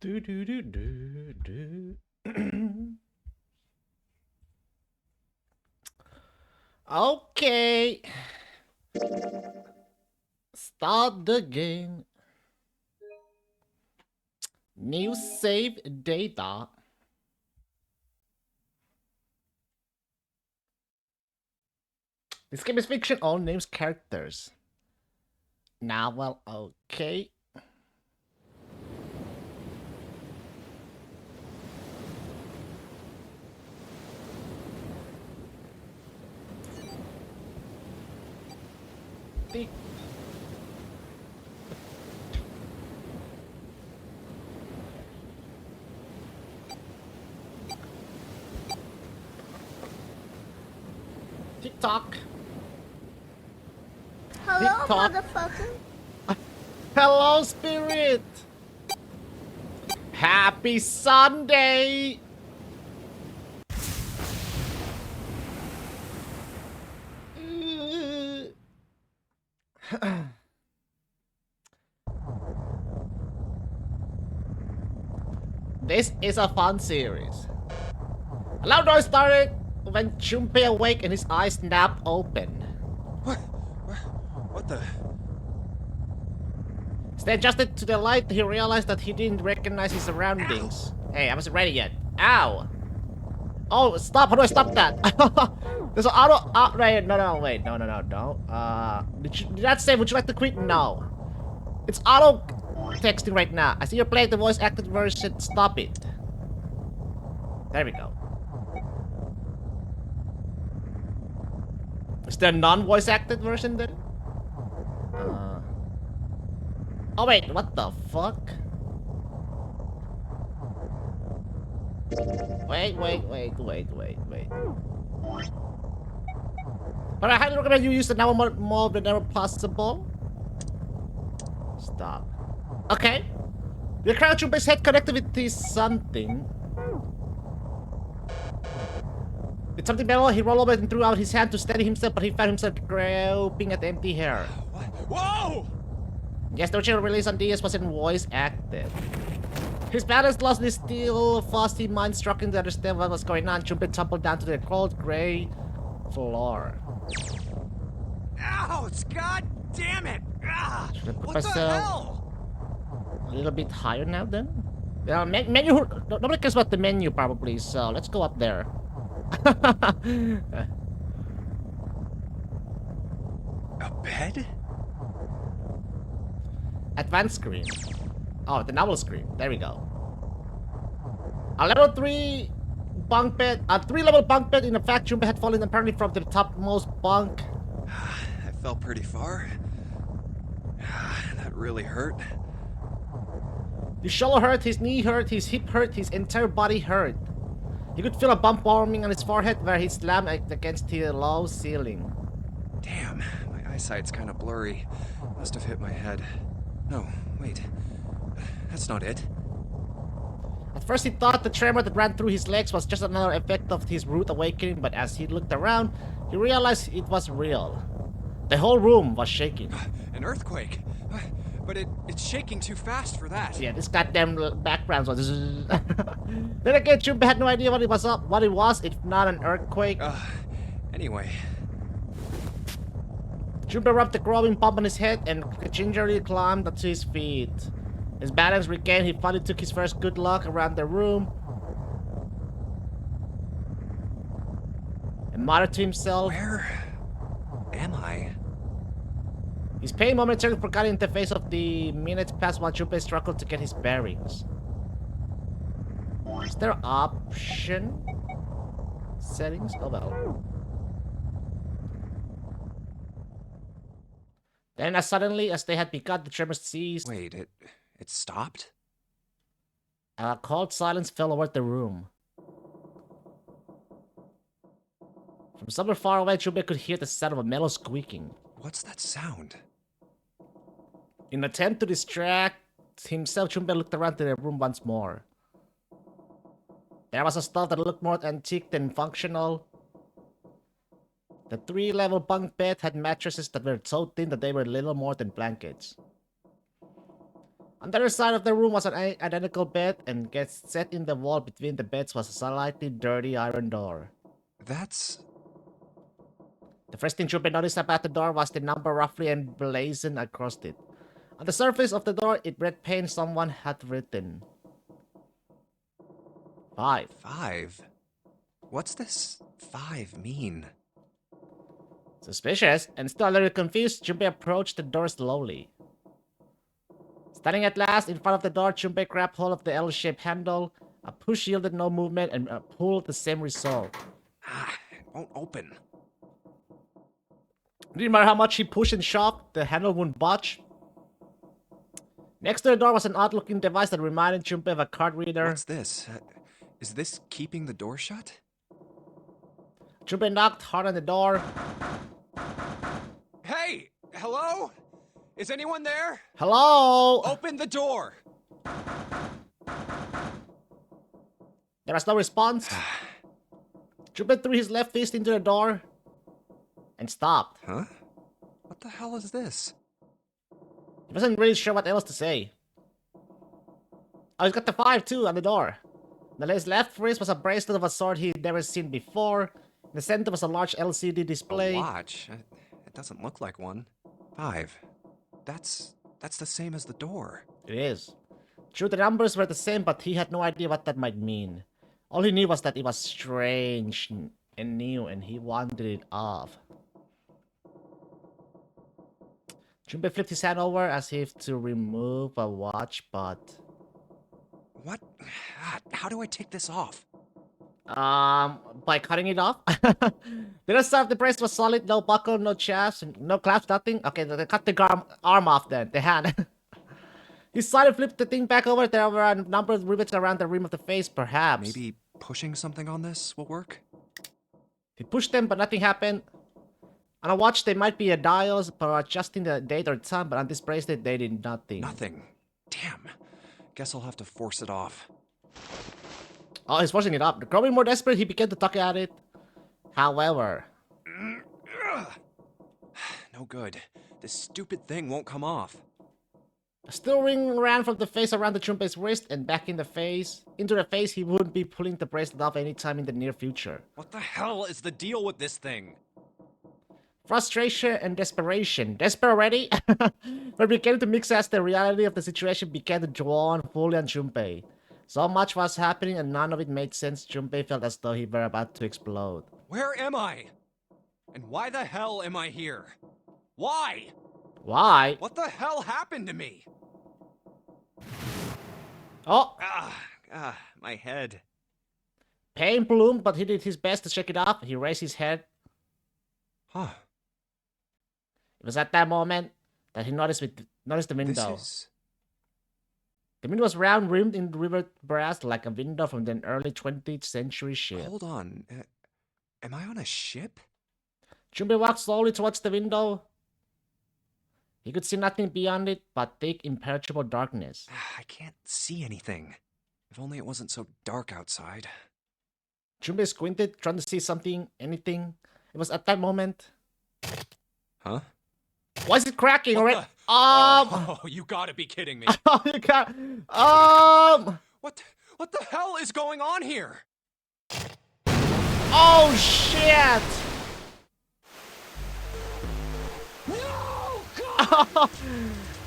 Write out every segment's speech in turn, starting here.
Do do do do do. Okay. Start the game. New save data. This game is fiction. All names characters. Now, well, okay. Tick. TikTok. Hello, TikTok. motherfucker. Hello, Spirit. Happy Sunday. This is a fun series. A loud noise started when Junpei awake and his eyes snapped open. What the? As they adjusted to the light, he realized that he didn't recognize his surroundings. Ow. Hey, I wasn't ready yet. Ow! Oh, stop! How do I stop that? There's an auto. Right, no, wait, no. Did that say? Would you like to quit? No. It's auto texting right now. I see you're playing the voice acted version. Stop it. There we go. Is there a non-voice acted version then? Oh wait, what the fuck? Wait. But I highly recommend you use the now more whenever possible. Stop. Okay. The crowd trooper's head connected with this something. It's something metal. He rolled over and threw out his hand to steady himself, but he found himself groping at the empty hair. What? Whoa! Yes, the original release on DS wasn't voice acted. His balance lost, his still fuzzy mind struggling to understand what was going on. Junpei tumbled down to the cold gray floor. Ouch! God damn it! Ah, Should I put what the myself hell? a little bit higher now then? Menu, nobody cares about the menu probably, so let's go up there. A bed? Advanced screen. Oh, the novel screen. There we go. A level 3 bunk bed. A 3-level bunk bed. In fact, Junpei had fallen apparently from the topmost bunk. I fell pretty far. That really hurt. His shoulder hurt, his knee hurt, his hip hurt, his entire body hurt. He could feel a bump forming on his forehead where he slammed against the low ceiling. Damn, my eyesight's kind of blurry. Must have hit my head. No, wait. That's not it. At first he thought the tremor that ran through his legs was just another effect of his rude awakening, but as he looked around, he realized it was real. The whole room was shaking. An earthquake. But it's shaking too fast for that. Yeah, this goddamn background was. Then again, Junpei had no idea what it was, if not an earthquake. Anyway. Junpei rubbed the growing bump on his head and gingerly climbed up to his feet. His balance regained, he finally took his first good look around the room and muttered to himself, Where am I? His pain momentarily forgot in the face of the minutes passed while Junpei struggled to get his bearings. Is there option? Settings? Oh well. Then as suddenly as they had begun, the tremors ceased. Wait, it stopped? A cold silence fell over the room. From somewhere far away, Junpei could hear the sound of a metal squeaking. What's that sound? In an attempt to distract himself, Junpei looked around the room once more. There was a stuff that looked more antique than functional. The 3-level bunk bed had mattresses that were so thin that they were little more than blankets. On the other side of the room was an identical bed, and gets set in the wall between the beds was a slightly dirty iron door. That's... The first thing Junpei noticed about the door was the number roughly emblazoned across it. On the surface of the door, it read paint someone had written. 5. 5? What's this 5 mean? Suspicious, and still a little confused, Junpei approached the door slowly. Standing at last in front of the door, Junpei grabbed hold of the L-shaped handle. A push yielded no movement, and a pull the same result. It won't open. Didn't matter how much he pushed and shoved, the handle wouldn't budge. Next to the door was an odd-looking device that reminded Junpei of a card reader. What's this? Is this keeping the door shut? Junpei knocked hard on the door. Hey! Hello? Is anyone there? Hello? Open the door! There was no response. Junpei threw his left fist into the door and stopped. Huh? What the hell is this? He wasn't really sure what else to say. Oh, he's got the 5 too on the door. On his left wrist was a bracelet of a sort he'd never seen before. In the center was a large LCD display. A watch? It doesn't look like one. 5. That's the same as the door. It is. True, the numbers were the same, but he had no idea what that might mean. All he knew was that it was strange and new, and he wanted it off. Junpei flipped his hand over as if to remove a watch, but... What? How do I take this off? By cutting it off? The other side of the bracelet was solid, no buckle, no chaps, no clasp, nothing. Okay, they cut the arm off then, the hand. He slightly flipped the thing back over. There were a number of rivets around the rim of the face, perhaps. Maybe pushing something on this will work? He pushed them, but nothing happened. On a watch, there might be a dials for adjusting the date or time, but on this bracelet, they did nothing. Nothing. Damn. Guess I'll have to force it off. Oh, he's forcing it up. Growing more desperate, he began to tug at it. However... No good. This stupid thing won't come off. A steel ring ran from the face around the Junpei's wrist and back in the face. Into the face, he wouldn't be pulling the bracelet off anytime in the near future. What the hell is the deal with this thing? Frustration and desperation. Desperate already? But began to mix as the reality of the situation began to draw on fully on Junpei. So much was happening and none of it made sense. Junpei felt as though he were about to explode. Where am I? And why the hell am I here? Why? Why? What the hell happened to me? Oh! My head. Pain bloomed, but he did his best to shake it off. He raised his head. Huh. It was at that moment that he noticed the window. The window was round, rimmed in river brass like a window from an early 20th century ship. Hold on. Am I on a ship? Junpei walked slowly towards the window. He could see nothing beyond it but thick, impenetrable darkness. I can't see anything. If only it wasn't so dark outside. Junpei squinted, trying to see something, anything. It was at that moment. Huh? Why is it cracking already? Oh, you gotta be kidding me. You can't. What the hell is going on here? Oh shit! No, God!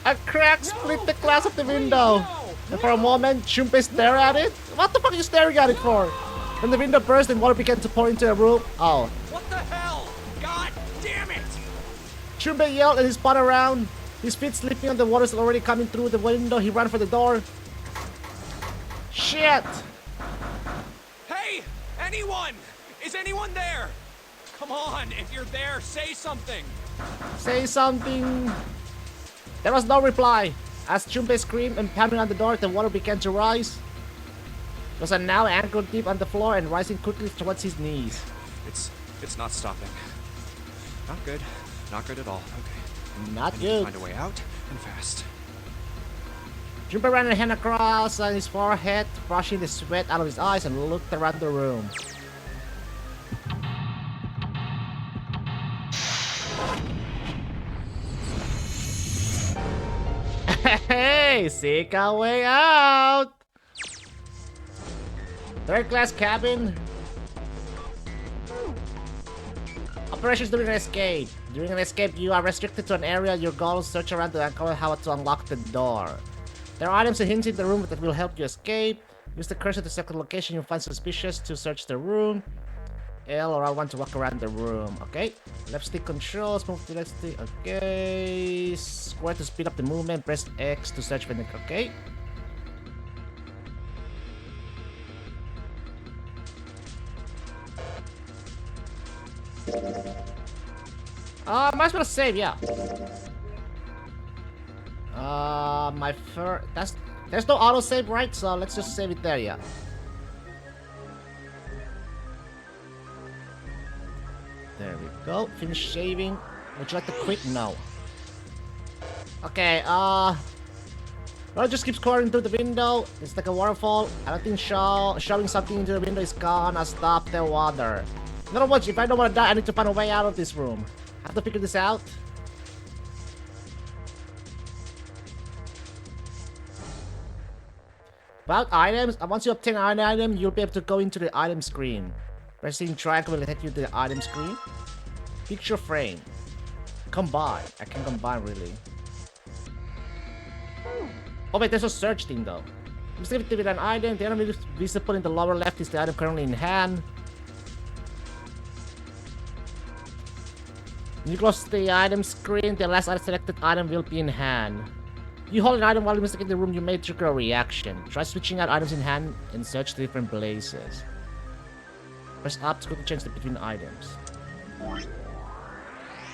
A crack split the glass of the window. And for a moment, Junpei stared at it. What the fuck are you staring at it for? Then the window burst and water began to pour into the room. Oh. What the hell? God damn it! Junpei yelled and he spun around. His feet slipping on the water's already coming through the window. He ran for the door. Shit! Hey! Anyone! Is anyone there? Come on, if you're there, say something! Say something. There was no reply. As Junpei screamed and pounded on the door, the water began to rise. It was now ankle deep on the floor and rising quickly towards his knees. It's not stopping. Not good. Not good at all. Okay. Not I need good. to find a way out, and fast. Junpei ran a hand across on his forehead, brushing the sweat out of his eyes, and looked around the room. Hey, seek a way out. Third class cabin. Operations during an escape. During an escape, you are restricted to an area. Your goal is search around to uncover how to unlock the door. There are items and hints in the room that will help you escape. Use the cursor to select the location you find suspicious to search the room. L or R1 to walk around the room. Okay. Left stick controls. Move to left stick. Okay. Square to speed up the movement. Press X to search for the. Okay. Might as well save, yeah. There's no auto save, right? So let's just save it there, yeah. There we go. Finish shaving. Would you like to quit? No. Okay, well, just keep scoring through the window. It's like a waterfall. I don't think showing something into the window is gonna stop the water. In other words, if I don't want to die, I need to find a way out of this room. I have to figure this out. About items, once you obtain an item, you'll be able to go into the item screen. Pressing triangle will take you to the item screen. Picture frame. Combine. I can combine really. Oh wait, there's a search thing though. Receive with an item. The item visible in the lower left is the item currently in hand. When you close the item screen, the last selected item will be in hand. You hold an item while investigating the room, you may trigger a reaction. Try switching out items in hand and search different places. Press up to quickly change between items.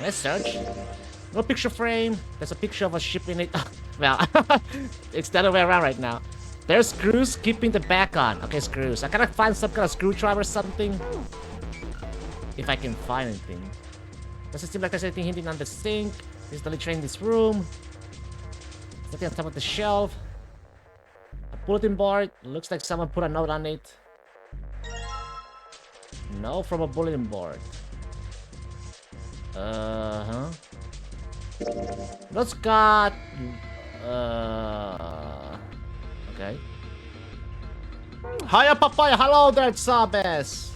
Let's search. No picture frame. There's a picture of a ship in it. Well, it's the other way around right now. There's screws keeping the back on. Okay, screws. I gotta find some kind of screwdriver or something. If I can find anything. Doesn't seem like there's anything hidden on the sink. There's the train in this room. There's nothing on top of the shelf. A bulletin board. Looks like someone put a note on it. No, from a bulletin board. Let's got. Okay. Hiya, Papaya. Hello there, Sabes.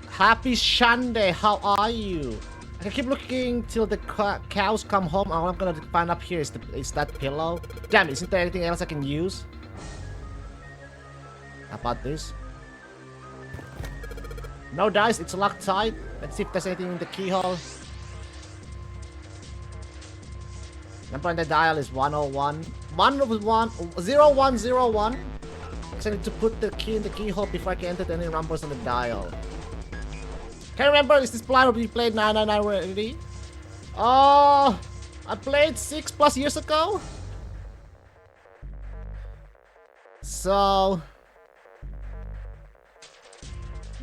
Happy Sunday. How are you? I can keep looking till the cows come home. All I'm gonna find up here is that pillow. Damn, isn't there anything else I can use? How about this? No dice, it's locked tight. Let's see if there's anything in the keyhole. Number on the dial is 101. 0101. So I need to put the key in the keyhole before I can enter any numbers on the dial. Can't remember, is this blind or we played 999 already? Oh, I played 6+ years ago. So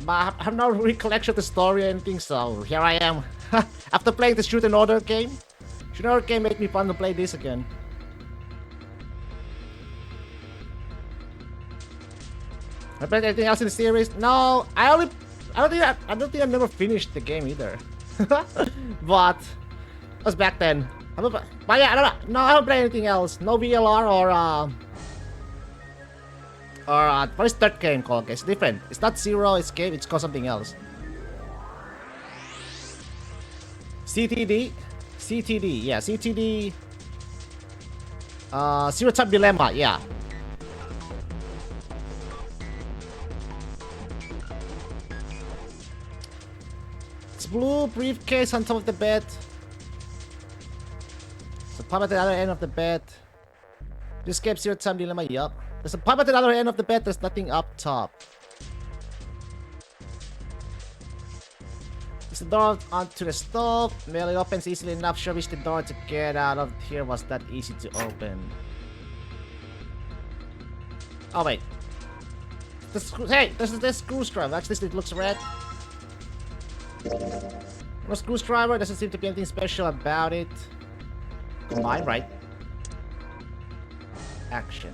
I have no recollection of the story or anything, so here I am. After playing the Shoot and Order game. Shoot and Order game made me fun to play this again. I played anything else in the series? No, I don't think I've never finished the game either. But that was back then. But yeah, I don't know. No, I don't play anything else. No VLR or what is that game called? It's different. It's not Zero Escape. It's called something else. CTD, yeah, CTD. Zero Time Dilemma, yeah. Blue briefcase on top of the bed. There's a pub at the other end of the bed. This escape Zero Time Dilemma, yup. There's a pub at the other end of the bed, there's nothing up top. There's the door onto the stove. Merely opens easily enough. Sure wish the door to get out of here was that easy to open. Oh wait. Hey, there's the screwdriver. Actually, it looks red. No screwdriver, doesn't seem to be anything special about it. Combine, right? Action.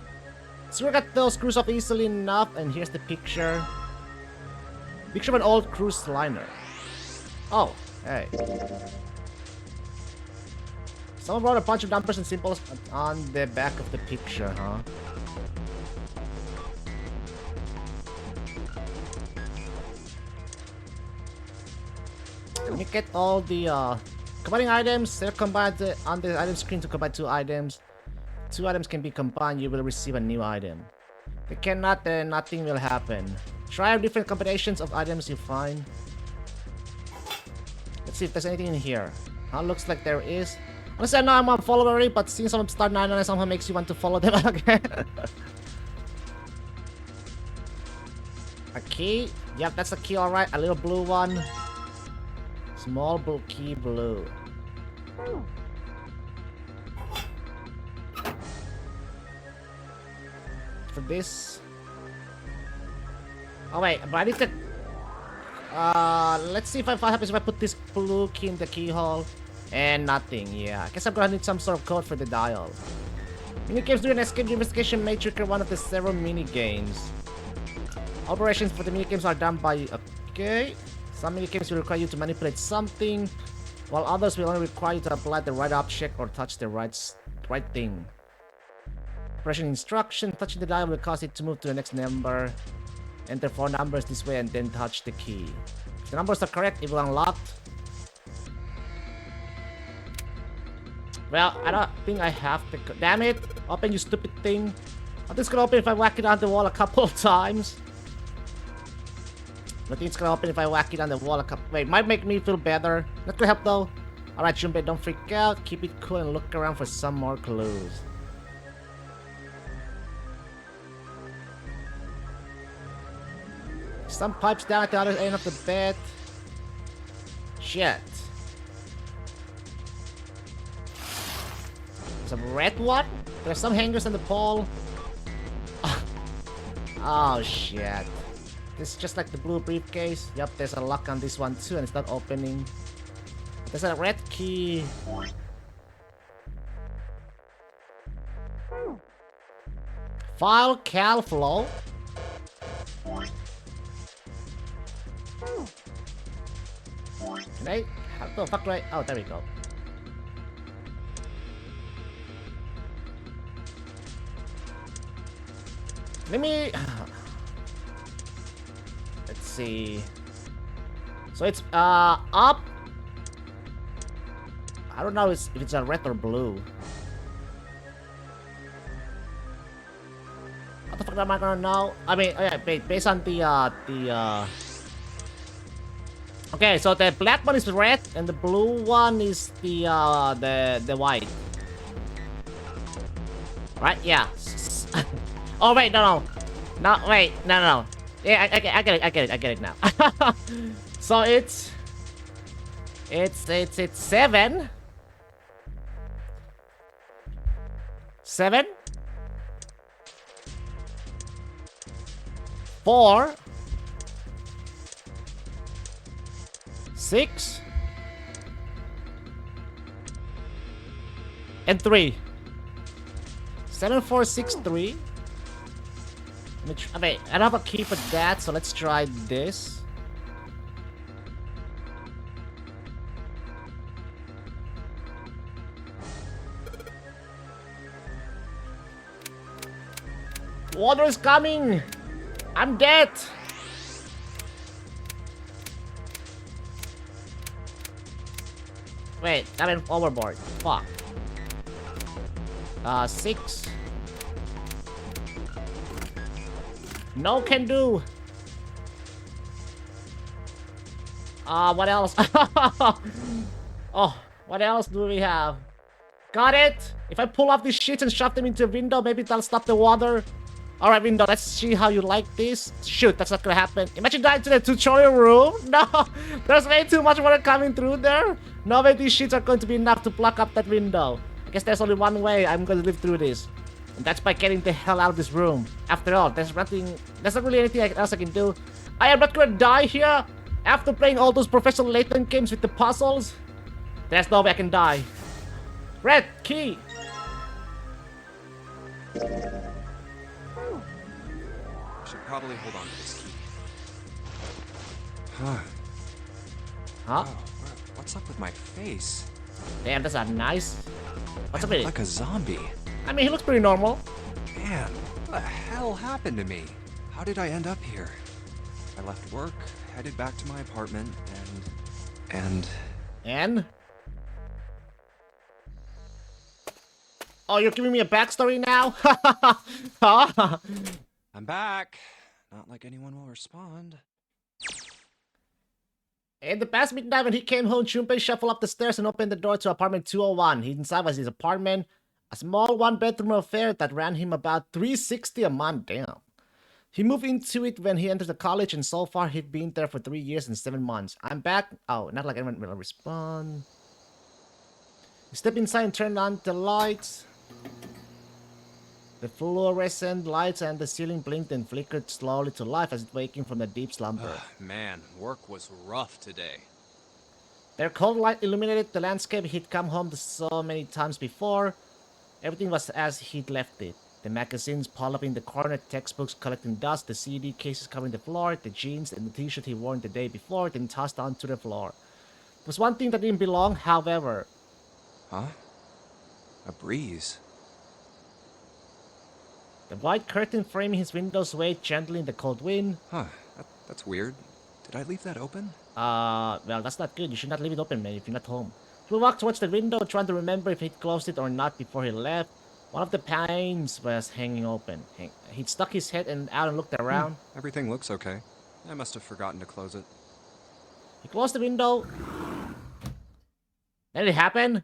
So we got those screws off easily enough, and here's the picture. Picture of an old cruise liner. Oh, hey. Someone wrote a bunch of numbers and symbols on the back of the picture, huh? Let me get all the combining items. They're combined on the item screen to combine 2 items. 2 items can be combined. You will receive a new item. They cannot, then nothing will happen. Try different combinations of items you find. Let's see if there's anything in here. Looks like there is. Honestly, I know I'm a follower already, but seeing someone start 99 somehow makes you want to follow them again. A key? Yep, that's a key, alright. A little blue one. Small blue key, blue. For this. Oh wait, but I need to. Let's see if what happens if I put this blue key in the keyhole. And nothing, yeah. I guess I'm gonna need some sort of code for the dial. Minigames during escape investigation may trigger one of the several minigames. Operations for the minigames are done by... Okay. Some minigames will require you to manipulate something, while others will only require you to apply the right object or touch the right thing. Operation instruction. Touching the dial will cause it to move to the next number. Enter 4 numbers this way and then touch the key. If the numbers are correct, it will unlock. Well, I don't think I have to... Damn it! Open, you stupid thing. I think it's gonna open if I whack it on the wall a couple of times. I think it's gonna open if I whack it on the wall a couple... Wait, might make me feel better. Not gonna help though. Alright, Junpei, don't freak out. Keep it cool and look around for some more clues. Some pipes down at the other end of the bed. Shit. There's a red one? There's some hangers on the pole. Oh shit. This is just like the blue briefcase. Yup, there's a lock on this one too and it's not opening. There's a red key. File cal flow. Can I? How the fuck do I? Oh, there we go. Let me... Let's see. So it's up. I don't know if it's a red or blue. What the fuck am I gonna know? I mean, yeah, based on the okay, so the black one is red and the blue one is the white. Right? Yeah. Oh wait, no. Wait, no. Yeah, I get it now. So it's 7. 7. 4. 6. And 3. 7, 4, 6, 3. Wait, I don't have a key for that, so let's try this. Water is coming! I'm dead! Wait, I went overboard. Fuck. 6. No can do. What else? Oh, what else do we have? Got it! If I pull off these sheets and shove them into a window, maybe that'll stop the water. Alright, window, let's see how you like this. Shoot, that's not gonna happen. Imagine dying to the tutorial room. No, there's way too much water coming through there. No way these sheets are going to be enough to block up that window. I guess there's only one way I'm going to live through this. And that's by getting the hell out of this room. After all, there's not really anything else I can do. I am not gonna die here. After playing all those Professor Layton games with the puzzles. There's no way I can die. Red key. I should probably hold on to this key. Huh? Oh, what's up with my face? Damn, that's not nice. What's up with it? Like a zombie. I mean, he looks pretty normal. Man, what the hell happened to me? How did I end up here? I left work, headed back to my apartment, and... And? Oh, you're giving me a backstory now? Huh? I'm back. Not like anyone will respond. In the past midnight when he came home, Junpei shuffled up the stairs and opened the door to apartment 201. Inside was his apartment, a small one-bedroom affair that ran him about $360 a month. Damn. He moved into it when he entered the college, and so far he'd been there for 3 years and 7 months. I'm back. Oh, not like anyone will respond. He stepped inside and turned on the lights. The fluorescent lights and the ceiling blinked and flickered slowly to life as it waking from the deep slumber. Man, work was rough today. Their cold light illuminated the landscape he'd come home to so many times before. Everything was as he'd left it. The magazines piled up in the corner, textbooks collecting dust, the CD cases covering the floor, the jeans and the t-shirt he worn the day before, then tossed onto the floor. There was one thing that didn't belong, however. Huh? A breeze. The white curtain framing his window swayed gently in the cold wind. Huh, that's weird. Did I leave that open? Well, that's not good. You should not leave it open, man, if you're not home. He walked towards the window, trying to remember if he'd closed it or not before he left. One of the panes was hanging open. He'd stuck his head out and looked around. Everything looks okay. I must have forgotten to close it. He closed the window. Then it happened.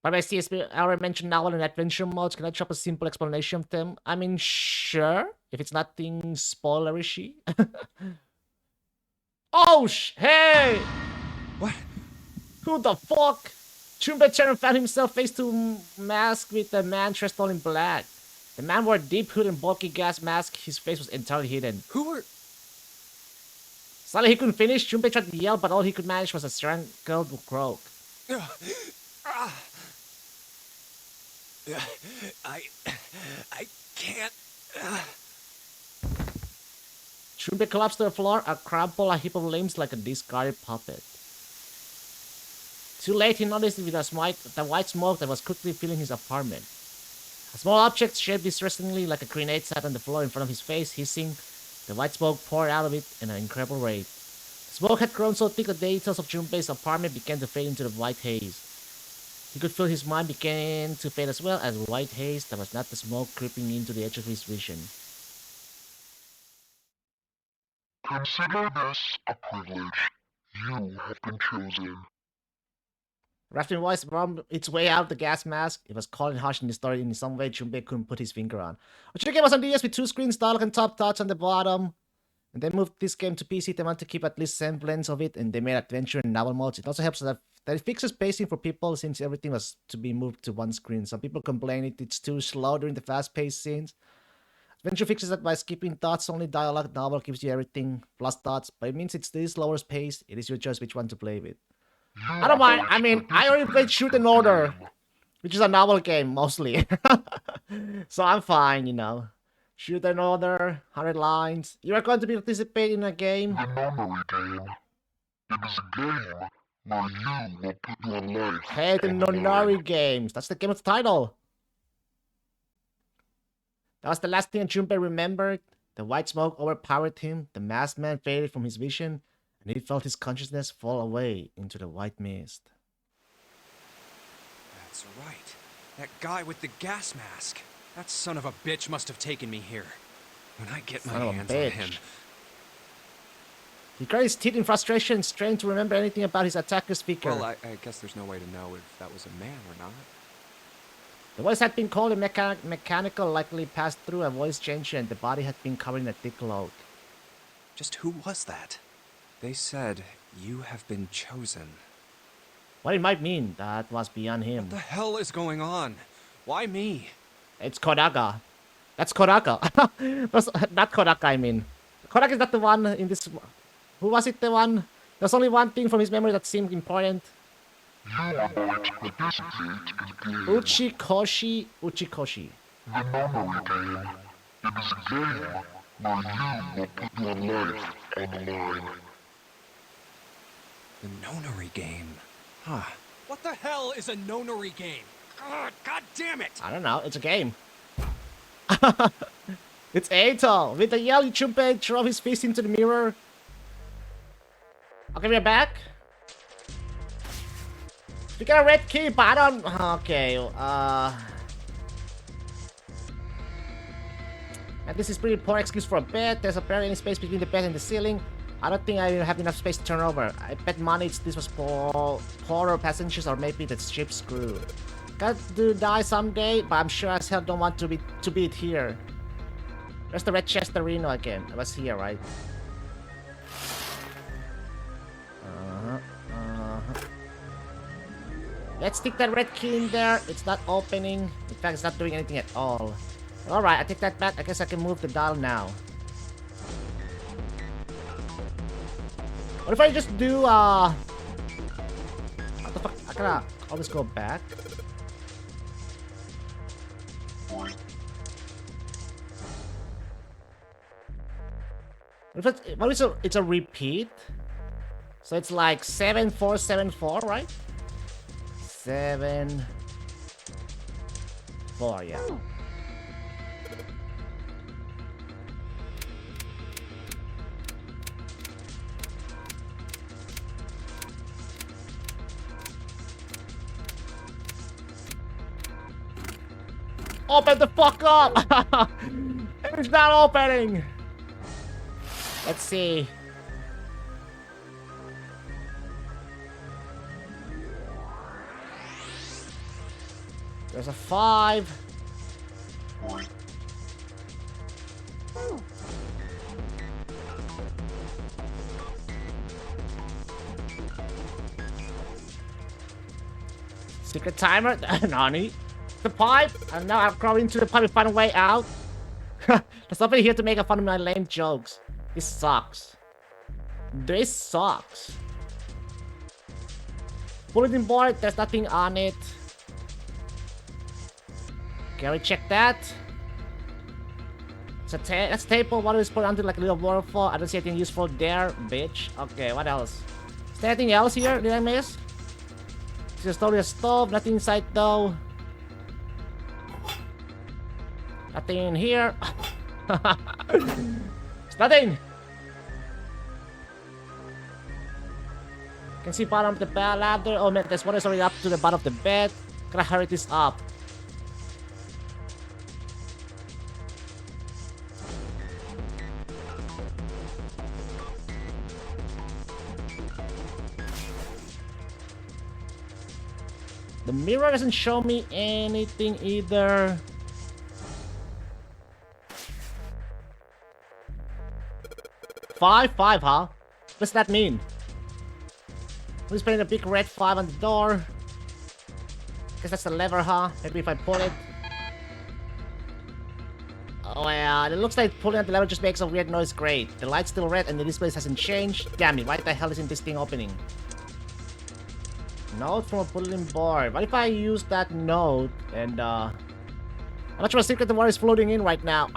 But by CSP, I mentioned novel and adventure modes. Can I drop a simple explanation of them? I mean, sure. If it's nothing spoilerishy. Oh, hey! What? Who the fuck? Junpei turned and found himself face to mask with a man dressed all in black. The man wore a deep hood and bulky gas mask. His face was entirely hidden. Who are... Suddenly he couldn't finish. Junpei tried to yell, but all he could manage was a strangled croak. I can't... Junpei collapsed to the floor, a heap of limbs like a discarded puppet. Too late, he noticed with the white smoke that was quickly filling his apartment. A small object shaped distressingly like a grenade sat on the floor in front of his face, hissing. The white smoke poured out of it in an incredible rate. The smoke had grown so thick that the details of Junpei's apartment began to fade into the white haze. He could feel his mind began to fade as well as white haze that was not the smoke creeping into the edge of his vision. Consider this a privilege. You have been chosen. Rasping voice rumbled its way out of the gas mask. It was cold and harsh and distorted in some way Junpei couldn't put his finger on. Original game was on DS with 2 screens, dialogue and top touch on the bottom. And they moved this game to PC. They want to keep at least semblance of it, and they made adventure and novel modes. It also helps that it fixes pacing for people since everything was to be moved to one screen. Some people complain it's too slow during the fast-paced scenes. Adventure fixes that by skipping thoughts, only dialogue. Novel gives you everything plus thoughts, but it means it's the slower pace. It is your choice which one to play with. I don't mind. I mean, I already played Shoot and Order, which is a novel game mostly. So I'm fine, you know. Shoot and Order, 100 lines. You are going to be participating in a game. The Nonary game. It is a game where you will put your life. Hey, the on the line. Nonary games. That's the game of the title. That was the last thing Junpei remembered. The white smoke overpowered him. The masked man faded from his vision, and he felt his consciousness fall away into the white mist. That's right. That guy with the gas mask. That son of a bitch must have taken me here. When I get my Son of a hands on bitch. him... He gritted his teeth in frustration, strained to remember anything about his attacker's figure. Well, I guess there's no way to know if that was a man or not. The voice had been cold and mechanical, likely passed through a voice changer, and the body had been covered in a thick cloak. Just who was that? They said, you have been chosen. What it might mean, that was beyond him. What the hell is going on? Why me? It's Kodaka. That's Kodaka. That's not Kodaka, I mean. Kodaka is not the one in this... Who was it, the one? There's only one thing from his memory that seemed important. You are going to participate in a game. Uchikoshi. The Nonary game. It is a game where you will put your life on the line. The nonary game. Huh. What the hell is a nonary game? God damn it! I don't know. It's a game. It's Ato with the yellow Chumpe throw his face into the mirror. Okay, we're back. We got a red key, but I don't. Okay, and this is pretty poor excuse for a bed. There's apparently any space between the bed and the ceiling. I don't think I have enough space to turn over. I bet money this was for poorer passengers or maybe the ship's crew. Got to die someday, but I'm sure as hell don't want to be it here. There's the red chest Reno again. I was here, right? Let's stick that red key in there. It's not opening. In fact, it's not doing anything at all. Alright, I take that back. I guess I can move the dial now. What if I just do, what the fuck? I gotta always go back. What if it's a repeat? So it's like 7474, right? 7 4, yeah. Open the fuck up! It's not opening! Let's see. There's a 5. Secret timer? Nani? The pipe? And now I've crawled into the pipe and find a way out. There's somebody here to make fun of my lame jokes. This sucks. This sucks. Bulletin board, there's nothing on it. Can we check that? It's that's a table. Water is put onto like a little waterfall. I don't see anything useful there, bitch. Okay, what else? Is there anything else here? Did I miss? There's totally a stove. Nothing inside though. Nothing in here. It's nothing. Can see bottom of the bed ladder. Oh man, there's water already up to the bottom of the bed. Gotta hurry this up. The mirror doesn't show me anything either. Five, huh? What's that mean? Who's putting a big red 5 on the door? Guess that's the lever, huh? Maybe if I pull it. Oh yeah, it looks like pulling at the lever just makes a weird noise. Great. The light's still red and the display hasn't changed. Damn it, why the hell isn't this thing opening? Note from a bulletin board. What if I use that note and how much of a secret the water is floating in right now?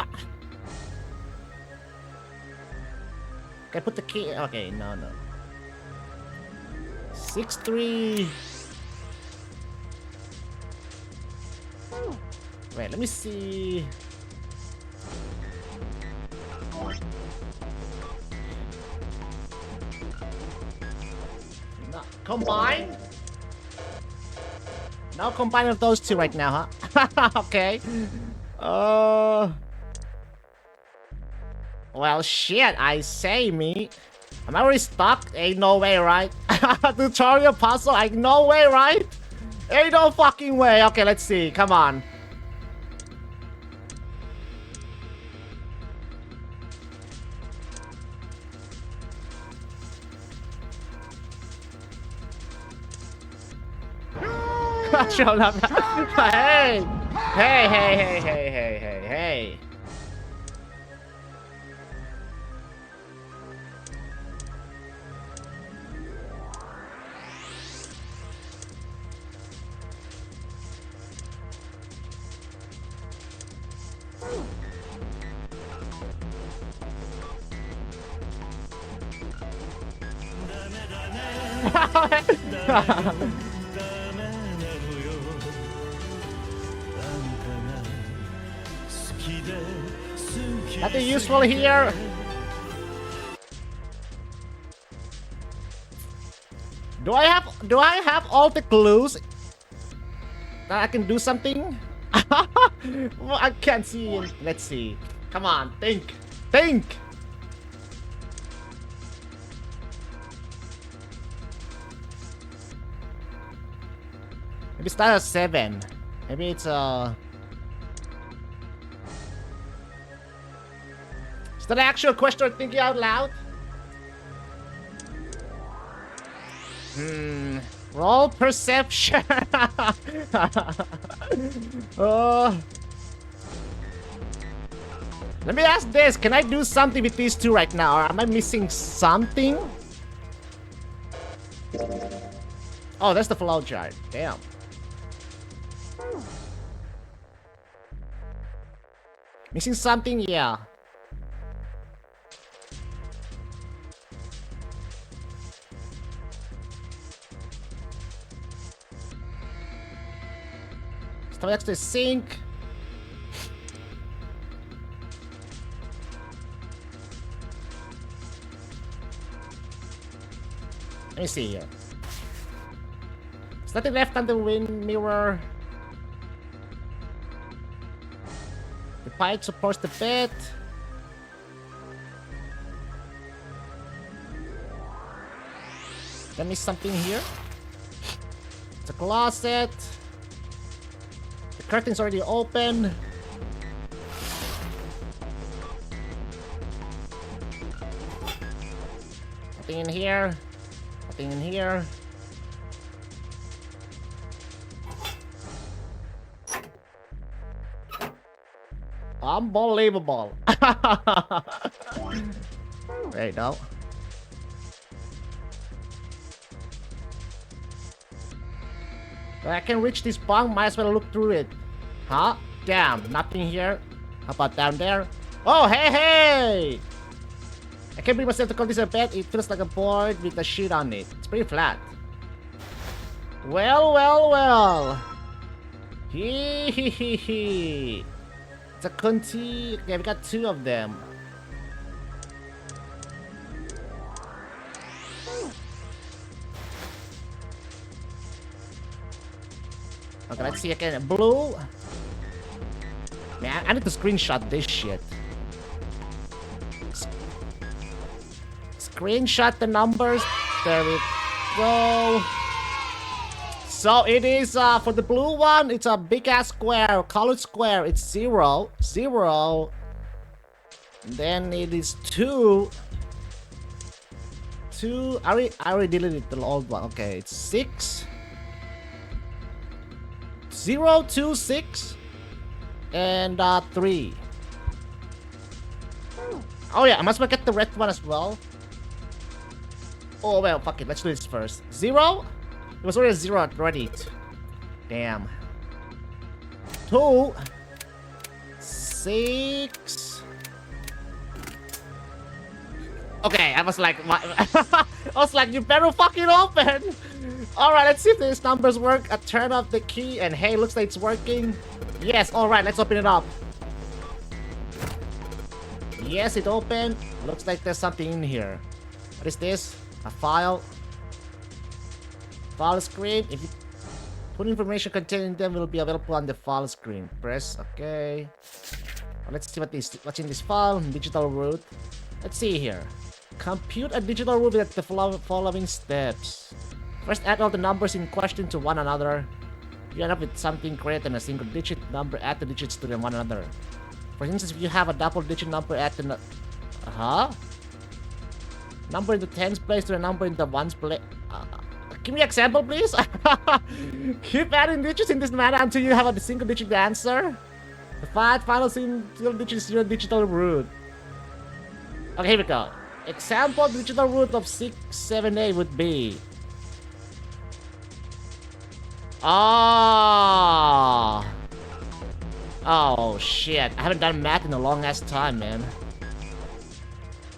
Can I put the key? Okay, no. 6-3. Wait, let me see. No, combine? No combine of those two right now, huh? Okay. Well, shit, I say me. Am I already stuck? Ain't no way, right? Tutorial puzzle? Ain't no way, right? Ain't no fucking way. Okay, let's see. Come on. Shut up. Hey! Hey! Nothing useful here. Do I have all the clues that I can do something? Well, I can't see it. Let's see. Come on, think. Think. Maybe start at 7. Maybe it's Is that an actual question or thinking out loud? Roll perception. Let me ask this. Can I do something with these two right now? Or am I missing something? Oh, that's the flow chart. Damn. Missing something? Yeah. Stop next to the sink. Let me see here. There's nothing left on the wind mirror. The pipe supports the bed. Let me something here. It's a closet. The curtain's already open. Nothing in here. Nothing in here. Unbelievable. Wait, no. I can reach this bunk, might as well look through it. Huh? Damn, nothing here. How about down there? Oh, hey, hey! I can't bring myself to call this a bed. It feels like a board with a sheet on it. It's pretty flat. Well, well, well. Hee hee hee hee. It's a Kunti. Okay, we got 2 of them. Okay, let's see again. Blue. Man, I need to screenshot this shit. Screenshot the numbers. There we go. So it is for the blue one, it's a big ass square, colored square. It's 0, 0. Then it is 2. 2. I already deleted the old one. Okay, it's 6. 0, 2, 6. And 3. Oh yeah, I must get the red one as well. Oh well, fuck it. Let's do this first. 0. It was already a 0 already. Damn. 2. 6. Okay, I was like, I was like, you better fucking open. All right, let's see if these numbers work. I turn off the key, and hey, looks like it's working. Yes. All right, let's open it up. Yes, it opened. Looks like there's something in here. What is this? A file. File screen. If you put information contained in them, will be available on the file screen. Press OK. Let's see what's in this file. Digital root. Let's see here. Compute a digital root with the following steps. First, add all the numbers in question to one another. You end up with something greater than a single digit number. Add the digits to one another. For instance, if you have a double digit number, add the number in the tens place to a number in the ones place. Give me an example, please. Keep adding digits in this manner until you have a single digit answer. The final single digit is your digital root. Okay, here we go. Example digital root of 678 would be. Oh shit. I haven't done math in a long ass time, man.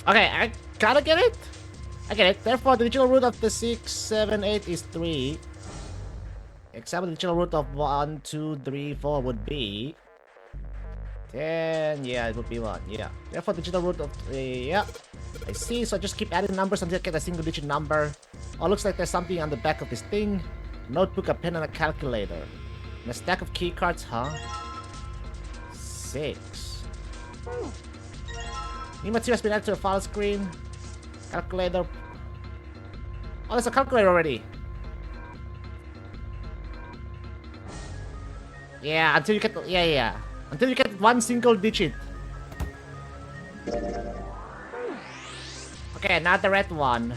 Okay, I gotta get it. I get it. Therefore, the digital root of the 6, 7, 8 is 3. Except the digital root of 1, 2, 3, 4 would be 10. Yeah, it would be 1. Yeah. Therefore, the digital root of 3. Yeah. I see. So I just keep adding numbers until I get a single digit number. Oh, looks like there's something on the back of this thing. Notebook, a pen, and a calculator. And a stack of key cards, huh? 6. New material has been added to the file screen. Calculator. Oh, there's a calculator already. Yeah, until you get until you get one single digit. Okay, not the red one.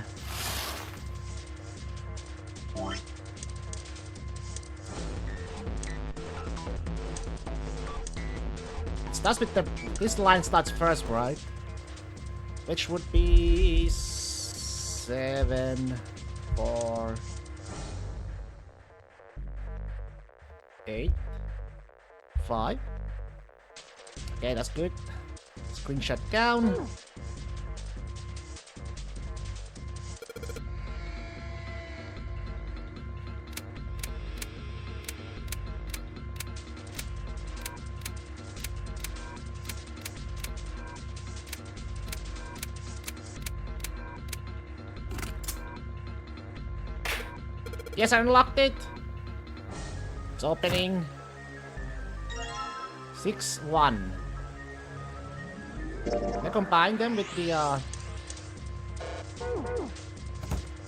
It starts with this line starts first, right? Which would be 7, 4, 8, 5. Okay, that's good. Screenshot down. Yes, I unlocked it. It's opening. 6, 1. I combine them with the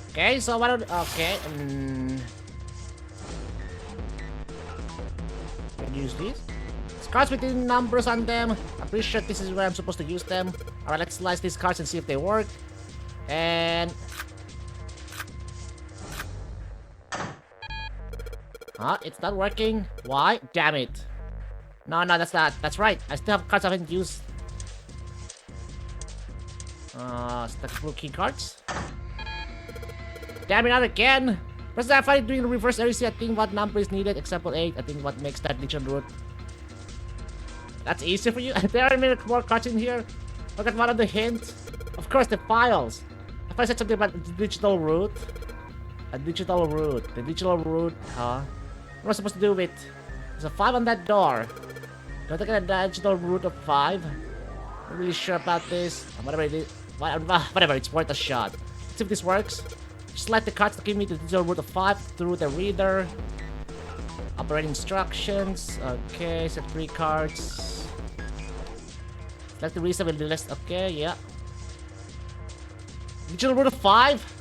Okay, so what okay, can use these. Cards with the numbers on them. I'm pretty sure this is where I'm supposed to use them. Alright, let's slice these cards and see if they work. And it's not working. Why? Damn it. No, that's not. That's right. I still have cards I haven't used. Stack of blue key cards. Damn it, not again. Press that fight doing the reverse RC. I think what number is needed except for 8. I think what makes that digital root. That's easy for you. There are many more cards in here. Look at one of the hints. Of course, the files. If I said something about the digital root. A digital root. The digital root, huh? What am I supposed to do with? There's a 5 on that door. Don't I get a digital root of 5? Not really sure about this. Whatever it is. Whatever, it's worth a shot. Let's see if this works. Slide the cards to give me the digital root of 5 through the reader. Operating instructions. Okay, set 3 cards. Select the reason with the list. Okay, yeah. Digital root of 5?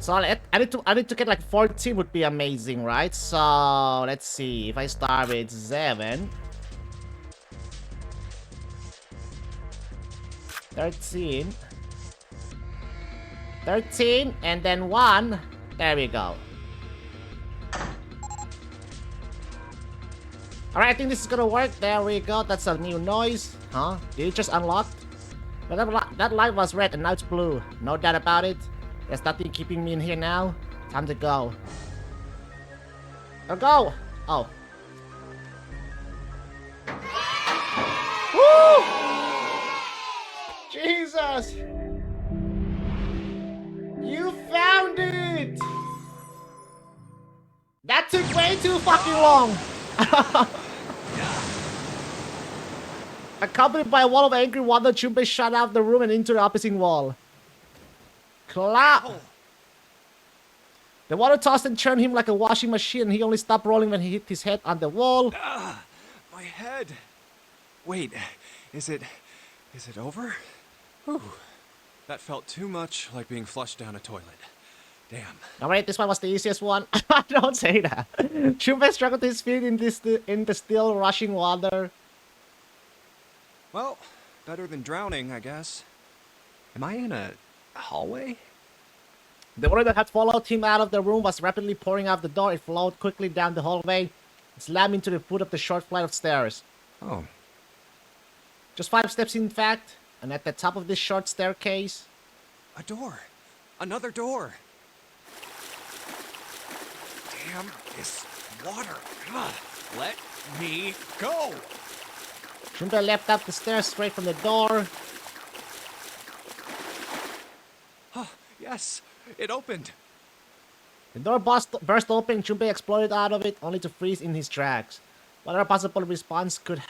So I need to get like 14 would be amazing, right? So let's see. If I start with 7, 13, and then 1. There we go. Alright, I think this is gonna work. There we go. That's a new noise. Huh? Did it just unlock? That light was red and now it's blue. No doubt about it. There's nothing keeping me in here now. Time to go. Go! Oh. Woo! Jesus! You found it! That took way too fucking long! Accompanied by a wall of angry water, Junpei shot out of the room and into the opposite wall. Clap! The water tossed and churned him like a washing machine, and he only stopped rolling when he hit his head on the wall. My head. Wait, is it over? Whew. That felt too much like being flushed down a toilet. Damn. Alright, this one was the easiest one. Don't say that. Junpei struggled to his feet in the still rushing water. Well, better than drowning, I guess. Am I in a hallway? The water that had followed him out of the room was rapidly pouring out the door. It flowed quickly down the hallway and slammed into the foot of the short flight of stairs. Oh. Just 5 steps, in fact, and at the top of this short staircase... A door. Another door. Damn this water. Ugh. Let me go. Junpei leapt up the stairs straight from the door. Yes, it opened. The door burst open, Junpei exploded out of it, only to freeze in his tracks. What other possible response could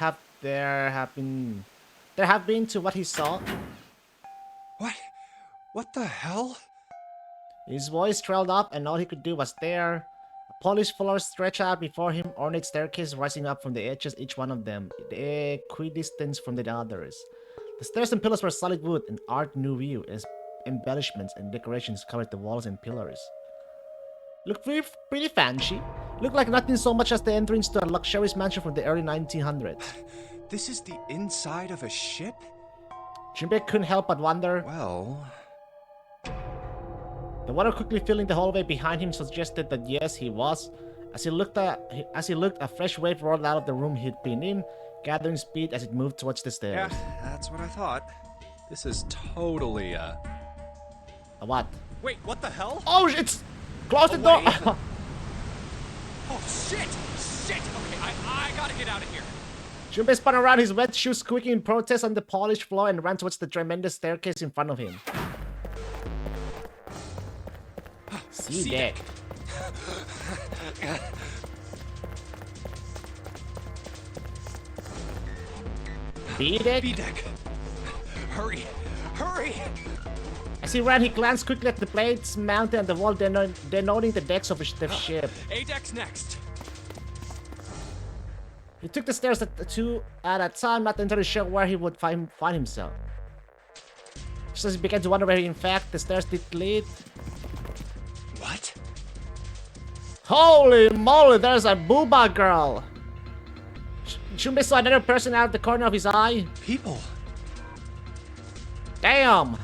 there have been to what he saw? What? What the hell? His voice trailed up, and all he could do was stare. A polished floor stretched out before him, ornate staircase rising up from the edges, each one of them, equidistant from the others. The stairs and pillars were solid wood, and Art Nouveau as embellishments and decorations covered the walls and pillars. Looked pretty fancy. Looked like nothing so much as the entrance to a luxurious mansion from the early 1900s. This is the inside of a ship? Junpei couldn't help but wonder. Well... The water quickly filling the hallway behind him suggested that yes, he was. As he looked, a fresh wave rolled out of the room he'd been in, gathering speed as it moved towards the stairs. Yeah, that's what I thought. This is totally, A what? Wait, what the hell? Oh, it's... Close the door! Oh, shit! Shit! Okay, I gotta get out of here. Junpei spun around, his wet shoes squeaking in protest on the polished floor, and ran towards the tremendous staircase in front of him. See that? B-deck? B-deck. Hurry! Hurry! As he ran, he glanced quickly at the plates mounted on the wall, denoting the decks of the ship. A-deck's next. He took the stairs two at a time, not entirely sure where he would find himself. Just as he began to wonder where, in fact, the stairs did lead. What? Holy moly, there's a booba girl! Junpei saw another person out of the corner of his eye. People. Damn!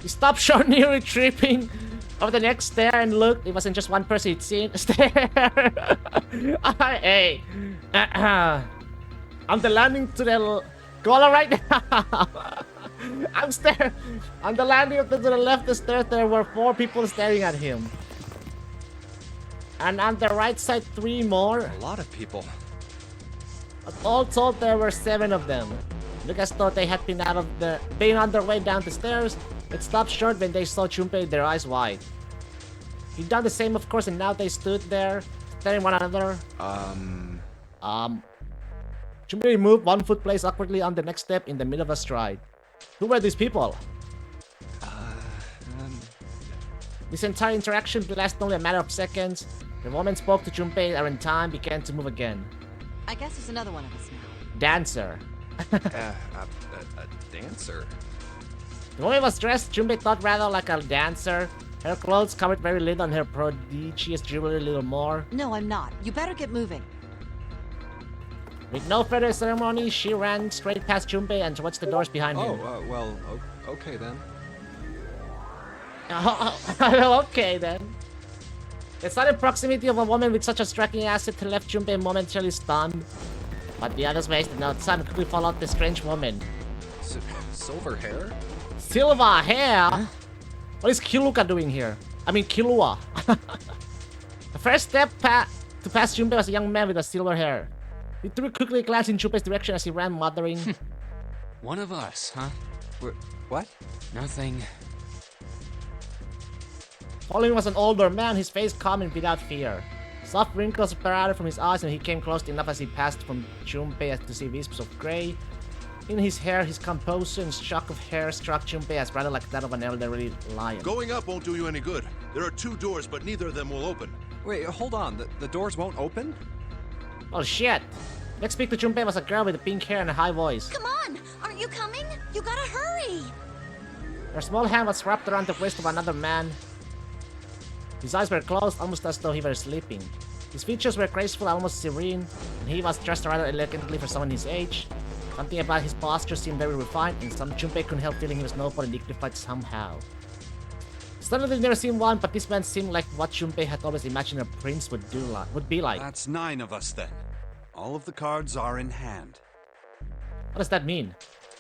He stopped short, nearly tripping over the next stair and looked. It wasn't just one person he'd seen. Stare! Hey! I'm the landing to the Gola right now! I'm staring. On the landing to the left of the stairs, there were 4 people staring at him. And on the right side, 3 more. A lot of people. All told, there were 7 of them. Lucas thought they had been on their way down the stairs, but stopped short when they saw Junpei, their eyes wide. He'd done the same, of course, and now they stood there, staring one another. Junpei moved 1 foot placed awkwardly on the next step in the middle of a stride. Who were these people? This entire interaction lasted only a matter of seconds. The woman spoke to Junpei and in time began to move again. I guess there's another one of us now. Dancer. A dancer? The woman was dressed, Junpei thought, rather like a dancer. Her clothes covered very little and her prodigious jewelry a little more. No, I'm not. You better get moving. With no further ceremony, she ran straight past Junpei and towards the doors behind him. Well, okay then. Okay then. The sudden proximity of a woman with such a striking asset left Junpei momentarily stunned. But the others wasted no time quickly followed the strange woman. Silver hair? Silver hair? Huh? What is Kiluka doing here? I mean Kilua. The first step to pass Junpei was a young man with a silver hair. He threw quickly a glance in Junpei's direction as he ran, muttering. One of us, huh? What? Nothing. Following was an older man, his face calm and without fear. Soft wrinkles sprouted from his eyes and he came close enough as he passed from Junpei to see wisps of grey. In his hair, his composure and shock of hair struck Junpei as rather like that of an elderly lion. Going up won't do you any good. There are 2 doors, but neither of them will open. Wait, hold on. The doors won't open? Oh shit! Next speak to Junpei was a girl with pink hair and a high voice. Come on! Aren't you coming? You gotta hurry! Her small hand was wrapped around the waist of another man. His eyes were closed, almost as though he were sleeping. His features were graceful, almost serene, and he was dressed rather elegantly for someone his age. Something about his posture seemed very refined, and Junpei couldn't help feeling he was noble and dignified somehow. Suddenly, never seen one, but this man seemed like what Junpei had always imagined a prince would be like. That's 9 of us then. All of the cards are in hand. What does that mean?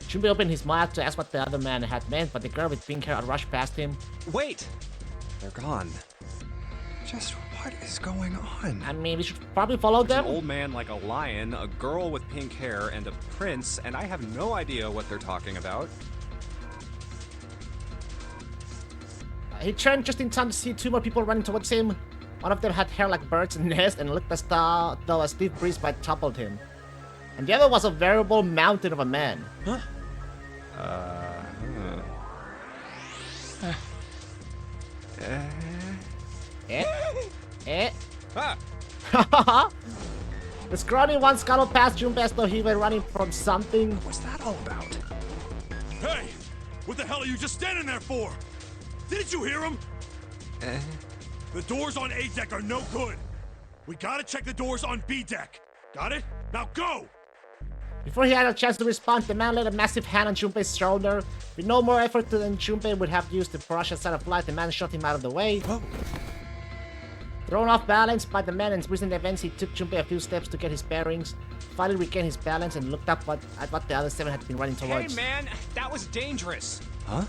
Junpei opened his mouth to ask what the other man had meant, but the girl with pink hair rushed past him. Wait! They're gone. Just what is going on? I mean, we should probably follow them. An old man like a lion, a girl with pink hair, and a prince, and I have no idea what they're talking about. He turned just in time to see two more people running towards him. One of them had hair like birds' nest and looked as though a stiff breeze might toppled him. And the other was a veritable mountain of a man. Ah! The scrawny one scuttled past Junpei as though he were running from something. What's that all about? Hey! What the hell are you just standing there for? Didn't you hear him? The doors on A deck are no good. We gotta check the doors on B deck. Got it? Now go! Before he had a chance to respond, the man laid a massive hand on Junpei's shoulder. With no more effort than Junpei would have used to brush aside a flight, the man shot him out of the way. Oh. Thrown off balance by the man and recent events, he took Junpei a few steps to get his bearings, finally regained his balance and looked up at what the other 7 had been running Hey, towards. man, that was dangerous. Huh?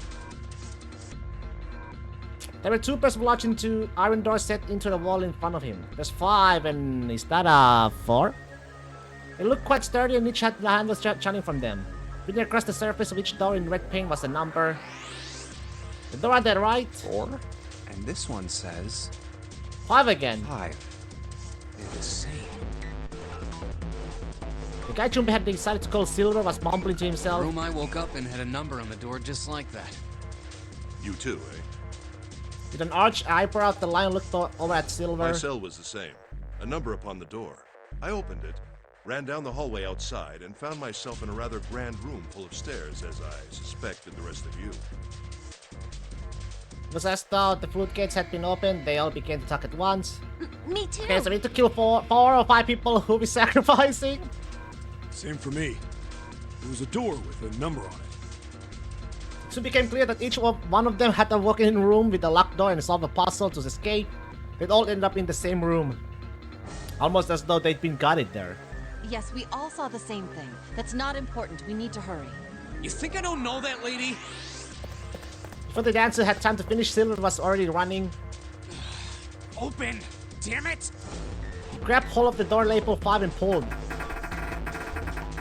There were 2 pairs of watching 2 iron doors set into the wall in front of him. There's 5, and is that a 4? They looked quite sturdy and each had the handles jutting from them. Written across the surface of each door in red paint was a number. The door on the right, 4? And this one says 5 again. 5. They're the same. The guy Junpei had decided to call Silver was mumbling to The himself. room I woke up in had a number on the door just like that. You too, eh? With an arched eyebrow, the lion looked over at Silver. My cell was the same. A number upon the door. I opened it, ran down the hallway outside, and found myself in a rather grand room full of stairs, as I suspected the rest of you. It was as though the floodgates had been opened. They all began to talk at once. Me too. Okay, so we need to kill 4 or 5 people who we're sacrificing. Same for me. There was a door with a number on it. It soon became clear that each one of them had to walk in a room with a locked door and solve a puzzle to escape. They'd all end up in the same room. Almost as though they'd been guided there. Yes, we all saw the same thing. That's not important. We need to hurry. You think I don't know that lady? Before the dancer had time to finish, Silver was already running. Open! Damn it! He grabbed hold of the door label 5 and pulled.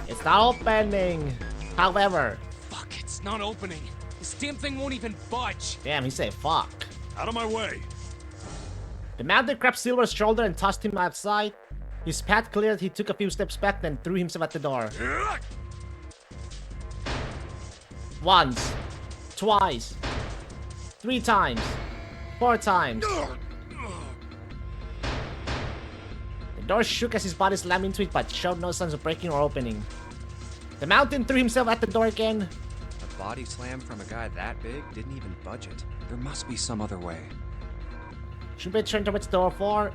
It's not opening. However, Fuck, it's not opening. This damn thing won't even budge. damn, he said fuck. Out of my way! The mountain grabbed Silver's shoulder and tossed him outside. His path cleared, he took a few steps back, then threw himself at the door. Once. Twice. 3 times. 4 times. The door shook as his body slammed into it, but showed no signs of breaking or opening. The mountain threw himself at the door again. A body slam from a guy that big didn't even budge it. There must be some other way. Junpei turned towards door 4.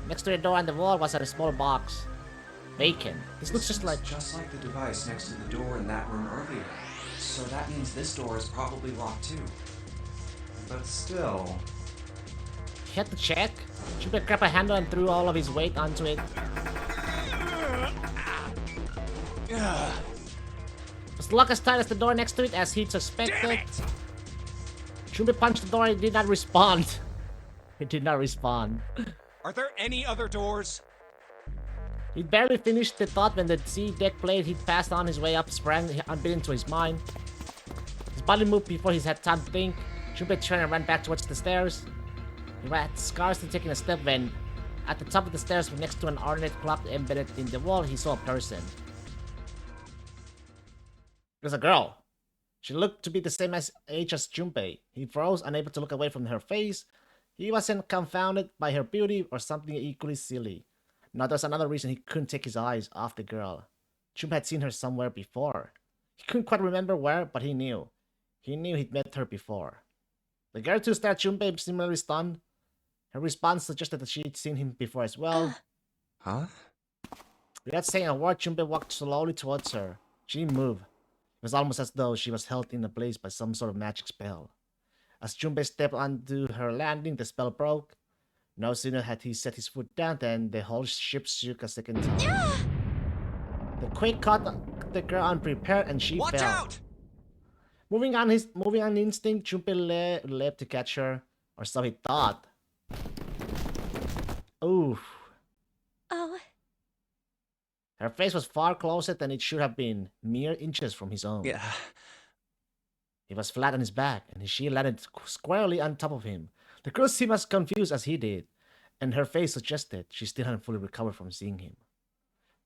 Next to the door on the wall was a small box. Vacant. This looks just like... the device next to the door in that room earlier. So that means this door is probably locked too. But still... He had to check. Junpei grabbed a handle and threw all of his weight onto it. It was locked as tight as the door next to it as he'd suspected. Junpei punched the door and it did not respond. It did not respond. Are there any other doors? He'd barely finished the thought when the C deck plate he'd passed on his way up sprang unbidden to his mind. His body moved before he had time to think. Junpei turned and ran back towards the stairs. He had scarcely taken a step when, at the top of the stairs next to an ornate clock embedded in the wall, he saw a person. It was a girl. She looked to be the same age as Junpei. He froze, unable to look away from her face. He wasn't confounded by her beauty or something equally silly. Now there's another reason he couldn't take his eyes off the girl. Junpei had seen her somewhere before. He couldn't quite remember where, but he knew. He knew he'd met her before. The girl too stared at Junpei, similarly stunned. Her response suggested that she'd seen him before as well. Huh? Without saying a word, Junpei walked slowly towards her. She didn't move. It was almost as though she was held in a place by some sort of magic spell. As Junpei stepped onto her landing, the spell broke. No sooner had he set his foot down than the whole ship shook a second time. The quake caught the girl unprepared and she Watch fell. out! Moving on instinct, Junpei leapt to catch her, or so he thought. Oof. Oh, Her face was far closer than it should have been, mere inches from his own. Yeah. He was flat on his back, and his shield landed squarely on top of him. The girl seemed as confused as he did, and her face suggested she still hadn't fully recovered from seeing him.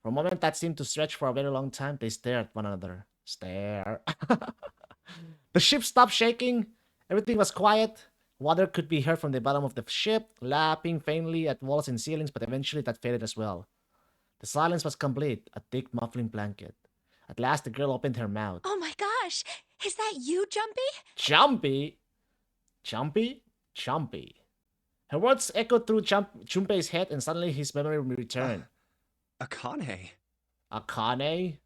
For a moment that seemed to stretch for a very long time, they stared at one another. Stare. The ship stopped shaking. Everything was quiet. Water could be heard from the bottom of the ship, lapping faintly at walls and ceilings, but eventually that faded as well. The silence was complete, a thick muffling blanket. At last, the girl opened her mouth. Oh my gosh! Is that you, Jumpy? Jumpy? Jumpy? Jumpy. Her words echoed through Junpei's head, and suddenly his memory returned. Akane. Akane?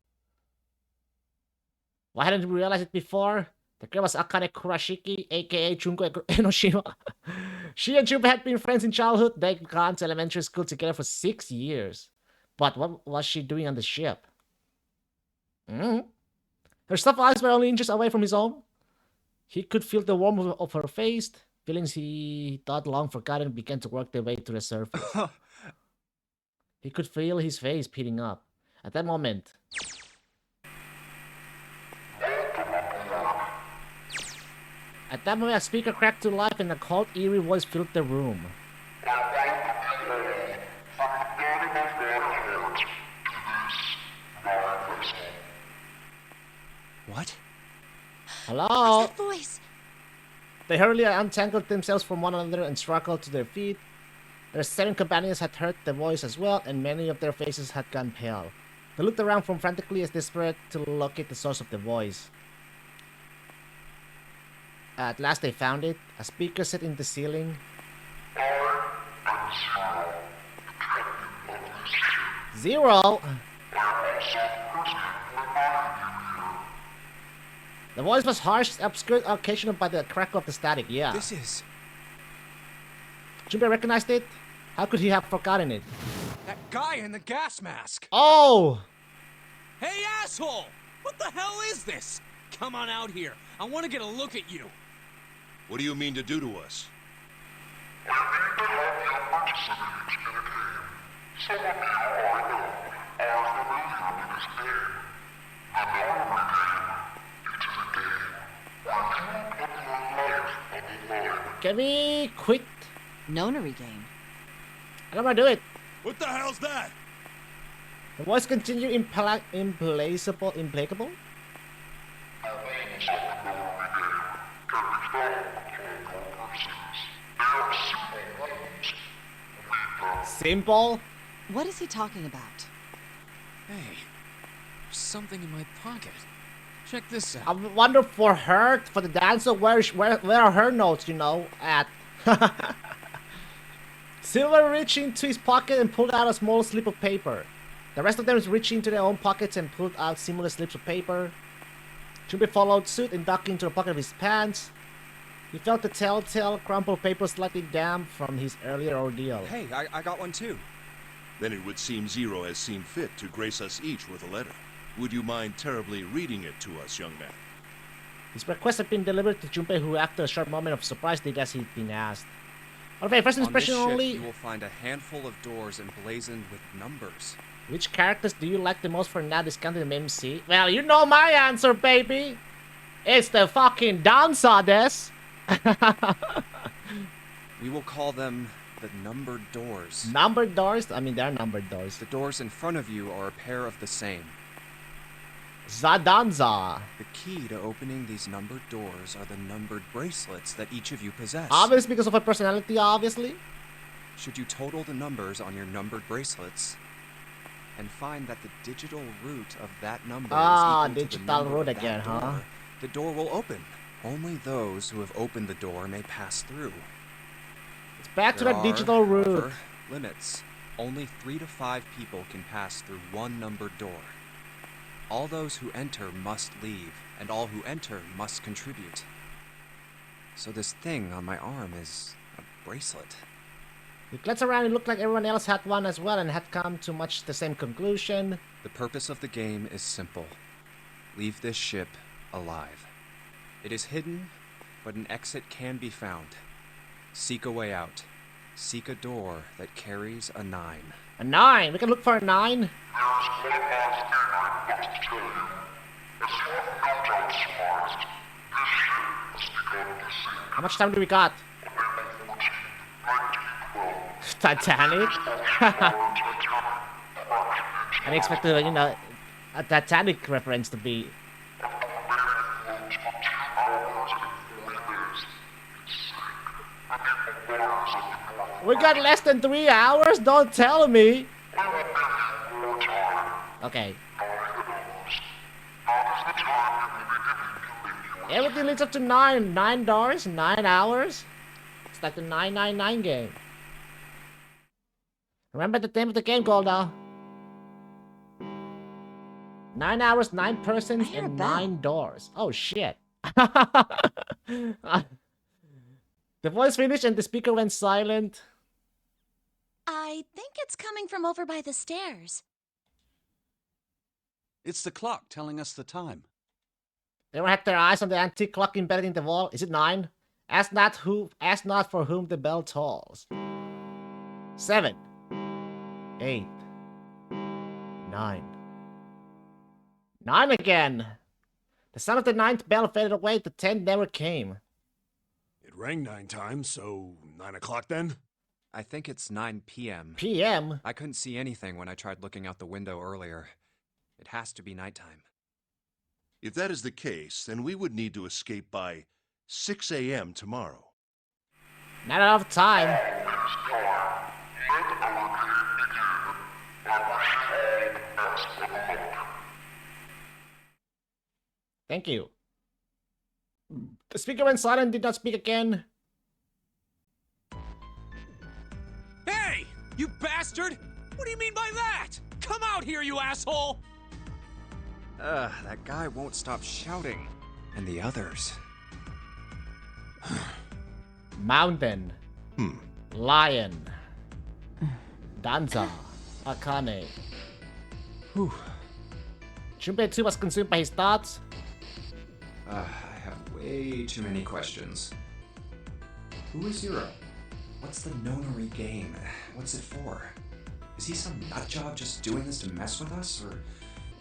Why hadn't we realized it before? The girl was Akane Kurashiki, aka Junko Enoshima. She and Junpei had been friends in childhood. They'd gone to elementary school together for 6 years. But what was she doing on the ship? Her stuffed eyes were only inches away from his own. He could feel the warmth of her face. Feelings he thought long forgotten began to work their way to the surface. He could feel his face heating up. At that moment, a speaker cracked to life and a cold, eerie voice filled the room. What? Hello? What's that voice? They hurriedly untangled themselves from one another and struggled to their feet. Their 7 companions had heard the voice as well, and many of their faces had gone pale. They looked around frantically as desperate to locate the source of the voice. At last they found it, a speaker set in the ceiling. Zero? The voice was harsh, obscured occasionally by the crackle of the static, yeah. This is... Junpei recognized it? How could he have forgotten it? That guy in the gas mask! Oh! Hey, asshole! What the hell is this? Come on out here. I want to get a look at you. What do you mean to do to us? Can we quit? Nonary game. I don't want to do it. What the hell's that? The voice continued implacable. Simple? What is he talking about? Hey, there's something in my pocket. Check this I out. wonder for her, for the dancer, where are her notes, at? Silver reached into his pocket and pulled out a small slip of paper. The rest of them reached into their own pockets and pulled out similar slips of paper. Junpei followed suit and ducked into the pocket of his pants. He felt the telltale crumpled paper slightly damp from his earlier ordeal. Hey, I got one too. Then it would seem Zero has seen fit to grace us each with a letter. Would you mind terribly reading it to us, young man? His request had been delivered to Junpei, who after a short moment of surprise did as he'd been asked. Okay, first impression On this only. ship, you will find a handful of doors emblazoned with numbers. Which characters do you like the most for now discounted MC? Well, you know my answer, baby! It's the fucking dancer, des! We will call them the numbered doors. Numbered doors? I mean, they're numbered doors. The doors in front of you are a pair of the same. Zadanza. The key to opening these numbered doors are the numbered bracelets that each of you possess. Obviously, because of her personality, obviously. Should you total the numbers on your numbered bracelets and find that the digital root of that number is equal to the digital number root of that again, huh? door, the door will open. Only those who have opened the door may pass through. It's back to There the are, digital root. however, limits. Only 3 to 5 people can pass through one numbered door. All those who enter must leave, and all who enter must contribute. So this thing on my arm is a bracelet. He glanced around and looked like everyone else had one as well and had come to much the same conclusion. The purpose of the game is simple. Leave this ship alive. It is hidden, but an exit can be found. Seek a way out. Seek a door that carries a 9. A 9. We can look for a 9. How much time do we got? Titanic? I expect a Titanic reference to be. We got less than 3 hours? Don't tell me! Okay. Everything leads up to $9. $9? 9 hours? It's like the 999 game. Remember the name of the game, Golda. 9 hours, 9 persons, and 9 doors. Oh shit. The voice finished and the speaker went silent. I think it's coming from over by the stairs. It's the clock telling us the time. They had their eyes on the antique clock embedded in the wall. Is it 9? Ask not for whom the bell tolls. 7, 8, 9. 9 again. The sound of the 9th bell faded away. The 10 never came. It rang 9 times, so 9 o'clock then? I think it's 9 p.m. PM? I couldn't see anything when I tried looking out the window earlier. It has to be nighttime. If that is the case, then we would need to escape by 6 a.m. tomorrow. Not enough time. Thank you. The speaker went silent, did not speak again. Hey! You bastard! What do you mean by that? Come out here, you asshole! That guy won't stop shouting. And the others. Mountain. Lion. Danza. Akane. Whew. Junpei 2 was consumed by his thoughts. I have way too many questions. Who is Zero? What's the Nonary game? What's it for? Is he some nutjob just doing this to mess with us, or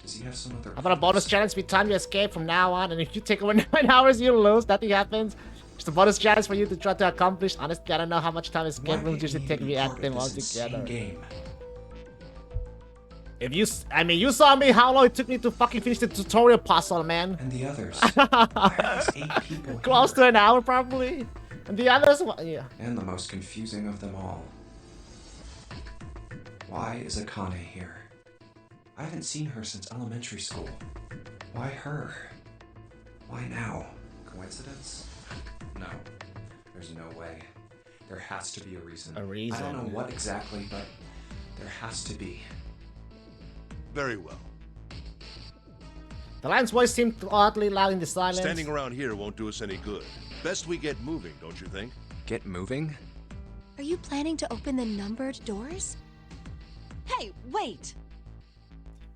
does he have some other... How about a bonus challenge every time you escape from now on, and if you take over 9 hours, you lose. Nothing happens. Just a bonus challenge for you to try to accomplish. Honestly, I don't know how much time escape rooms usually take to react them all together. Game? If you, you saw me how long it took me to fucking finish the tutorial puzzle, man. And the others? Why are these 8 people Close here? to an hour, probably. And the others, yeah. And the most confusing of them all. Why is Akane here? I haven't seen her since elementary school. Why her? Why now? Coincidence? No. There's no way. There has to be a reason. A reason. I don't know what exactly, but there has to be. Very well. The lion's voice seemed oddly loud in the silence. Standing around here won't do us any good. Best we get moving, don't you think? Get moving? Are you planning to open the numbered doors? Hey, wait!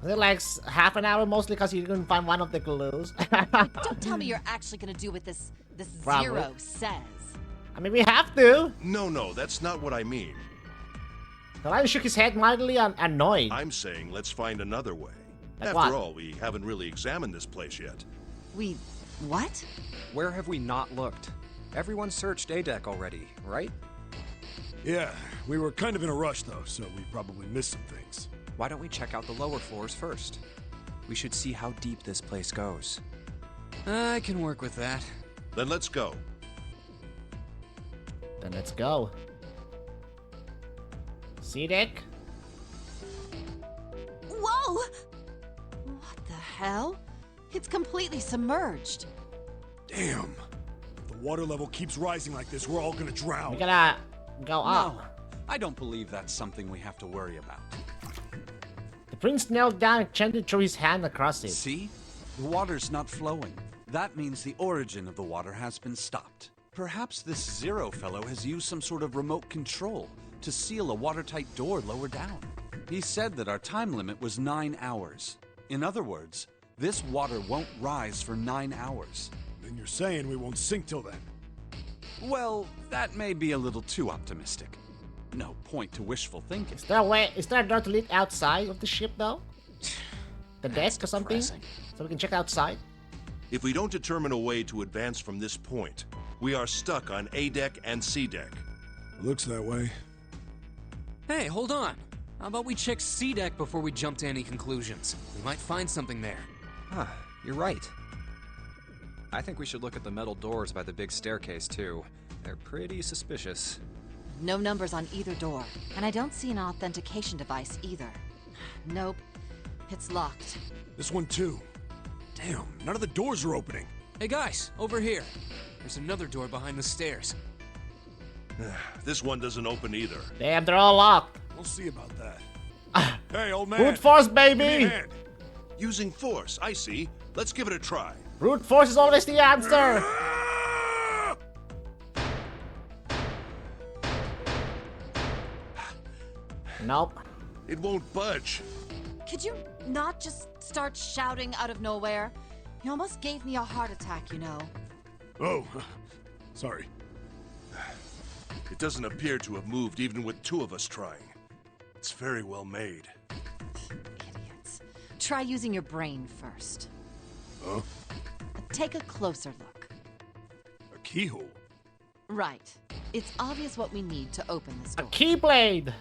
Was it like half an hour mostly because you couldn't find one of the clues? Don't tell me you're actually gonna do what this Probably. Zero says. I mean, we have to. No, that's not what I mean. The lion shook his head mildly annoyed. I'm saying let's find another way. Like After what? all, we haven't really examined this place yet. We... what? Where have we not looked? Everyone searched A-Deck already, right? Yeah, we were kind of in a rush though, so we probably missed some things. Why don't we check out the lower floors first? We should see how deep this place goes. I can work with that. Then let's go. Then let's go. See, Dick? Whoa! What the hell? It's completely submerged. Damn. If the water level keeps rising like this, we're all gonna drown. We gotta go up. No, I don't believe that's something we have to worry about. The prince knelt down and gently threw his hand across it. See? The water's not flowing. That means the origin of the water has been stopped. Perhaps this Zero fellow has used some sort of remote control to seal a watertight door lower down. He said that our time limit was 9 hours. In other words, this water won't rise for 9 hours. Then you're saying we won't sink till then. Well, that may be a little too optimistic. No point to wishful thinking. Is there a way? Is there a door to lead outside of the ship though? The desk or something? depressing. So we can check outside? If we don't determine a way to advance from this point, we are stuck on A deck and C deck. Looks that way. Hey, hold on. How about we check C deck before we jump to any conclusions? We might find something there. Huh, you're right. I think we should look at the metal doors by the big staircase, too. They're pretty suspicious. No numbers on either door, and I don't see an authentication device either. Nope, it's locked. This one too. Damn, none of the doors are opening. Hey guys, over here. There's another door behind the stairs. This one doesn't open either. Damn, they're all locked. We'll see about that. Hey, old man. Brute force, Give me a baby! hand. Using force, I see. Let's give it a try. Brute force is always the answer! Nope. It won't budge. Could you not just start shouting out of nowhere? You almost gave me a heart attack, you know. Oh, sorry. It doesn't appear to have moved even with two of us trying. It's very well made. Idiots. Try using your brain first. Huh? Take a closer look. A keyhole? Right. It's obvious what we need to open this A door. keyblade!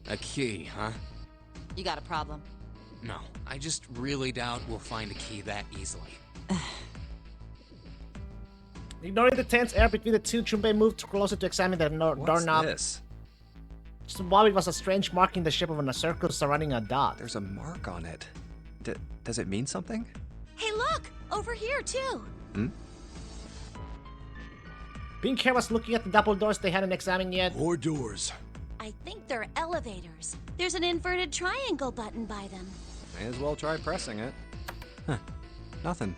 A key, huh? You got a problem? No, I just really doubt we'll find a key that easily. Ignoring the tense air between the two, Junpei moved closer to examine the What's doorknob. this? Just above it was a strange mark in the shape of a circle surrounding a dot. There's a mark on it. Does it mean something? Hey, look! Over here, too! Pink Hair was looking at the double doors they hadn't examined yet. More doors. I think they're elevators. There's an inverted triangle button by them. May as well try pressing it. Huh. Nothing.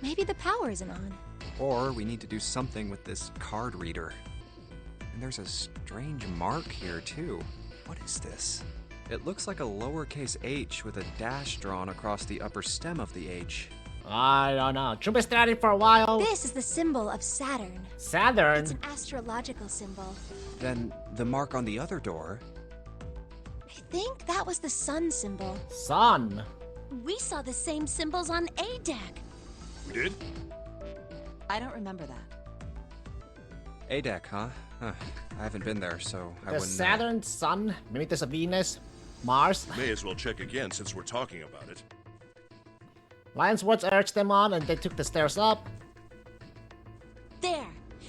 Maybe the power isn't on. Or we need to do something with this card reader. And there's a strange mark here, too. What is this? It looks like a lowercase h with a dash drawn across the upper stem of the h. I don't know. Junpei stared at it for a while. This is the symbol of Saturn. Saturn? It's an astrological symbol. Then the mark on the other door. I think that was the sun symbol. Sun. We saw the same symbols on A deck. We did? I don't remember that. A deck, huh? I haven't been there, so I The wouldn't know. Saturn, Sun, maybe there's a Venus, Mars. May as well check again since we're talking about it. Lion's words urged them on, and they took the stairs up. There,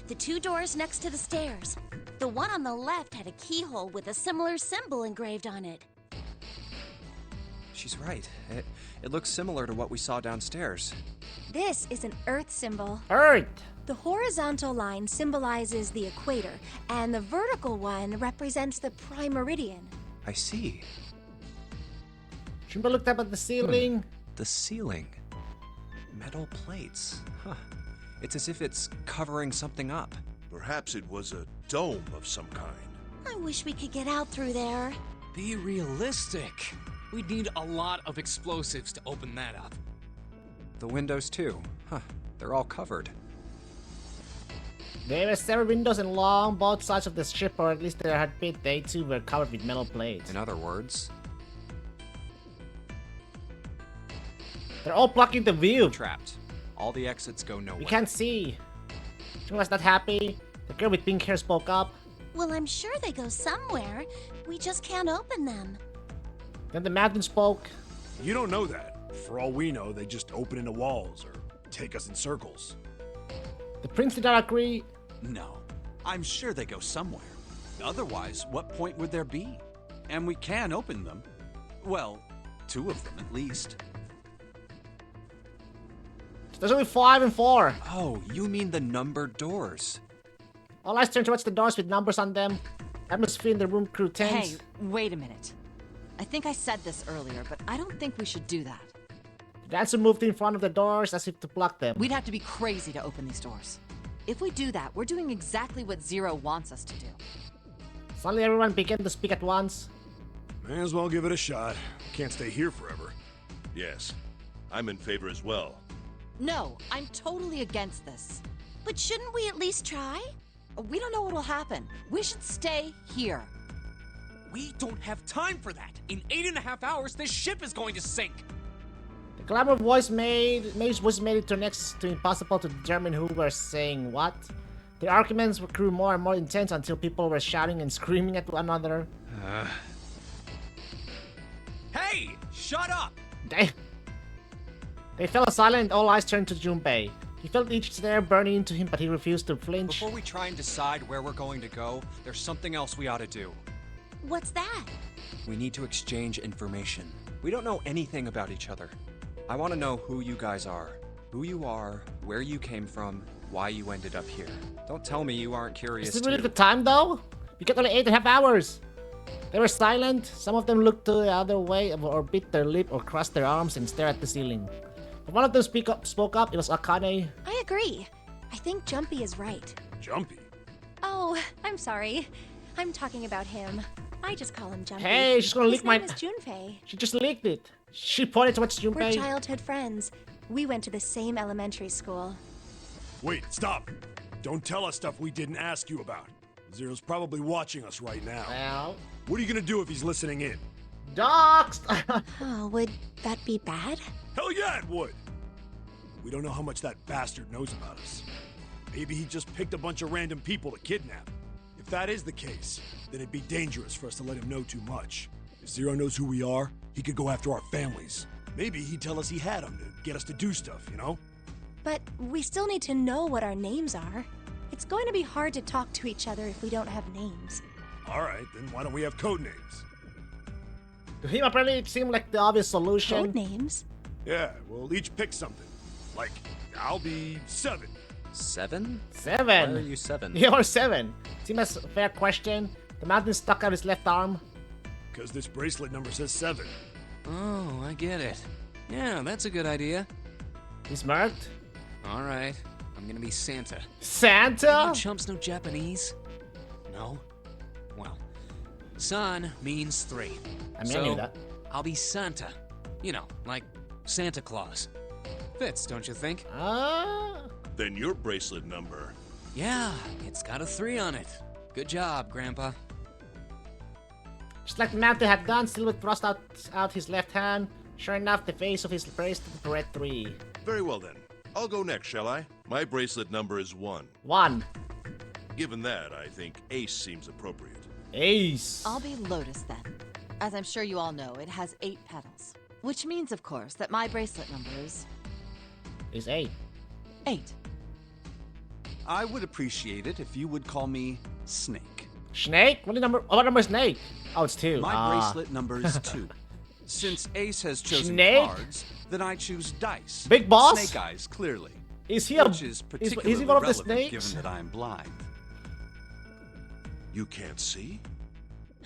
the two doors next to the stairs. The one on the left had a keyhole with a similar symbol engraved on it. She's right. It looks similar to what we saw downstairs. This is an Earth symbol. Earth! The horizontal line symbolizes the equator, and the vertical one represents the prime meridian. I see. Junpei looked up at the ceiling. The ceiling. Metal plates. Huh. It's as if it's covering something up. Perhaps it was a dome of some kind. I wish we could get out through there. Be realistic. We'd need a lot of explosives to open that up. The windows, too. Huh. They're all covered. There were several windows along both sides of the ship, or at least there had been. They too were covered with metal plates. In other words, They're all blocking the view. trapped. All the exits go nowhere. We can't see. Junpei was not happy. The girl with pink hair spoke up. Well, I'm sure they go somewhere. We just can't open them. Then the mountain spoke. You don't know that. For all we know, they just open into walls or take us in circles. The prince did not agree. No, I'm sure they go somewhere. Otherwise, what point would there be? And we can open them. Well, 2 of them at least. There's only 5 and 4. Oh, you mean the numbered doors. All eyes turned towards the doors with numbers on them. Atmosphere in the room grew tense. Hey, wait a minute. I think I said this earlier, but I don't think we should do that. The dancer moved in front of the doors as if to block them. We'd have to be crazy to open these doors. If we do that, we're doing exactly what Zero wants us to do. Suddenly everyone began to speak at once. May as well give it a shot. Can't stay here forever. Yes, I'm in favor as well. No, I'm totally against this. But shouldn't we at least try? We don't know what'll happen. We should stay here. We don't have time for that. In 8.5 hours, this ship is going to sink. The Glamour voice Maeve's voice made it to next to impossible to determine who were saying what. The arguments grew more and more intense until people were shouting and screaming at one another. Hey! Shut up! They fell silent. All eyes turned to Junpei. He felt each stare burning into him, but he refused to flinch. Before we try and decide where we're going to go, there's something else we ought to do. What's that? We need to exchange information. We don't know anything about each other. I want to know who you guys are. Who you are, where you came from, why you ended up here. Don't tell me you aren't curious Is it really too. the time though? We get only 8.5 hours. They were silent. Some of them looked to the other way or bit their lip or crossed their arms and stared at the ceiling. When one of them spoke up, it was Akane. I agree. I think Jumpy is right. Jumpy? Oh, I'm sorry. I'm talking about him. I just call him Jumpy. Hey, she's gonna His leak my... name is Junpei. She just leaked it. She pointed towards We're Junpei. childhood friends. We went to the same elementary school. Wait, stop. Don't tell us stuff we didn't ask you about. Zero's probably watching us right now. Well... What are you gonna do if he's listening in? Doxed! Oh, would that be bad? Hell yeah, it would! We don't know how much that bastard knows about us. Maybe he just picked a bunch of random people to kidnap. If that is the case, then it'd be dangerous for us to let him know too much. If Zero knows who we are, he could go after our families. Maybe he'd tell us he had them to get us to do stuff, you know? But we still need to know what our names are. It's going to be hard to talk to each other if we don't have names. Alright, then why don't we have code names? To him, apparently, it seemed like the obvious solution. Code names? Yeah, we'll each pick something. Like, I'll be 7. 7? 7. Why are you 7? You're 7. Seems as a fair question. The mountain stuck out his left arm. Because this bracelet number says 7. Oh, I get it. Yeah, that's a good idea. He's marked. Alright, I'm gonna be Santa. Santa? You chumps know Japanese? No? Well, San means 3. I so, knew that. I'll be Santa. You know, like Santa Claus. Fits, don't you think? Then your bracelet number. Yeah, it's got a 3 on it. Good job, Grandpa. Just like the mountain had done, Silhouette thrust out his left hand. Sure enough, the face of his bracelet read 3. Very well then. I'll go next, shall I? My bracelet number is 1. 1. Given that, I think Ace seems appropriate. Ace. I'll be Lotus then. As I'm sure you all know, it has 8 petals. Which means, of course, that my bracelet number is 8. 8. I would appreciate it if you would call me Snake. Snake? What number is Snake? Oh, it's 2. My bracelet number is 2. Since Ace has chosen Snake? cards, then I choose dice. Big boss? Snake Eyes, clearly. Is he a... Which is particularly is he one of the relevant snakes? given that I am blind. You can't see?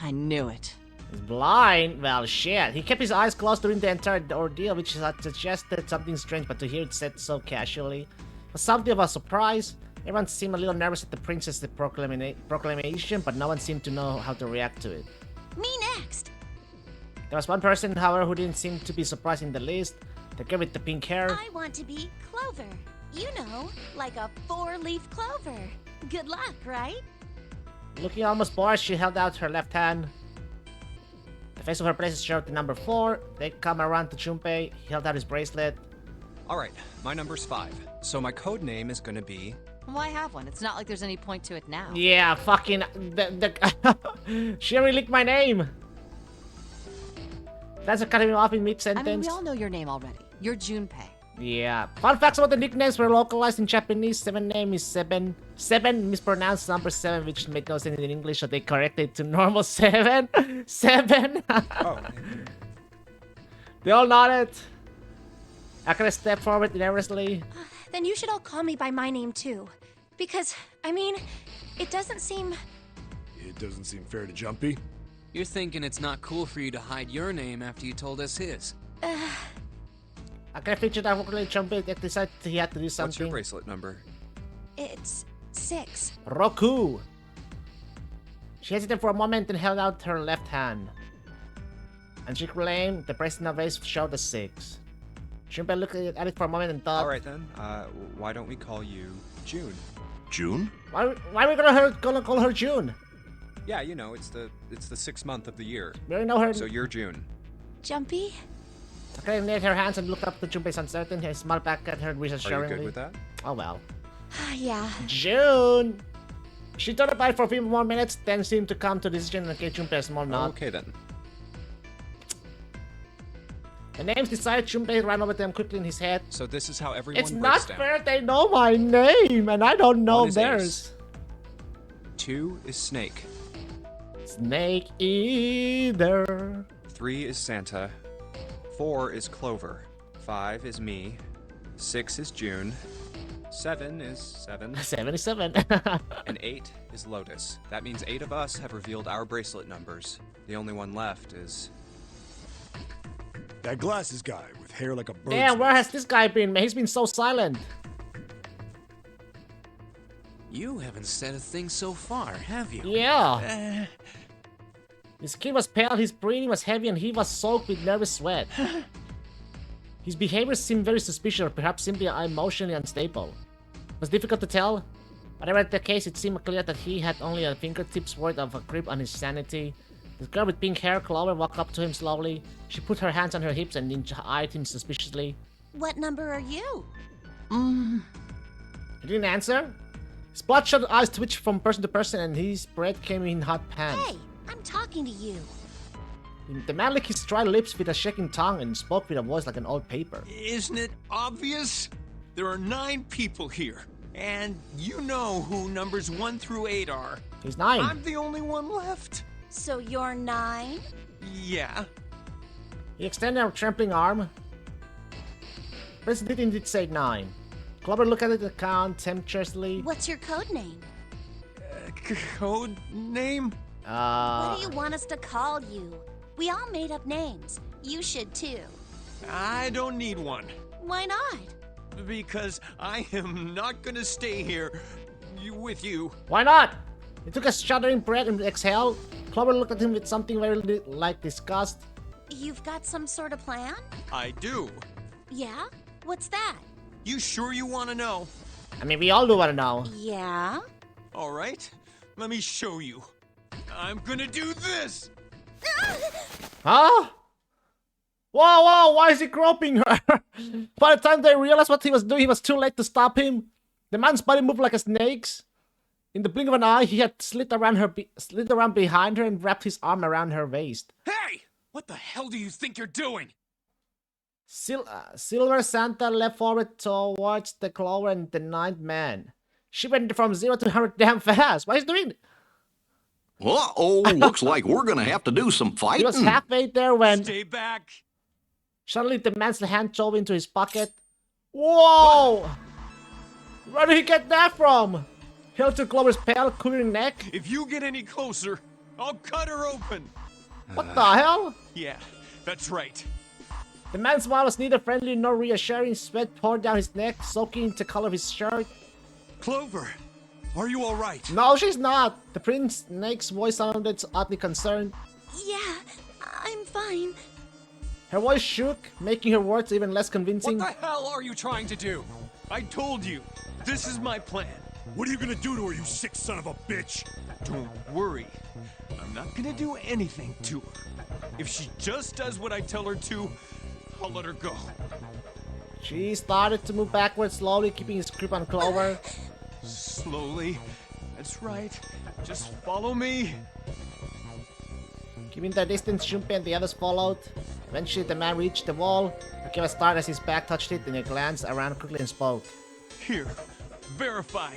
I knew it. He's blind? Well, shit. He kept his eyes closed during the entire ordeal, which suggested something strange, but to hear it said so casually was something of a surprise. Everyone seemed a little nervous at the princess' proclamation, but no one seemed to know how to react to it. Me next. There was one person, however, who didn't seem to be surprised in the least. The girl with the pink hair. I want to be Clover. You know, like a 4-leaf clover. Good luck, right? Looking almost bored, she held out her left hand. The face of her bracelet showed the number 4. They come around to Junpei. He held out his bracelet. Alright, my number's 5. So my code name is gonna be... Why have one? It's not like there's any point to it now. Yeah, fucking... She already leaked my name! That's cutting me off in mid-sentence. I mean, we all know your name already. You're Junpei. Yeah. Fun facts about the nicknames were localized in Japanese. 7 name is 7. 7 mispronounced number 7, which made no sense in English, so they corrected it to normal 7. 7. Oh. They all nodded. Akane stepped forward nervously. Then you should all call me by my name too. Because, I mean, it doesn't seem... It doesn't seem fair to Jumpy. You're thinking it's not cool for you to hide your name after you told us his. Akane featured awkwardly Jumpy that decided he had to do something. What's your bracelet number? It's 6. Roku. She hesitated for a moment and held out her left hand. And she claimed the bracelet number showed a 6. Junpei looked at it for a moment and thought... Alright then, why don't we call you June? June? Why are we gonna call her June? Yeah, you know, it's the 6th month of the year. We already know her... So you're June. Jumpy? Okay, laid her hands and looked up to Junpei's uncertain. He smiled back at her Are you reassuringly. good with that? Oh well. Yeah. June! She thought about it for a few more minutes, then seemed to come to a decision and gave Junpei a small nod. Okay then. The names decided, Junpei ran over them quickly in his head. So this is how everyone It's breaks not down. fair, they know my name, and I don't know 1 is theirs. Ace. 2 is Snake. Snake Eater. 3 is Santa. 4 is Clover. 5 is me. 6 is June. 7 is 7. 77. And 8 is Lotus. That means 8 of us have revealed our bracelet numbers. The only one left is... That glasses guy with hair like a bird's Damn, where nest. has this guy been, man? He's been so silent. You haven't said a thing so far, have you? Yeah. His skin was pale, his breathing was heavy, and he was soaked with nervous sweat. His behavior seemed very suspicious, or perhaps simply emotionally unstable. It was difficult to tell. Whatever the case, it seemed clear that he had only a fingertip's worth of a grip on his sanity. The girl with pink hair, Clover, walked up to him slowly. She put her hands on her hips and eyed him suspiciously. What number are you? He didn't answer. His bloodshot eyes twitched from person to person, and his breath came in hot pants. Hey, I'm talking to you. The man licked his dry lips with a shaking tongue and spoke with a voice like an old paper. Isn't it obvious? There are 9 people here, and you know who numbers 1 through 8 are. He's 9. I'm the only one left. So you're 9? Yeah. He extended a trembling arm. President did indeed say 9. Clover looked at it contemptuously. What's your code name? Code name? What do you want us to call you? We all made up names. You should too. I don't need one. Why not? Because I am not gonna stay here with you. Why not? He took a shuddering breath and exhaled. Clover looked at him with something very like disgust. You've got some sort of plan? I do. Yeah? What's that? You sure you want to know? I mean, we all do want to know. Yeah? All right. Let me show you. I'm gonna do this. Huh? Whoa, whoa, why is he groping her? By the time they realized what he was doing, it was too late to stop him. The man's body moved like a snake's. In the blink of an eye, he had slid around behind her and wrapped his arm around her waist. Hey! What the hell do you think you're doing? Silver Santa leapt forward towards the Clover and the 9th man. She went from 0 to 100 damn fast. What is he doing? Uh-oh, looks like we're gonna have to do some fighting. He was halfway there when... Stay back. Suddenly, the man's hand dove into his pocket. Whoa! Where did he get that from? He held to Clover's pale, quivering neck. If you get any closer, I'll cut her open. What the hell? Yeah, that's right. The man's smile was neither friendly nor reassuring. Sweat poured down his neck, soaking into the color of his shirt. Clover, are you all right? No, she's not. The Prince Snake's voice sounded oddly concerned. Yeah, I'm fine. Her voice shook, making her words even less convincing. What the hell are you trying to do? I told you, this is my plan. What are you gonna do to her, you sick son of a bitch? Don't worry. I'm not gonna do anything to her. If she just does what I tell her to, I'll let her go. She started to move backwards slowly, keeping his grip on Clover. Slowly. That's right. Just follow me. Keeping their distance, Junpei and the others followed. Eventually, the man reached the wall. He gave a start as his back touched it, and he glanced around quickly and spoke. Here. Verify.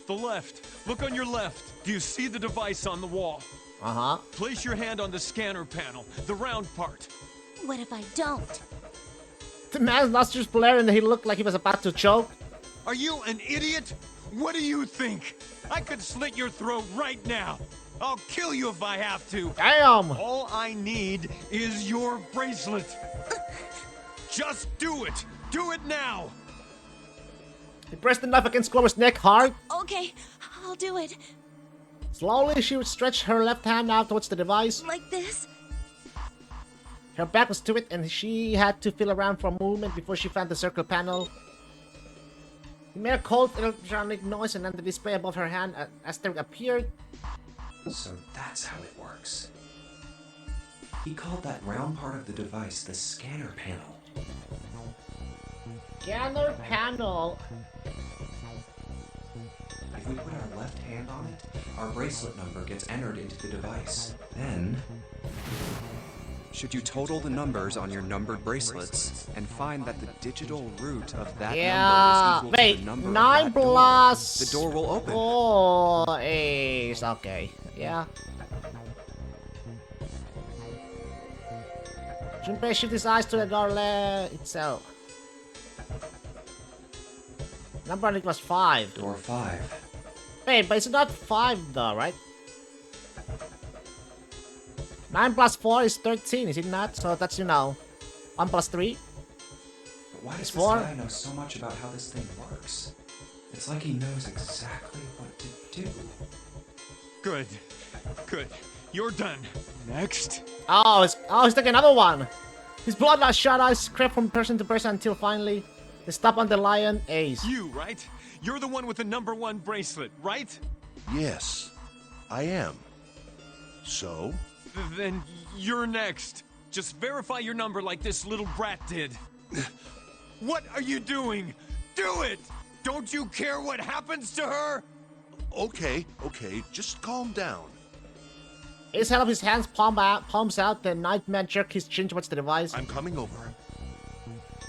The left. Look on your left. Do you see the device on the wall? Uh-huh. Place your hand on the scanner panel, the round part. What if I don't? The man's nostrils flared and he looked like he was about to choke. Are you an idiot? What do you think? I could slit your throat right now. I'll kill you if I have to. Damn! All I need is your bracelet. Just do it. Do it now. He pressed the knife against Clover's neck hard. Okay, I'll do it. Slowly, she would stretch her left hand out towards the device. Like this? Her back was to it, and she had to feel around for a moment before she found the circle panel. He made a cold electronic noise, and then the display above her hand as there appeared. So that's how it works. He called that round part of the device the scanner panel. Scanner panel. If we put our left hand on it, our bracelet number gets entered into the device. Then... Should you total the numbers on your numbered bracelets and find that the digital root of that Yeah. number is equal Wait, to the number 9 of that plus. door, the door will open. 4 is okay. Yeah. Junpei shift his eyes to the door itself. Number I think was 5. Door 5. Wait, but it's not 5 though, right? 9 plus 4 is 13, is it not? So that's, 1 plus 3. But why does It's this 4? guy know so much about how this thing works? It's like he knows exactly what to do. Good. Good. You're done. Next. Oh, he's taking another one. His bloodlust shot eyes crept from person to person until finally they stop on the lion Ace. You, right? You're the one with the number 1 bracelet, right? Yes, I am. So? Then you're next. Just verify your number like this little brat did. What are you doing? Do it! Don't you care what happens to her? Okay, just calm down. Ace held up his hands, palms out, the Nightman jerked his chin towards the device. I'm coming over.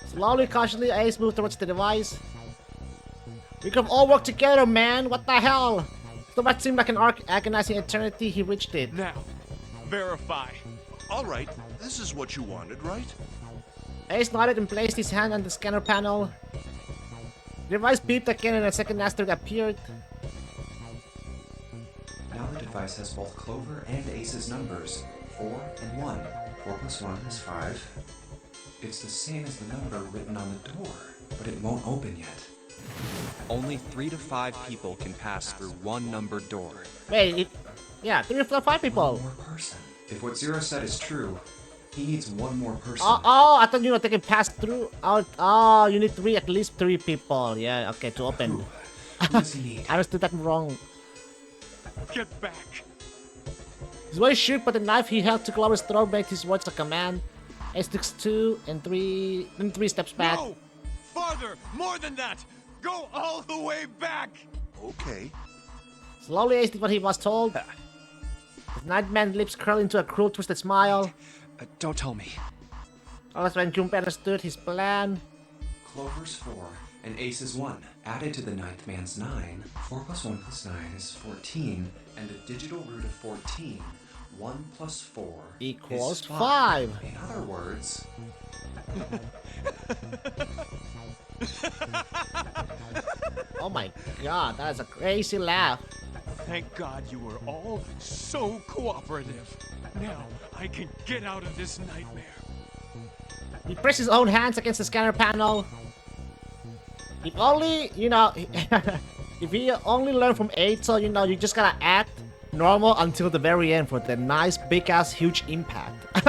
Slowly, cautiously, Ace moved towards the device. We could have all worked together, man! What the hell? Though that seemed like an agonizing eternity, he reached it. Now, verify. All right, this is what you wanted, right? Ace nodded and placed his hand on the scanner panel. The device beeped again and a second asterisk appeared. Now the device has both Clover and Ace's numbers, 4 and 1. 4 plus 1 is 5. It's the same as the number written on the door, but it won't open yet. Only 3 to 5 people can pass through one numbered door. Wait, yeah, 3 or 5 people. One more person. If what Zero said is true, he needs one more person. Oh, I thought they can pass through. Oh, you need at least 3 people. Yeah, okay, to open. Who does he need? I understood that wrong. Get back. His way shook, but the knife he held to Clover's throat made his words a command. Ace takes 2 and 3, then 3 steps back. No! Farther! More than that! Go all the way back! Okay. Slowly, Ace did what he was told. The Nightman's lips curled into a cruel, twisted smile. Don't tell me. Oh, that's when Junpei understood his plan. Clover's 4 and Ace's 1. Added to the ninth man's 9, 4 plus 1 plus 9 is 14, and the digital root of 14, 1 plus 4 equals is 5. In other words... Oh my god, that is a crazy laugh. Thank God you were all so cooperative. Now I can get out of this nightmare. He pressed his own hands against the scanner panel. If only, if he only learned from 8, so, you just gotta act normal until the very end for the nice, big-ass, huge impact. I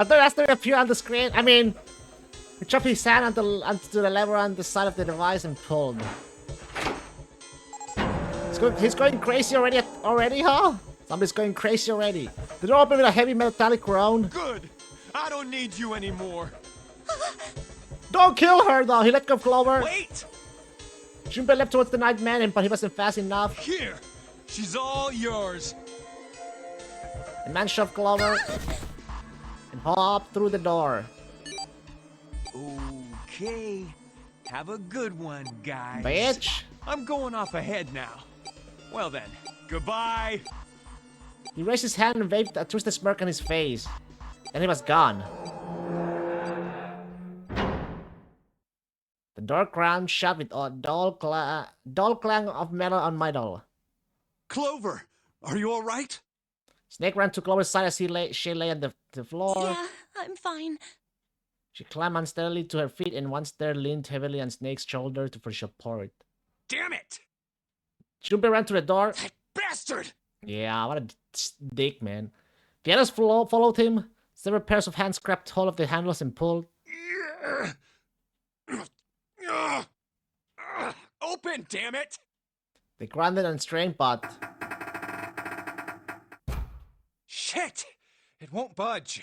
thought that's the appear on the screen. I mean, he dropped his hand onto the lever on the side of the device and pulled. He's going crazy already, huh? Somebody's going crazy already. The door opened with a heavy metallic groan. Good! I don't need you anymore. Don't kill her, though. He let go of Clover. Wait! Junpei leapt towards the Nightman, but he wasn't fast enough. Here! She's all yours. The man shoved Clover and hopped through the door. Okay. Have a good one, guys. Bitch. I'm going off ahead now. Well then, goodbye. He raised his hand and waved a twisted smirk on his face. And he was gone. The door ground shut with a dull clang of metal on metal. Clover, are you all right? Snake ran to Clover's side as she lay on the floor. Yeah, I'm fine. She climbed unsteadily to her feet and once there leaned heavily on Snake's shoulder for support. Damn it! Junpei ran to the door. That bastard! Yeah, what a dick, man. The others followed him. Several pairs of hands grabbed hold of the handles and pulled. Open, damn it! They grinded and strained, but... Shit! It won't budge.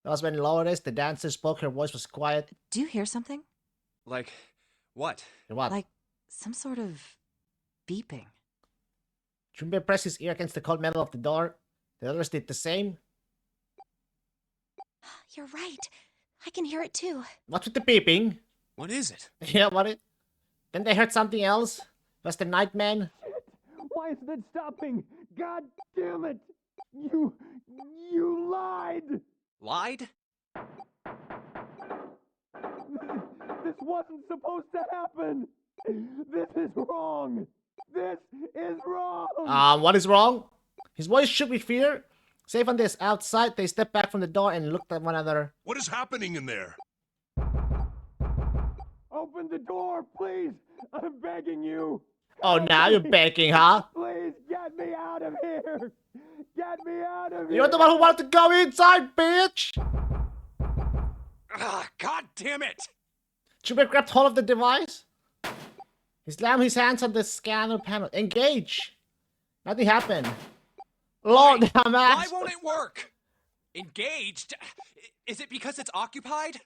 That was when Lourdes, the dancer, spoke. Her voice was quiet. Do you hear something? Like, what? What? Like some sort of beeping. Junpei pressed his ear against the cold metal of the door. The others did the same. You're right. I can hear it too. What's with the beeping? What is it? Yeah, what it? Then they heard something else. It was the Nightman. Why isn't it stopping? God damn it! You lied! Lied? This wasn't supposed to happen! This is wrong! This is wrong! What is wrong? His voice shook with fear. Safe on this outside, they stepped back from the door and looked at one another. What is happening in there? Open the door, please! I'm begging you! Oh, now you're begging, huh? Please get me out of here! Get me out of here! You're the one who wanted to go inside, bitch! God damn it! Junpei grabbed hold of the device. He slammed his hands on the scanner panel. Engage! Nothing happened. Lord, damn Why won't it work? Engaged? Is it because it's occupied?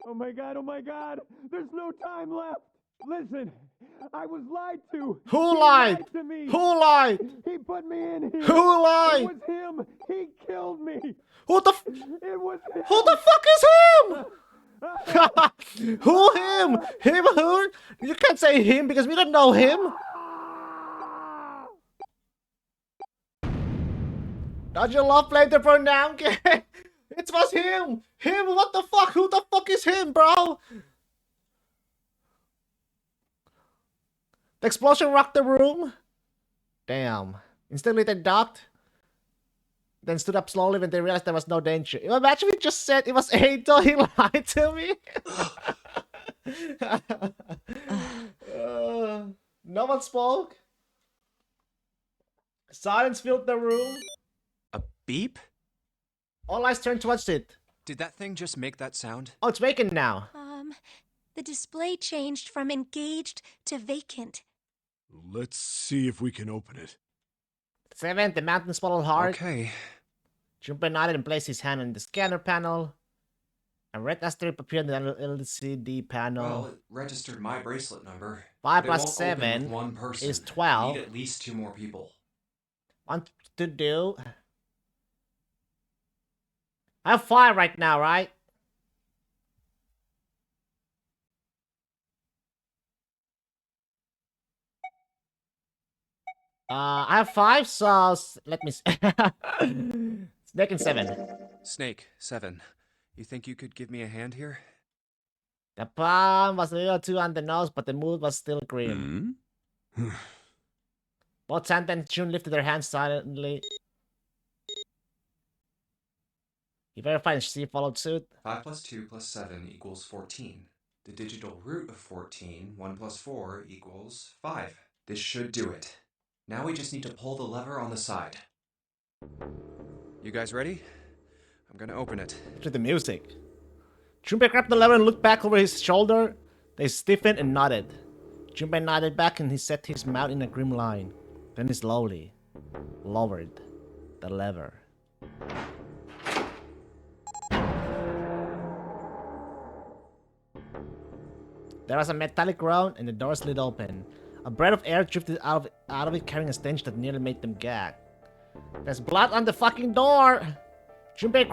Oh my god, there's no time left! Listen, I was lied to! Who He lied? to me! Who lied? He put me in here! Who lied? It was him! He killed me! Who the It was him! Who the fuck is him? Who him? Him who? You can't say him because we don't know him. Don't you love playing the pronoun game? It was him! Him, what the fuck? Who the fuck is him, bro? The explosion rocked the room. Damn. Instantly they ducked. Then stood up slowly when they realized there was no danger. Imagine we just said it was Eito, he lied to me. No one spoke. Silence filled the room. A beep? All eyes turned towards it. Did that thing just make that sound? Oh, it's vacant now. The display changed from engaged to vacant. Let's see if we can open it. 7, the mountain swallowed hard. Okay. Junpei nodded and placed his hand on the scanner panel. A red asterisk appeared on the LCD panel. Well, it registered my bracelet number. 5 but it plus won't 7 open with one person. is 12. We need at least 2 more people. Want to do? I have 5 right now, right? I have 5, so let me. Snake and 7. Snake, 7. You think you could give me a hand here? The palm was a little too on the nose, but the mood was still grim. Both Santa and June lifted their hands silently. He verified and she followed suit. 5 plus 2 plus 7 equals 14. The digital root of 14, 1 plus 4 equals 5. This should do it. Now we just need to pull the lever on the side. You guys ready? I'm gonna open it. To the music. Junpei grabbed the lever and looked back over his shoulder. They stiffened and nodded. Junpei nodded back and he set his mouth in a grim line. Then he slowly lowered the lever. There was a metallic groan and the door slid open. A breath of air drifted out of it carrying a stench that nearly made them gag. There's blood on the fucking door! Junpei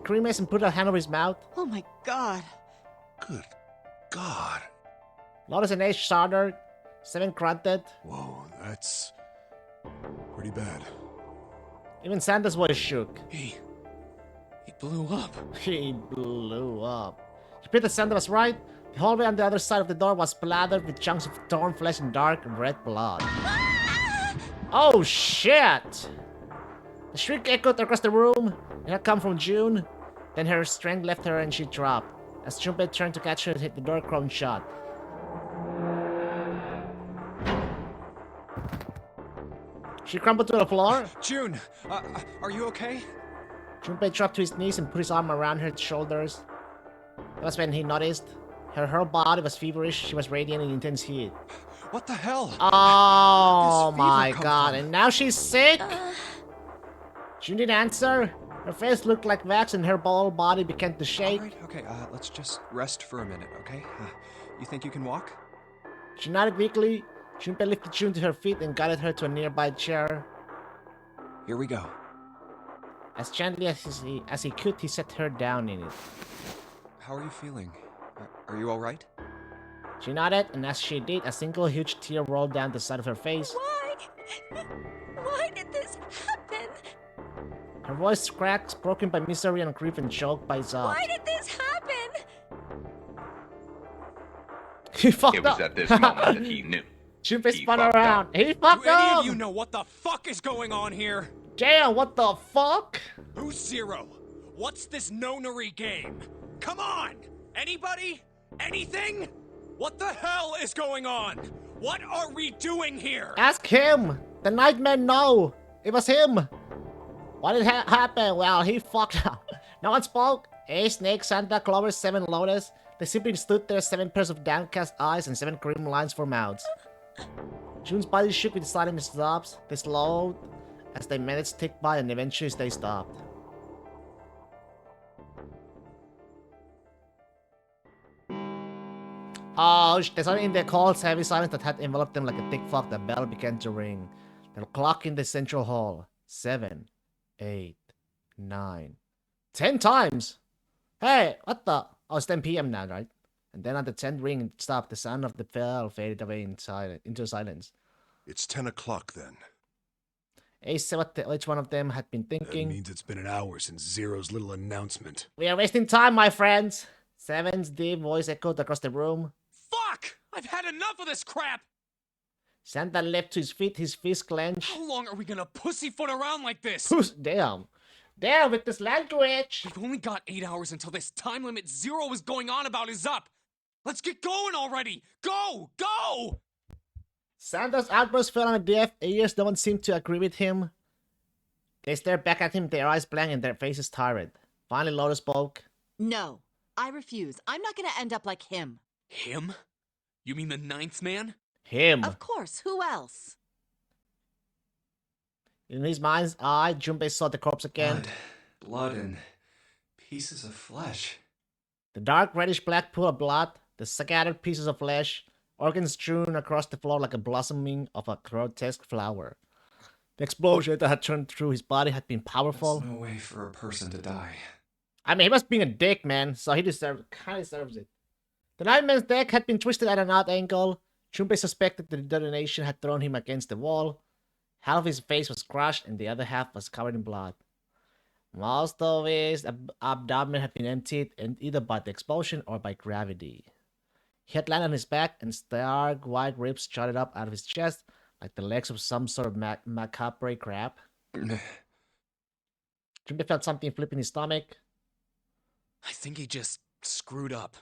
grimaced and put a hand over his mouth. Oh my god. Good God. Lotus and Ace shuddered. 7 grunted. Whoa, that's pretty bad. Even Santa's voice shook. He blew up. He blew up. He prayed that Santa was right. The hallway on the other side of the door was splattered with chunks of torn flesh and dark red blood. Oh shit! The shriek echoed across the room. It had come from June. Then her strength left her and she dropped. As Junpei turned to catch her, the door groaned shut. She crumpled to the floor. June, are you okay? Junpei dropped to his knees and put his arm around her shoulders. That was when he noticed. Her whole body was feverish. She was radiating intense heat. What the hell? Oh Where'd this fever my come god, from? and now she's sick? She didn't answer. Her face looked like wax and her whole body began to shake. Alright, okay, let's just rest for a minute, okay? You think you can walk? She nodded weakly. Junpei lifted June to her feet and guided her to a nearby chair. Here we go. As gently as he could, he set her down in it. How are you feeling? Are you alright? She nodded, and as she did, a single huge tear rolled down the side of her face. Why? Why did this happen? Her voice cracked, broken by misery and grief and choked by sobs. Why did this happen? He fucked It was up. at this moment that he knew. Junpei He spun fucked around. up. He fucked Do any up! of you know what the fuck is going on here? Damn, what the fuck? Who's Zero? What's this nonary game? Come on! Anybody? Anything? What the hell is going on? What are we doing here? Ask him! The Nightman know! It was him! What did happen? Well, he fucked up. No one spoke. Snake, Santa, Clover, 7 Lotus. They simply stood there, 7 pairs of downcast eyes and 7 grim lines for mouths. June's body shook with silent sobs. They slowed as the minutes ticked by and eventually they stopped. Oh, there's something in the cold, heavy silence that had enveloped them like a thick fog. The bell began to ring. The clock in the central hall. 7, 8, 9, 10 times! Hey, what the? Oh, it's 10 p.m. now, right? And then at the 10th ring, it stopped. The sound of the bell faded away into silence. It's 10 o'clock then. Ace said what each one of them had been That thinking. means it's been an hour since Zero's little announcement. We are wasting time, my friends! Seven's deep voice echoed across the room. Fuck! I've had enough of this crap! Santa leapt to his feet, his fist clenched. How long are we gonna pussyfoot around like this? Damn. Damn, with this language! We've only got 8 hours until this time limit Zero was going on about is up! Let's get going already! Go! Go! Santa's outburst fell on deaf ears. No one seemed to agree with him. They stared back at him, their eyes blank and their faces tired. Finally, Lotus spoke. No, I refuse. I'm not gonna end up like him. Him? You mean the 9th man? Him. Of course, who else? In his mind's eye, Junpei saw the corpse again. Blood and pieces of flesh. The dark reddish-black pool of blood, the scattered pieces of flesh, organs strewn across the floor like a blossoming of a grotesque flower. The explosion that had turned through his body had been powerful. There's no way for a person to die. I mean, he was being a dick, man, so he kind of deserves it. The Nightman's neck had been twisted at an odd angle. Junpei suspected the detonation had thrown him against the wall. Half of his face was crushed and the other half was covered in blood. Most of his abdomen had been emptied, and either by the explosion or by gravity. He had landed on his back, and stark white ribs jutted up out of his chest like the legs of some sort of macabre crab. Junpei felt something flip in his stomach. I think he just screwed up.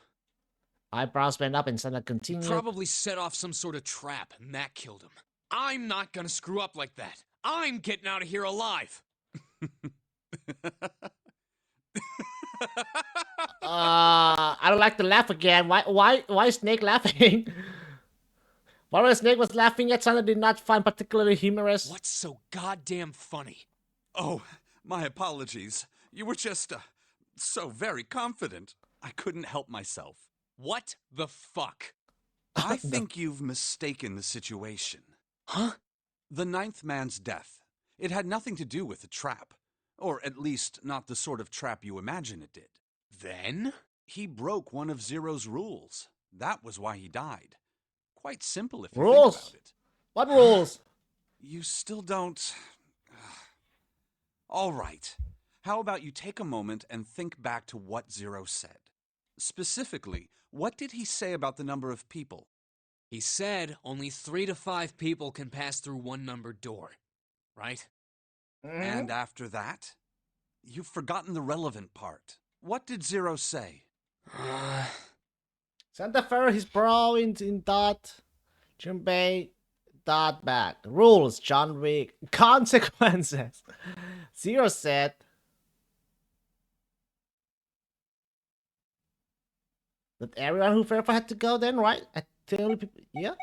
Eyebrows went up and Santa He continued. probably set off some sort of trap, and that killed him. I'm not gonna screw up like that. I'm getting out of here alive. I don't like to laugh again. Why is Snake laughing? While Snake was laughing at, Santa did not find particularly humorous. What's so goddamn funny? Oh, my apologies. You were just, so very confident. I couldn't help myself. What the fuck? I think you've mistaken the situation. Huh? The 9th man's death. It had nothing to do with the trap. Or at least not the sort of trap you imagine it did. Then? He broke one of Zero's rules. That was why he died. Quite simple if you Rules? think about it. What rules? You still don't... All right. How about you take a moment and think back to what Zero said? Specifically, what did he say about the number of people? He said only 3 to 5 people can pass through one numbered door, right? And after that? You've forgotten the relevant part. What did Zero say? Santa furrowed his brow in thought. Junpei thought back. Rules, John Wick. Consequences. Zero said. That everyone who verified had to go then, right? I tell people, yeah?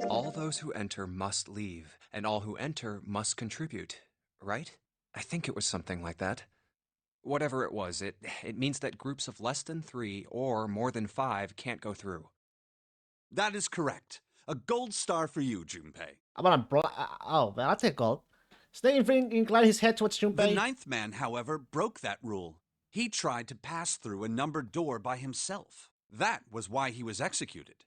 All those who enter must leave, and all who enter must contribute, right? I think it was something like that. Whatever it was, it means that groups of less than 3 or more than 5 can't go through. That is correct. A gold star for you, Junpei. I'm gonna oh, well, I'll take gold. Snake inclined his head towards Junpei. The ninth man, however, broke that rule. He tried to pass through a numbered door by himself. That was why he was executed.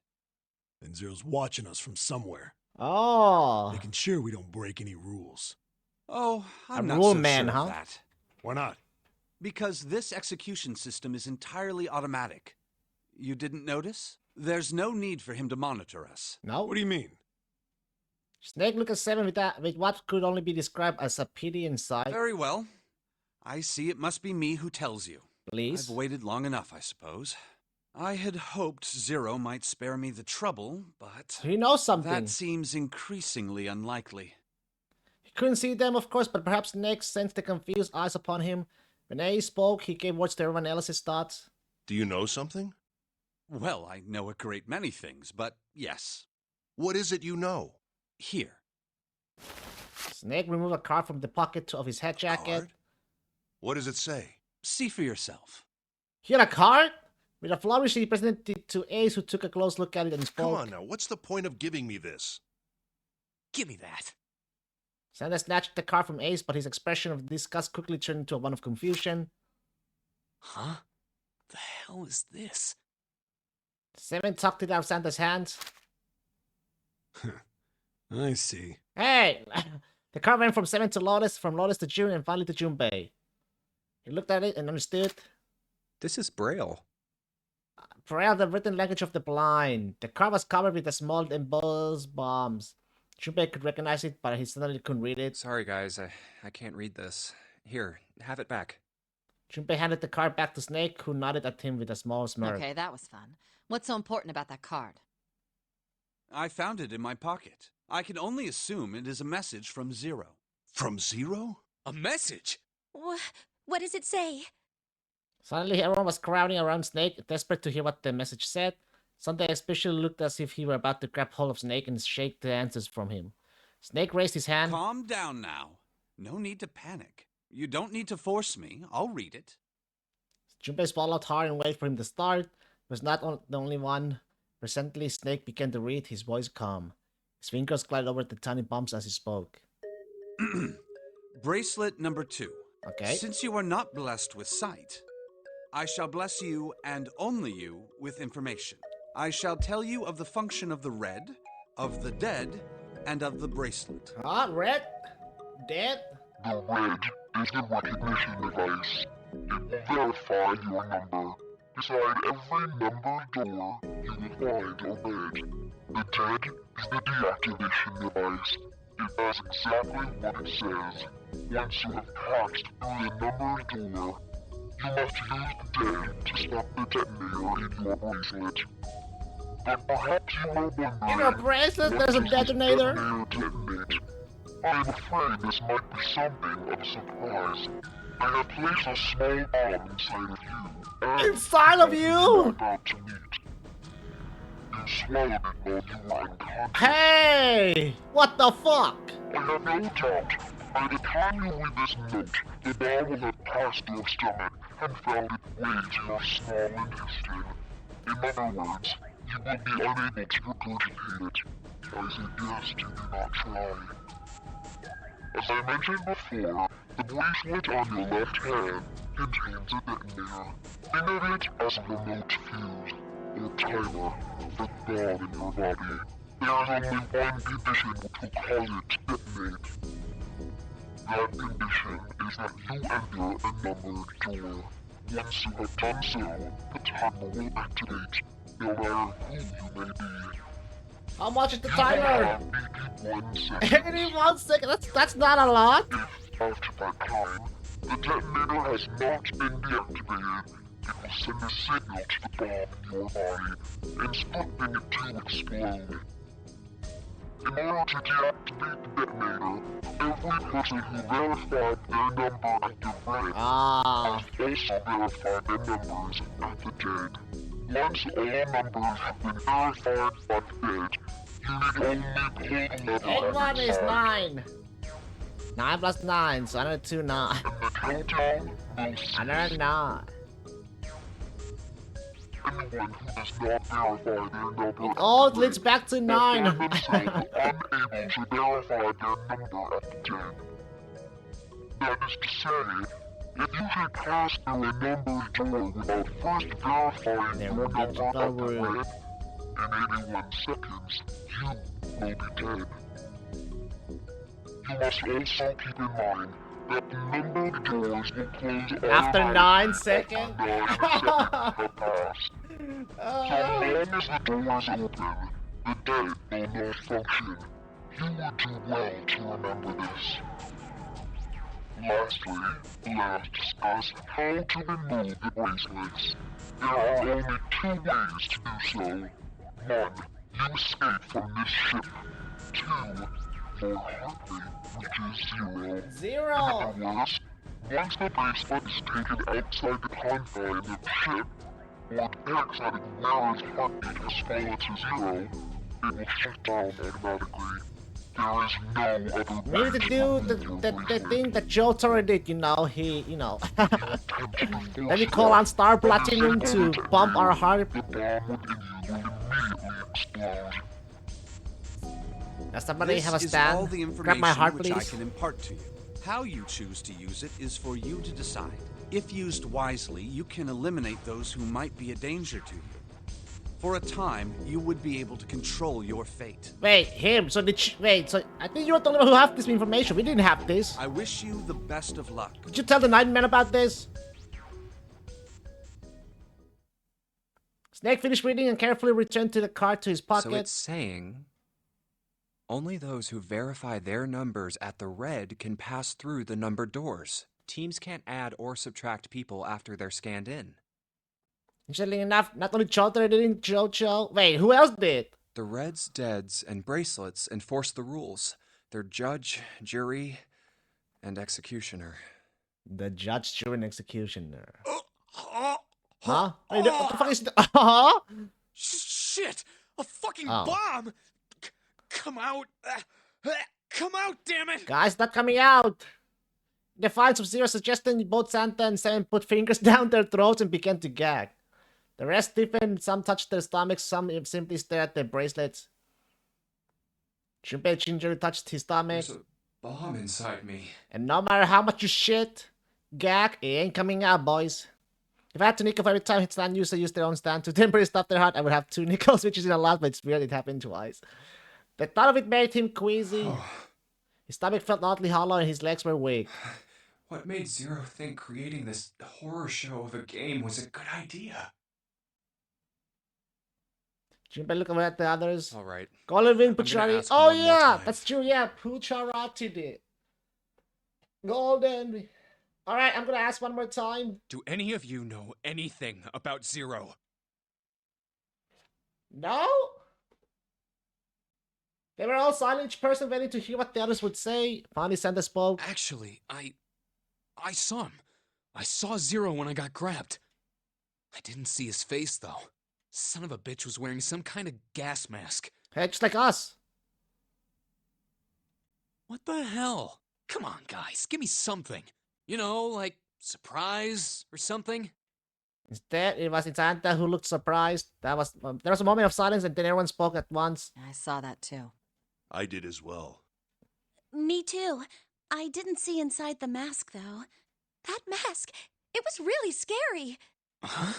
And Zero's watching us from somewhere. Oh. Making sure we don't break any rules. Oh, I'm A not rule so man, sure huh? of that. Why not? Because this execution system is entirely automatic. You didn't notice? There's no need for him to monitor us. No. What do you mean? Snake looked at Seven with what could only be described as a pity inside. Very well. I see it must be me who tells you. Please. I've waited long enough, I suppose. I had hoped Zero might spare me the trouble, but... He knows something. That seems increasingly unlikely. He couldn't see them, of course, but perhaps Snake sensed the confused eyes upon him. When A spoke, he gave words to everyone else's thoughts. Do you know something? Well, I know a great many things, but yes. What is it you know? Here. Snake removed a card from the pocket of his head jacket. Card? What does it say? See for yourself. He had a card? With a flourish, he presented it to Ace, who took a close look at it and spoke. Come on now, what's the point of giving me this? Give me that. Santa snatched the card from Ace, but his expression of disgust quickly turned into one of confusion. Huh? The hell is this? Seven tucked it out of Santa's hands. I see. Hey! The card went from Seven to Lotus, from Lotus to June, and finally to Junpei. He looked at it and understood. This is Braille. Braille, the written language of the blind. The card was covered with the small embossed bombs. Junpei could recognize it, but he suddenly couldn't read it. Sorry, guys, I can't read this. Here, have it back. Junpei handed the card back to Snake, who nodded at him with a small smirk. Okay, that was fun. What's so important about that card? I found it in my pocket. I can only assume it is a message from Zero. From Zero? A message? What does it say? Suddenly, everyone was crowding around Snake, desperate to hear what the message said. Sunday especially looked as if he were about to grab hold of Snake and shake the answers from him. Snake raised his hand. Calm down now. No need to panic. You don't need to force me. I'll read it. Junpei swallowed hard and waited for him to start. He was not the only one. Presently, Snake began to read, his voice calm. His fingers glided over the tiny bumps as he spoke. Bracelet number 2. Okay. Since you are not blessed with sight, I shall bless you, and only you, with information. I shall tell you of the function of the red, of the dead, and of the bracelet. Red? Dead? The red is the recognition device. It will verify your number. Beside every numbered door, you will find a red. The dead is the deactivation device. It does exactly what it says. Once you have passed through the numbered door, you must use the dead to stop the detonator in your bracelet. But perhaps you are wondering, In your bracelet, there's a detonator? detonate. I am afraid this might be something of a surprise. I have placed a small bomb inside of you. And Inside of you? about to meet. You swallowed it while you were unconscious. Hey! What the fuck? I have no doubt, by the time you read this note, the bomb will have passed your stomach and found its way to your small intestine. In other words, you will be unable to regurgitate it. I suggest you do not try. As I mentioned before, the bracelet on your left hand contains a detonator. Think of it as a remote fuse, or timer, for the bomb in your body. There is only one condition which will cause it to detonate. That condition is that you enter a numbered door. Once you have done so, the timer will activate, no matter who you may be. How much is the You timer? will have 81 seconds. 81 seconds? That's not a lot. If, after that time, the detonator has not been deactivated, it will send a signal to the bomb in your body, instructing it to explode. In order to deactivate the detonator, every person who verified their number at the red must also verify their numbers at the dead. Once all numbers have been verified by the dead, Egg one is 9. 9 plus 9, so another 2 9. Another 9. Anyone who does not verify their number It all leads back to 9. unable to verify their number at the den. That is to say, if you had passed through a number's door without first verifying your number at the red, in 81 seconds, you will be dead. You must also keep in mind that the numbered doors will close After 9 seconds? have passed. So long as the doors open, the dead will not function. You would do well to remember this. Lastly, let us discuss how to remove the bracelets. There are only 2 ways to do so. 1. You escape from this ship. 2. Your heartbeat reaches 0. 0! In other words, once the bracelet is taken outside the confines of the ship, or the exotic wearer's heartbeat has fallen to 0, it will shut down automatically. There is no other way Maybe to do the thing that Joe Torre did, Let me call on Star Platinum to pump our heart. Does somebody have a This is all stand? the Grab my heart, information which I please. can impart to you. How you choose to use it is for you to decide. If used wisely, you can eliminate those who might be a danger to you. For a time, you would be able to control your fate. Wait, him. So so I think you were the only one who have this information. We didn't have this. I wish you the best of luck. Did you tell the Nightman about this? Snake finished reading and carefully returned to the card to his pocket. So it's saying only those who verify their numbers at the red can pass through the numbered doors. Teams can't add or subtract people after they're scanned in. Interestingly enough, not only Chowder did Jojo. Wait, who else did? The Reds, Deads, and Bracelets enforce the rules. They're judge, jury, and executioner. The judge, jury, and executioner. Huh? Wait, what the fuck is that? Shit! A fucking Oh. bomb! Come out! Come out, damn it! Guys, not coming out! Defiance of Zero suggesting both Santa and Sam put fingers down their throats and began to gag. The rest stiffened, some touched their stomachs, some simply stared at their bracelets. Junpei gingerly touched his stomach. There's a bomb inside me. And no matter how much you shit, gag, it ain't coming out, boys. If I had to nickel for every time hit stand user used their own stand to temporarily stop their heart, I would have 2 nickels, which isn't a lot, but it's weird it happened twice. The thought of it made him queasy. His stomach felt oddly hollow and his legs were weak. What made Zero think creating this horror show of a game was a good idea? Junpei looked over at the others. All right. Golovin, I'm gonna Pucciari. ask Oh one more yeah, time. that's true. Yeah, Pucciarati did. Golden. All right, I'm gonna ask one more time. Do any of you know anything about Zero? No. They were all silent, each person waiting to hear what the others would say. Finally, Santa spoke. Actually, I saw him. I saw Zero when I got grabbed. I didn't see his face, though. Son of a bitch was wearing some kind of gas mask. Hey, just like us. What the hell? Come on, guys, give me something. You know, like surprise or something. Instead, it was Santa who looked surprised. There was a moment of silence, and then everyone spoke at once. I saw that too. I did as well. Me too. I didn't see inside the mask, though. That mask, it was really scary. Huh?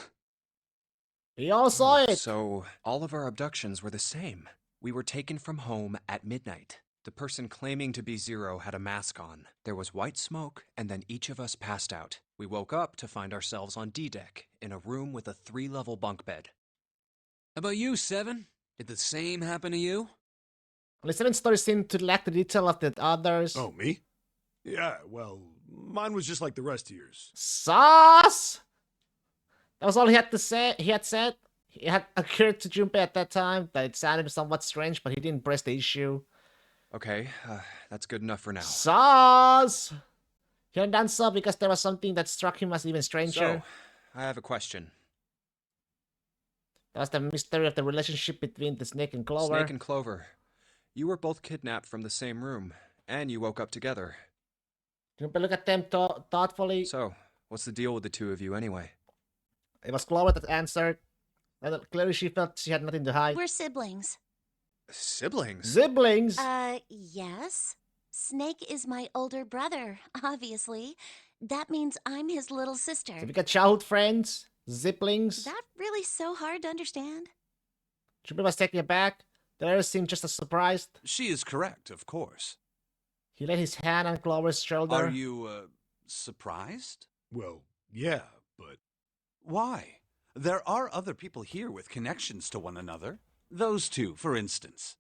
We all saw it. So, all of our abductions were the same. We were taken from home at midnight. The person claiming to be Zero had a mask on. There was white smoke, and then each of us passed out. We woke up to find ourselves on D-Deck, in a room with a 3-level bunk bed. How about you, Seven? Did the same happen to you? Only 7 stories seemed to lack the detail of the others. Oh, me? Yeah, well, mine was just like the rest of yours. Sauce! That was all he had to say. He had said. It had occurred to Junpei at that time that it sounded somewhat strange, but he didn't press the issue. Okay, that's good enough for now. Sauce! He hadn't done so because there was something that struck him as even stranger. So, I have a question. That's the mystery of the relationship between the snake and Clover. Snake and Clover. You were both kidnapped from the same room, and you woke up together. Junpei look at them thoughtfully. So, what's the deal with the two of you anyway? It was Clover that answered. And clearly she felt she had nothing to hide. We're siblings. Siblings? Siblings? Yes. Snake is my older brother, obviously. That means I'm his little sister. So we got childhood friends, siblings. Is that really so hard to understand? Junpei was taken aback. The others seemed just as surprised. She is correct, of course. He laid his hand on Clover's shoulder. Are you, surprised? Well, yeah, but... Why? There are other people here with connections to one another. Those two, for instance.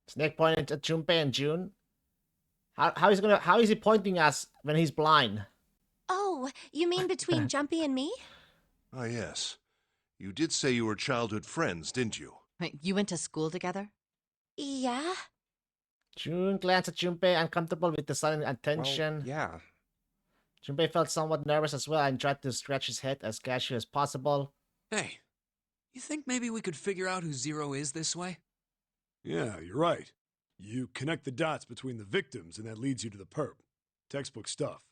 Snake pointed at Junpei and June. How is he pointing us when he's blind? Oh, you mean between Jumpy and me? Ah, yes. You did say you were childhood friends, didn't you? Wait, you went to school together? Yeah. June glanced at Junpei, uncomfortable with the sudden attention. Well, yeah. Junpei felt somewhat nervous as well and tried to stretch his head as casually as possible. Hey, you think maybe we could figure out who Zero is this way? Yeah, you're right. You connect the dots between the victims, and that leads you to the perp. Textbook stuff.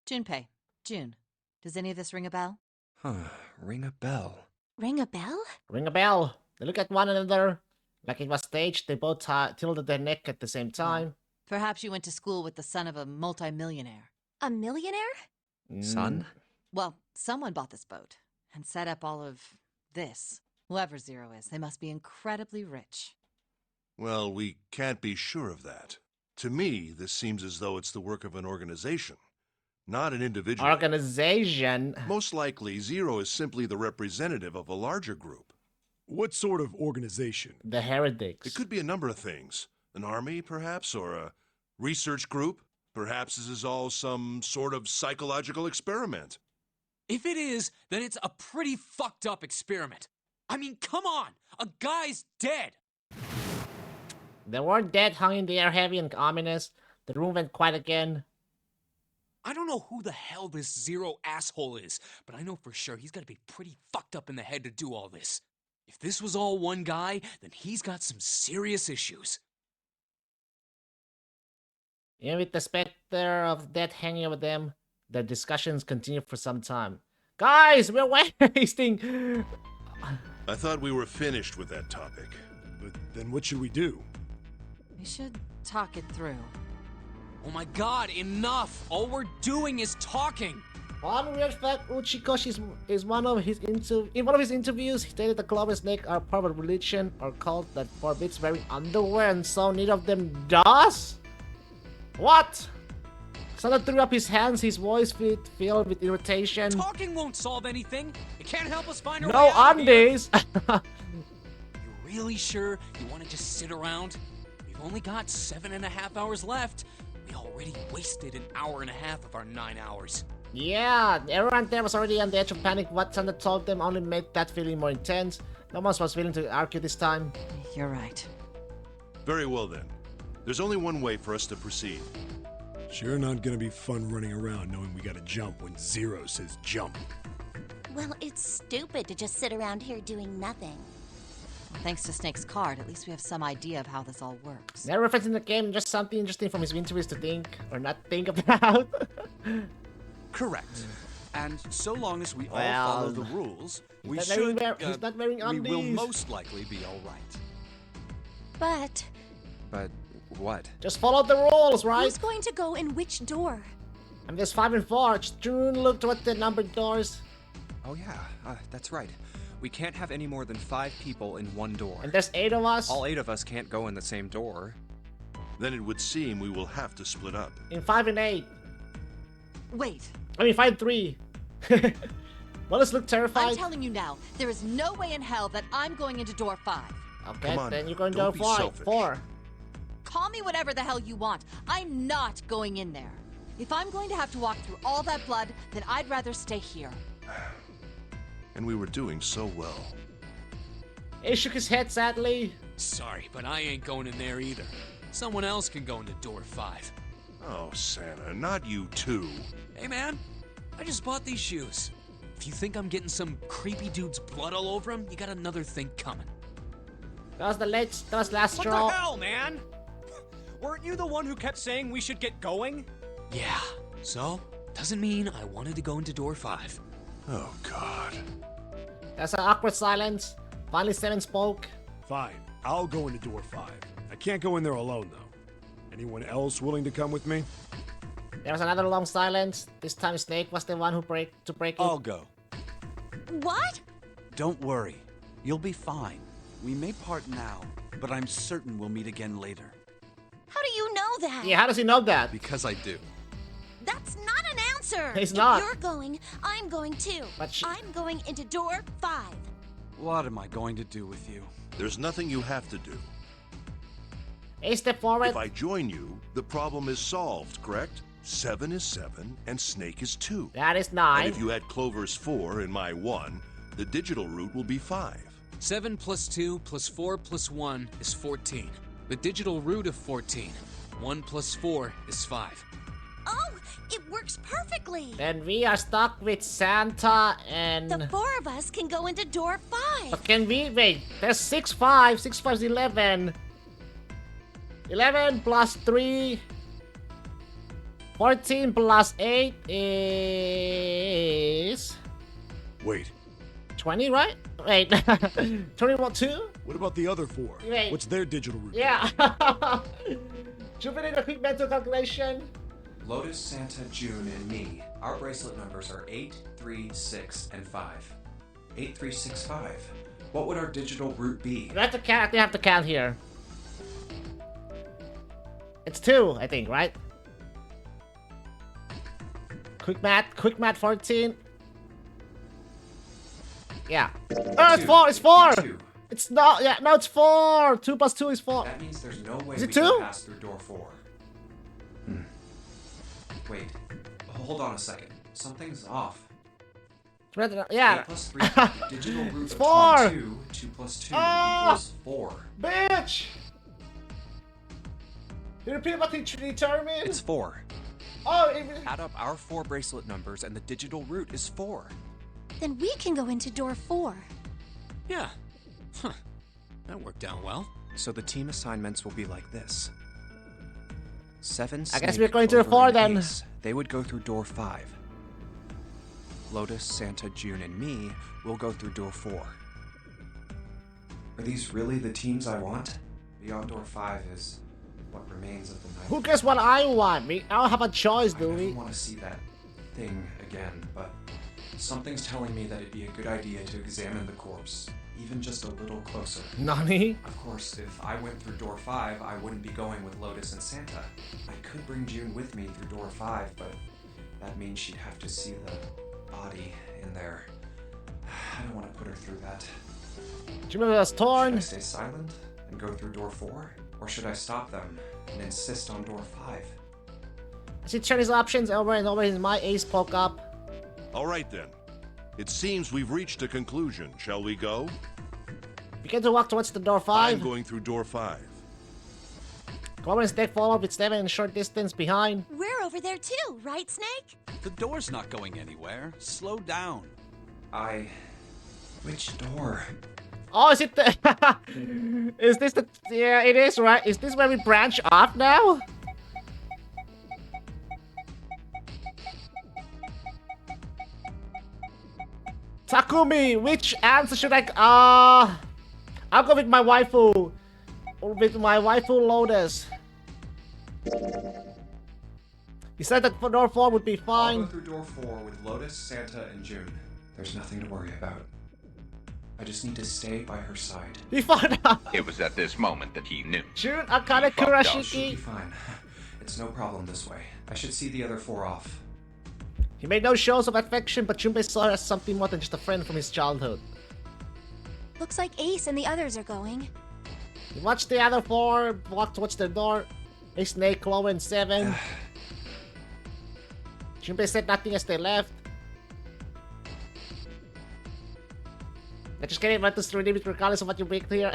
Junpei, June, does any of this ring a bell? Huh, ring a bell. Ring a bell? Ring a bell. They look at one another. Like it was staged, they both tilted their neck at the same time. Perhaps you went to school with the son of a multimillionaire. A millionaire? Son? Well, someone bought this boat and set up all of this. Whoever Zero is, they must be incredibly rich. Well, we can't be sure of that. To me, this seems as though it's the work of an organization, not an individual. Organization? Most likely, Zero is simply the representative of a larger group. What sort of organization? The Heretics. It could be a number of things. An army, perhaps, or a research group. Perhaps this is all some sort of psychological experiment. If it is, then it's a pretty fucked up experiment. I mean, come on! A guy's dead! The word dead hung in the air heavy and ominous. The room went quiet again. I don't know who the hell this Zero asshole is, but I know for sure he's gotta be pretty fucked up in the head to do all this. If this was all one guy, then he's got some serious issues. Even with the specter of death hanging over them, the discussions continued for some time. Guys, we're wasting... I thought we were finished with that topic. But then what should we do? We should talk it through. Oh my god, enough! All we're doing is talking! One weird fact, Uchikoshi is in one of his interviews, he stated the Clover and Snake are part of a religion or cult that forbids wearing underwear, and so neither of them does? What? Santa threw up his hands, his voice filled with irritation. Talking won't solve anything! It can't help us find our No way out of here. undies! You really sure you want to just sit around? We've only got 7.5 hours left. We already wasted an hour and a half of our 9 hours. Yeah, everyone there was already on the edge of panic. What Santa told them only made that feeling more intense. No one was willing to argue this time. You're right. Very well then. There's only one way for us to proceed. Sure not gonna be fun running around knowing we gotta jump when Zero says jump. Well, it's stupid to just sit around here doing nothing. Thanks to Snake's card, at least we have some idea of how this all works. That reference in the game, just something interesting from his interviews to think or not think about. Correct. And so long as we all Well, follow the rules, we he's should. not wearing we will undies. most likely be all right. But But what? Just follow the rules, right? who's going to go in which door? And there's 5 and 4. June looked at the numbered doors. Oh yeah, that's right. We can't have any more than 5 people in one door. And there's 8 of us. All 8 of us can't go in the same door. Then it would seem we will have to split up. In 5 and 8. Wait. I mean 5 and 3. Well, let's look terrified. I'm telling you now, there is no way in hell that I'm going into door 5. Okay, Come on, then you're going to don't go be 4. selfish. 4. Call me whatever the hell you want. I'm not going in there. If I'm going to have to walk through all that blood, then I'd rather stay here. And we were doing so well. He shook his head sadly. Sorry, but I ain't going in there either. Someone else can go into door 5. Oh, Santa, not you too. Hey man, I just bought these shoes. If you think I'm getting some creepy dude's blood all over him, you got another thing coming. That was the last What straw. the hell, man? Weren't you the one who kept saying we should get going? Yeah, so doesn't mean I wanted to go into door 5. Oh, God. That's an awkward silence. Finally, Seven spoke. Fine, I'll go into door 5. I can't go in there alone, though. Anyone else willing to come with me? There was another long silence. This time, Snake was the one who break it. I'll go. What? Don't worry. You'll be fine. We may part now, but I'm certain we'll meet again later. How do you know that? Yeah, how does he know that? Because I do. That's not an answer. He's not. If you're going, I'm going too. But I'm going into door 5. What am I going to do with you? There's nothing you have to do. Hey, step forward. If I join you, the problem is solved, correct? 7 is 7, and Snake is 2. That is 9. And if you add Clover's 4 and my 1, the digital root will be 5. 7 plus 2 plus 4 plus 1 is 14. The digital root of 14. 1 plus 4 is 5. Oh, it works perfectly. Then we are stuck with Santa and... The 4 of us can go into door 5. But can we... Wait, there's 6, 5. 6, 5 is 11. 11 plus 3... 14 plus 8 is... Wait, 20, right? Wait, 21, 2? what about the other 4? Wait. What's their digital root? Yeah. Should we need a quick mental calculation? Lotus, Santa, June, and me. Our bracelet numbers are 8, 3, 6, and 5. 8, 3, 6, 5. What would our digital root be? You have to count. You have to count here. It's 2, I think, right? Quick math, 14. Yeah. Oh, it's 4, it's 4! 2. It's not, yeah, no, it's 4! 2 plus 2 is 4. That means there's no way Is it we 2? can pass through door 4. Wait, hold on a second. Something's off. Yeah. 8 plus 3, digital root It's of 4. 22, 2 plus 2 Ah! equals 4. Bitch! You repeat what he determined? It's 4. Oh, Add up our 4 bracelet numbers and the digital root is 4. Then we can go into door 4. Yeah. Huh. That worked out well. So the team assignments will be like this. 7, I guess Snake, we're going to the Clover, 4 and then. Ace. They would go through door 5. Lotus, Santa, June, and me will go through door 4. Are these really the teams I want? Beyond door 5 is what remains of the night. Who cares what I want? I don't have a choice, do I we? never want to see that thing again, but something's telling me that it'd be a good idea to examine the corpse, even just a little closer. Nani? Of course, if I went through door 5, I wouldn't be going with Lotus and Santa. I could bring June with me through door 5, but that means she'd have to see the body in there. I don't want to put her through that. Do you remember that's torn? Should I stay silent and go through door 4? Or should I stop them and insist on door 5? As he turned his options over and over, my ace spoke up. All right, then. It seems we've reached a conclusion. Shall we go? Begin to walk towards the door 5. I'm going through door 5. Clover and Snake follow with 7 in a short distance behind. We're over there too, right, Snake? The door's not going anywhere. Slow down. Which door? Oh, is it the... Is this the... Yeah, it is, right? Is this where we branch off now? Takumi, which answer should I... I'll go with my waifu. With my waifu Lotus. He said that for door 4 would be I'll fine. go through door 4 with Lotus, Santa, and June. There's nothing to worry about. I just need to stay by her side. He found out. It was at this moment that he knew. June Akane Should be Kurashiki. fine. It's no problem this way. I should see the other 4 off. He made no shows of affection, but Junpei saw her as something more than just a friend from his childhood. Looks like Ace and the others are going. He watched the other 4 walk towards the door. Ace, Snake, Chloe, and 7. Junpei said nothing as they left. I just can't even to redeem it regardless of what you baked here.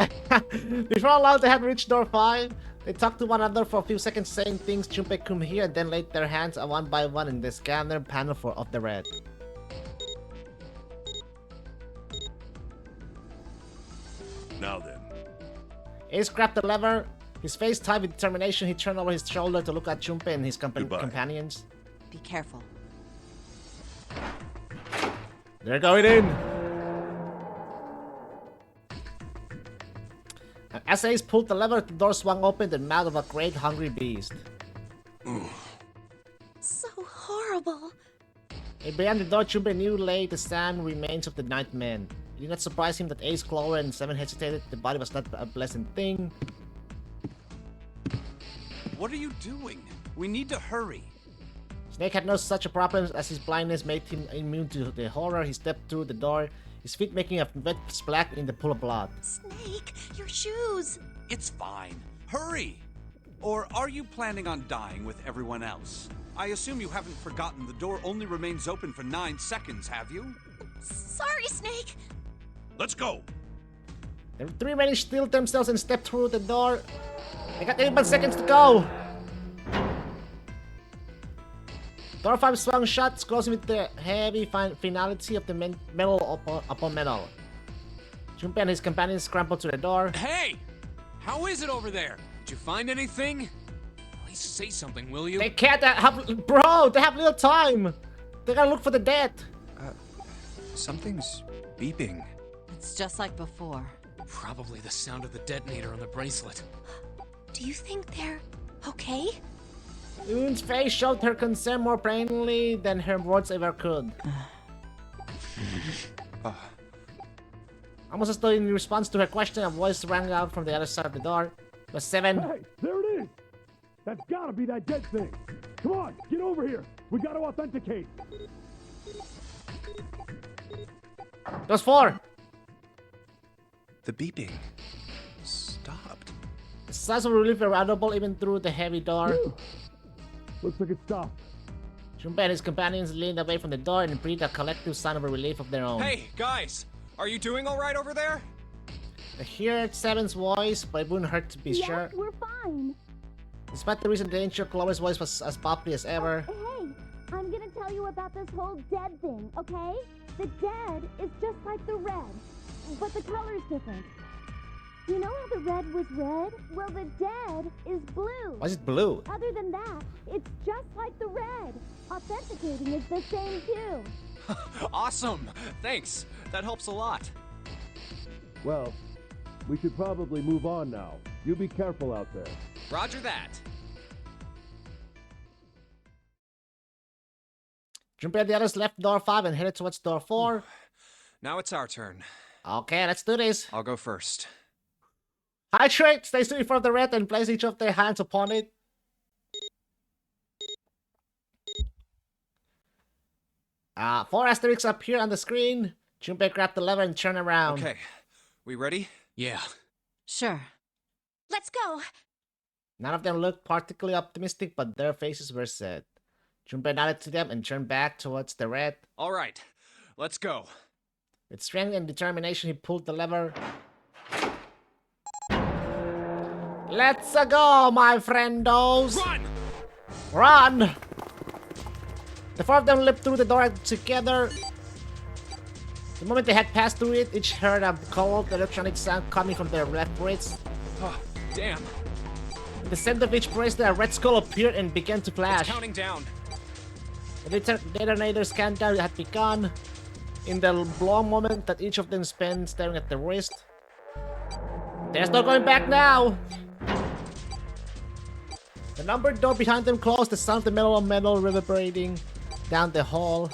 Before long, they had reached door 5. They talked to one another for a few seconds, saying things Junpei couldn't hear, and then laid their hands one by one in the scanner panel of the red. Now then. Ace grabbed the lever. His face tight with determination, he turned over his shoulder to look at Junpei and his companions. Be careful. They're going in! And as Ace pulled the lever, the door swung open, the mouth of a great hungry beast. So horrible. And beyond the door, Junpei knew lay the sand remains of the Nightmen. It did not surprise him that Ace, Clover, and Seven hesitated. The body was not a pleasant thing. What are you doing? We need to hurry. Snake had no such a problem as his blindness made him immune to the horror. He stepped through the door, his feet making a wet splash in the pool of blood. Snake, your shoes. It's fine. Hurry! Or are you planning on dying with everyone else? I assume you haven't forgotten the door only remains open for 9 seconds, have you? Sorry, Snake. Let's go! The three men steeled themselves and stepped through the door. They got 81 seconds to go. Door 5 swung shut, closing with the heavy finality of the metal upon metal. Junpei and his companions scrambled to the door. Hey! How is it over there? Did you find anything? At least say something, will you? They can't have... Bro, they have little time. They gotta look for the dead. Something's beeping. It's just like before. Probably the sound of the detonator on the bracelet. Do you think they're okay? Yoon's face showed her concern more plainly than her words ever could. Almost as though in response to her question, a voice rang out from the other side of the door. It was Seven. Hey, there it is! That's gotta be that dead thing! Come on, get over here! We gotta authenticate! It was 4. The beeping stopped. The sighs of relief were audible even through the heavy door. Looks like it stopped. Junpei and his companions leaned away from the door and breathed a collective sign of relief of their own. Hey, guys! Are you doing alright over there? They heard Seven's voice, but it wouldn't hurt to be sure. We're fine. Despite the recent danger, Chloe's voice was as poppy as ever. Hey, I'm gonna tell you about this whole dead thing, okay? The dead is just like the red, but the color's different. You know how the red was red? Well, the dead is blue. Why is it blue? Other than that, it's just like the red. Authenticating is the same too. Awesome! Thanks. That helps a lot. Well, we should probably move on now. You be careful out there. Roger that. Junpei and the others left door 5 and headed towards door 4. Now it's our turn. Okay, let's do this. I'll go first. Hydrate! Stay still in front of the red and place each of their hands upon it. Four asterisks appear on the screen. Junpei grabbed the lever and turned around. Okay, we ready? Yeah. Sure. Let's go. None of them looked particularly optimistic, but their faces were set. Junpei nodded to them and turned back towards the red. All right, let's go. With strength and determination, he pulled the lever. Let's go, my friendos! Run! Run! The four of them leaped through the door together. The moment they had passed through it, each heard a cold electronic sound coming from their left wrists. Oh, damn. In the center of each bracelet, a red skull appeared and began to flash. It's counting down. The detonator's countdown had begun. In the long moment that each of them spent staring at the wrist. There's no going back now! The numbered door behind them closed, the sound of the metal on metal reverberating down the hall.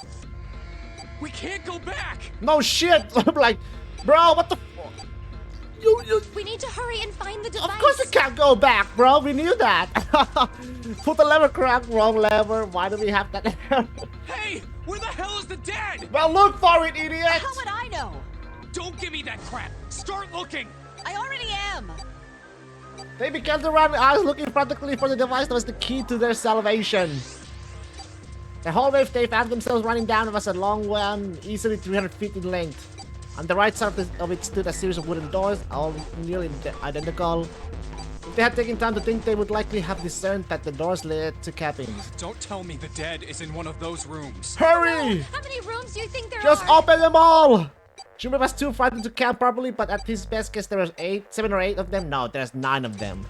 We can't go back! No shit! I'm like, bro, what the fuck? We need to hurry and find the device. Of course we can't go back, bro. We knew that. Put the lever crack, wrong lever. Why do we have that? Hey, where the hell is the dead? Well, look for it, idiot. How would I know? Don't give me that crap. Start looking. I already am. They began to run eyes looking frantically for the device that was the key to their salvation. The hallway they found themselves running down was a long one, easily 300 feet in length. On the right side of it stood a series of wooden doors, all nearly identical. If they had taken time to think, they would likely have discerned that the doors led to cabins. Don't tell me the dead is in one of those rooms. Hurry! How many rooms do you think there Just are? open them all! Junpei was too frightened to count properly, but at his best guess there was 7 or 8 of them. No, there's 9 of them.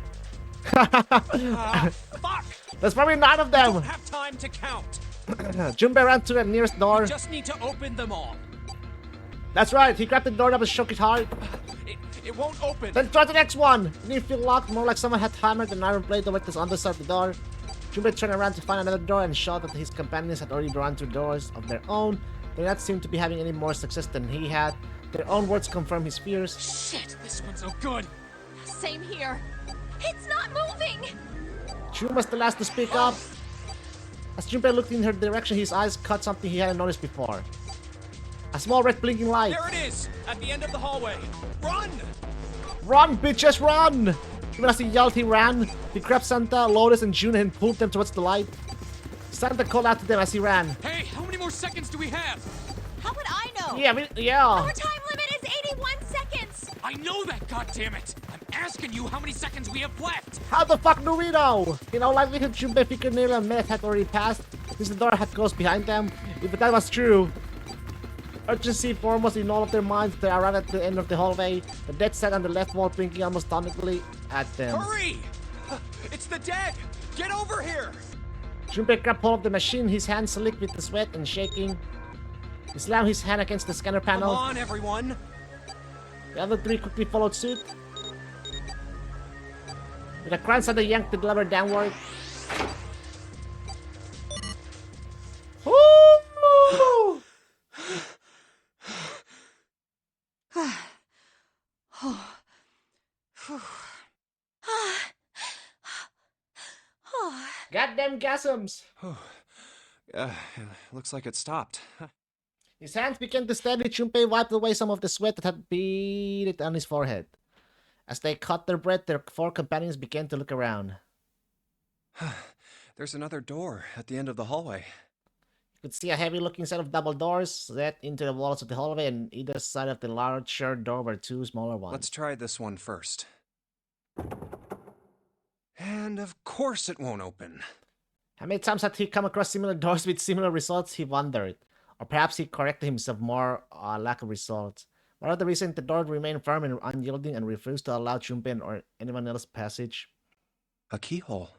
Fuck! There's probably 9 of them. Don't have time to count. Junpei ran to the nearest door. We just need to open them all. That's right. He grabbed the door up and shook it hard. It won't open. Then try the next one. It didn't feel locked, more like someone had hammered an iron blade over the underside of the door. Junpei turned around to find another door and saw that his companions had already run through doors of their own. They did not seem to be having any more success than he had. Their own words confirmed his fears. Shit, this one's no good. Same here. It's not moving! Jun was the last to speak up. As Junpei looked in her direction, his eyes caught something he hadn't noticed before. A small red blinking light. There it is, at the end of the hallway. Run! Run, bitches, run! Even as he yelled, he ran. He grabbed Santa, Lotus, and Jun and pulled them towards the light. Santa called out to them as he ran. Hey, how many more seconds do we have? How would I know? Yeah. Our time limit is 81 seconds! I know that, goddammit! I'm asking you how many seconds we have left! How the fuck do we know? In all likelihood, Junpei figured nearly a minute had already passed, since the door had closed behind them. If that was true, urgency foremost in all of their minds. They arrived at the end of the hallway. The dead sat on the left wall, blinking almost tauntingly at them. Hurry! It's the dead! Get over here! Junpei grabbed hold of the machine, his hands slick with the sweat and shaking. He slammed his hand against the scanner panel. Come on, everyone! The other 3 quickly followed suit. With a crunch, Santa yanked the lever downward. Woo! Goddamn gasms! Looks like it stopped. His hands began to steady. Junpei wiped away some of the sweat that had beaded on his forehead. As they caught their breath, their 4 companions began to look around. There's another door at the end of the hallway. You could see a heavy-looking set of double doors set into the walls of the hallway, and either side of the larger door were 2 smaller ones. Let's try this one first. And of course it won't open. How many times had he come across similar doors with similar results, he wondered. Or perhaps he corrected himself more lack of results. Whatever the reason, the door remained firm and unyielding and refused to allow Junpei or anyone else passage. A keyhole.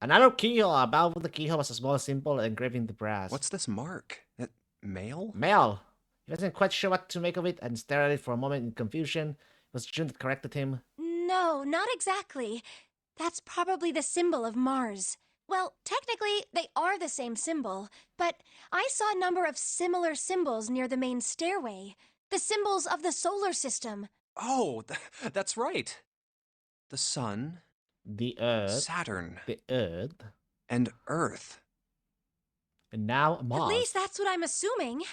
Another keyhole. Above the keyhole was a small symbol engraved in the brass. What's this mark? Mail? Mail. He wasn't quite sure what to make of it and stared at it for a moment in confusion. It was Jun that corrected him. No, not exactly. That's probably the symbol of Mars. Well, technically, they are the same symbol, but I saw a number of similar symbols near the main stairway. The symbols of the solar system. Oh, that's right. The sun. The Earth. Saturn. The Earth. And Earth. And now Mars. At least that's what I'm assuming.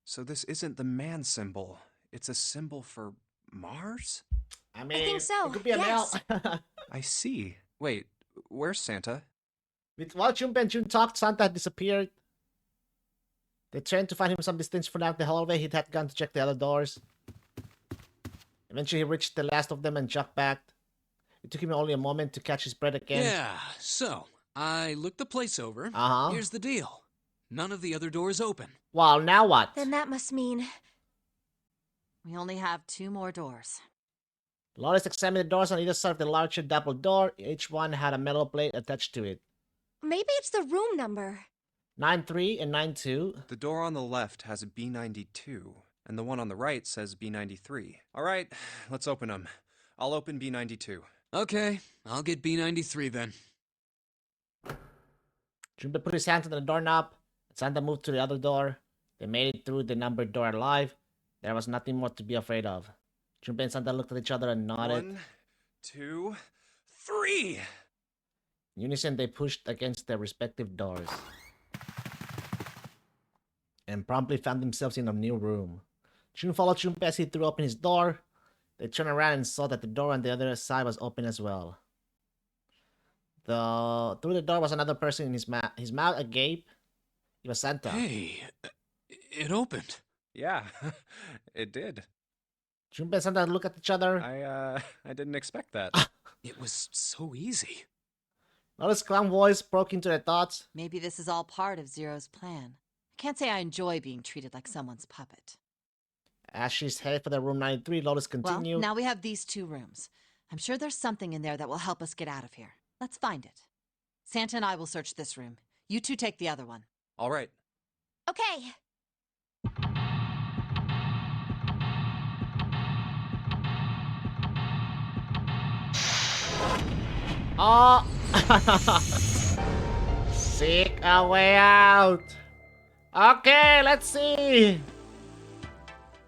So this isn't the man symbol. It's a symbol for Mars? I mean, I think so. It could be a yes. mail. I see. Wait, where's Santa? While Junpei and Jun talked, Santa had disappeared. They turned to find him some distance from out the hallway. He had gone to check the other doors. Eventually, he reached the last of them and jogged back. It took him only a moment to catch his breath again. Yeah, so, I looked the place over. Uh-huh. Here's the deal. None of the other doors open. Well, now what? Then that must mean... We only have 2 more doors. Lotus examined the doors on either side of the larger double door. Each one had a metal plate attached to it. Maybe it's the room number. 9-3 and 9-2. The door on the left has a B92, and the one on the right says B93. All right, let's open them. I'll open B92. Okay, I'll get B93 then. Junpei put his hands on the doorknob. Santa moved to the other door. They made it through the numbered door alive. There was nothing more to be afraid of. Junpei and Santa looked at each other and nodded. 1, 2, 3! In unison, they pushed against their respective doors. And promptly found themselves in a new room. Jun followed Junpei as he threw open his door. They turned around and saw that the door on the other side was open as well. Through the door was another person in his mouth agape. It was Santa. Hey, it opened. Yeah, it did. Junpei and Santa looked at each other. I didn't expect that. It was so easy. Lotus' calm voice broke into their thoughts. Maybe this is all part of Zero's plan. I can't say I enjoy being treated like someone's puppet. As she's headed for the room 93, Lotus continue. Well, now we have these 2 rooms. I'm sure there's something in there that will help us get out of here. Let's find it. Santa and I will search this room. You 2 take the other one. All right. Okay. Oh! Seek a way out. Okay, let's see.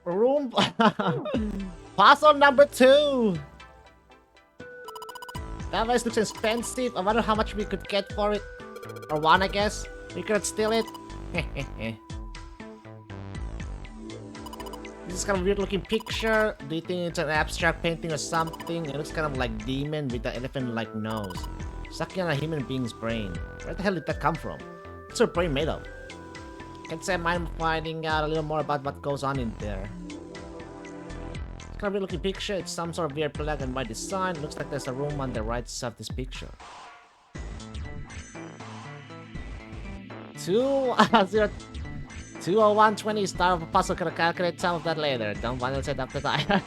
Room. Puzzle number 2. That place looks expensive. I wonder how much we could get for it. Or 1, I guess. We could steal it. This is kind of weird looking picture. Do you think it's an abstract painting or something? It looks kind of like demon with the elephant-like nose. Sucking on a human being's brain. Where the hell did that come from? What's her brain made of? Can't say I'm finding out a little more about what goes on in there. It's kind of weird looking picture. It's some sort of weird black and white design. Looks like there's a room on the right side of this picture. 20120 star of a puzzle. Can calculate some of that later. Don't want to set up the time.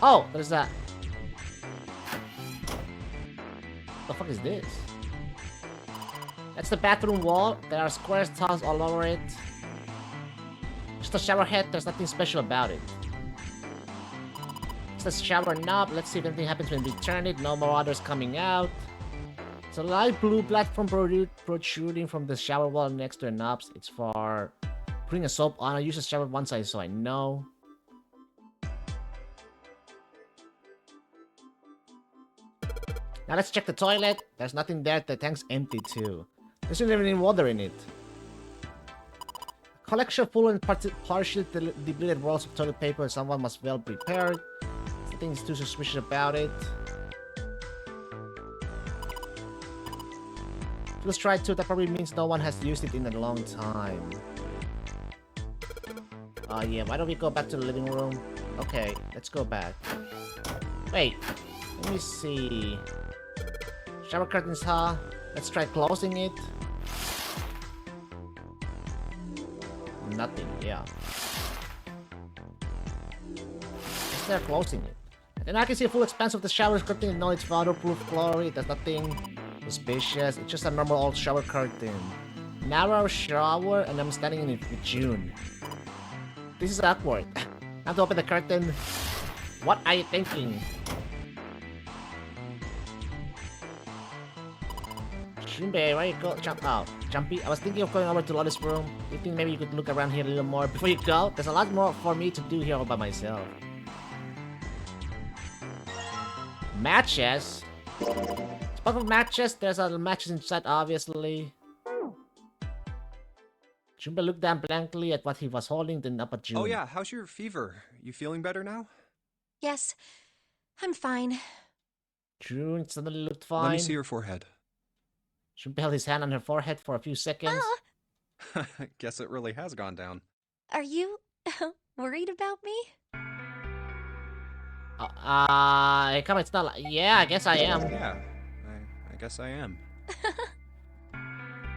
Oh, there's that. The fuck is this? That's the bathroom wall. There are square tiles all over it. Just a shower head. There's nothing special about it. It's the shower knob. Let's see if anything happens when we turn it. No more waters coming out. It's a light blue platform protruding from the shower wall next to the knobs. It's for putting a soap on. I use a shower one side, so I know. Now let's check the toilet. There's nothing there. The tank's empty too. There's not even any water in it. Collection full and partially depleted rolls of toilet paper. Someone must well prepared. Nothing's too suspicious about it. Let's try to. That probably means no one has used it in a long time. Oh yeah, why don't we go back to the living room? Okay, let's go back. Wait, let me see. Shower curtains, huh? Let's try closing it. Nothing, yeah. Let's try closing it. And I can see a full expanse of the shower curtain. No, it's waterproof glory. There's nothing suspicious. It's just a normal old shower curtain. Narrow shower, and I'm standing in it with June. This is awkward. I have to open the curtain. What are you thinking? Junpei, where you go? Jump out. Jumpy, I was thinking of going over to Lotus' room. You think maybe you could look around here a little more before you go? There's a lot more for me to do here all by myself. Matches? Speaking of matches, there's other matches inside, obviously. Junpei looked down blankly at what he was holding, then up at June. Oh yeah, how's your fever? You feeling better now? Yes, I'm fine. June suddenly looked fine. Let me see your forehead. Junpei held his hand on her forehead for a few seconds. Guess it really has gone down. Are you worried about me? Come on, it's not like... Yeah, I guess I am. Yeah, I guess I am.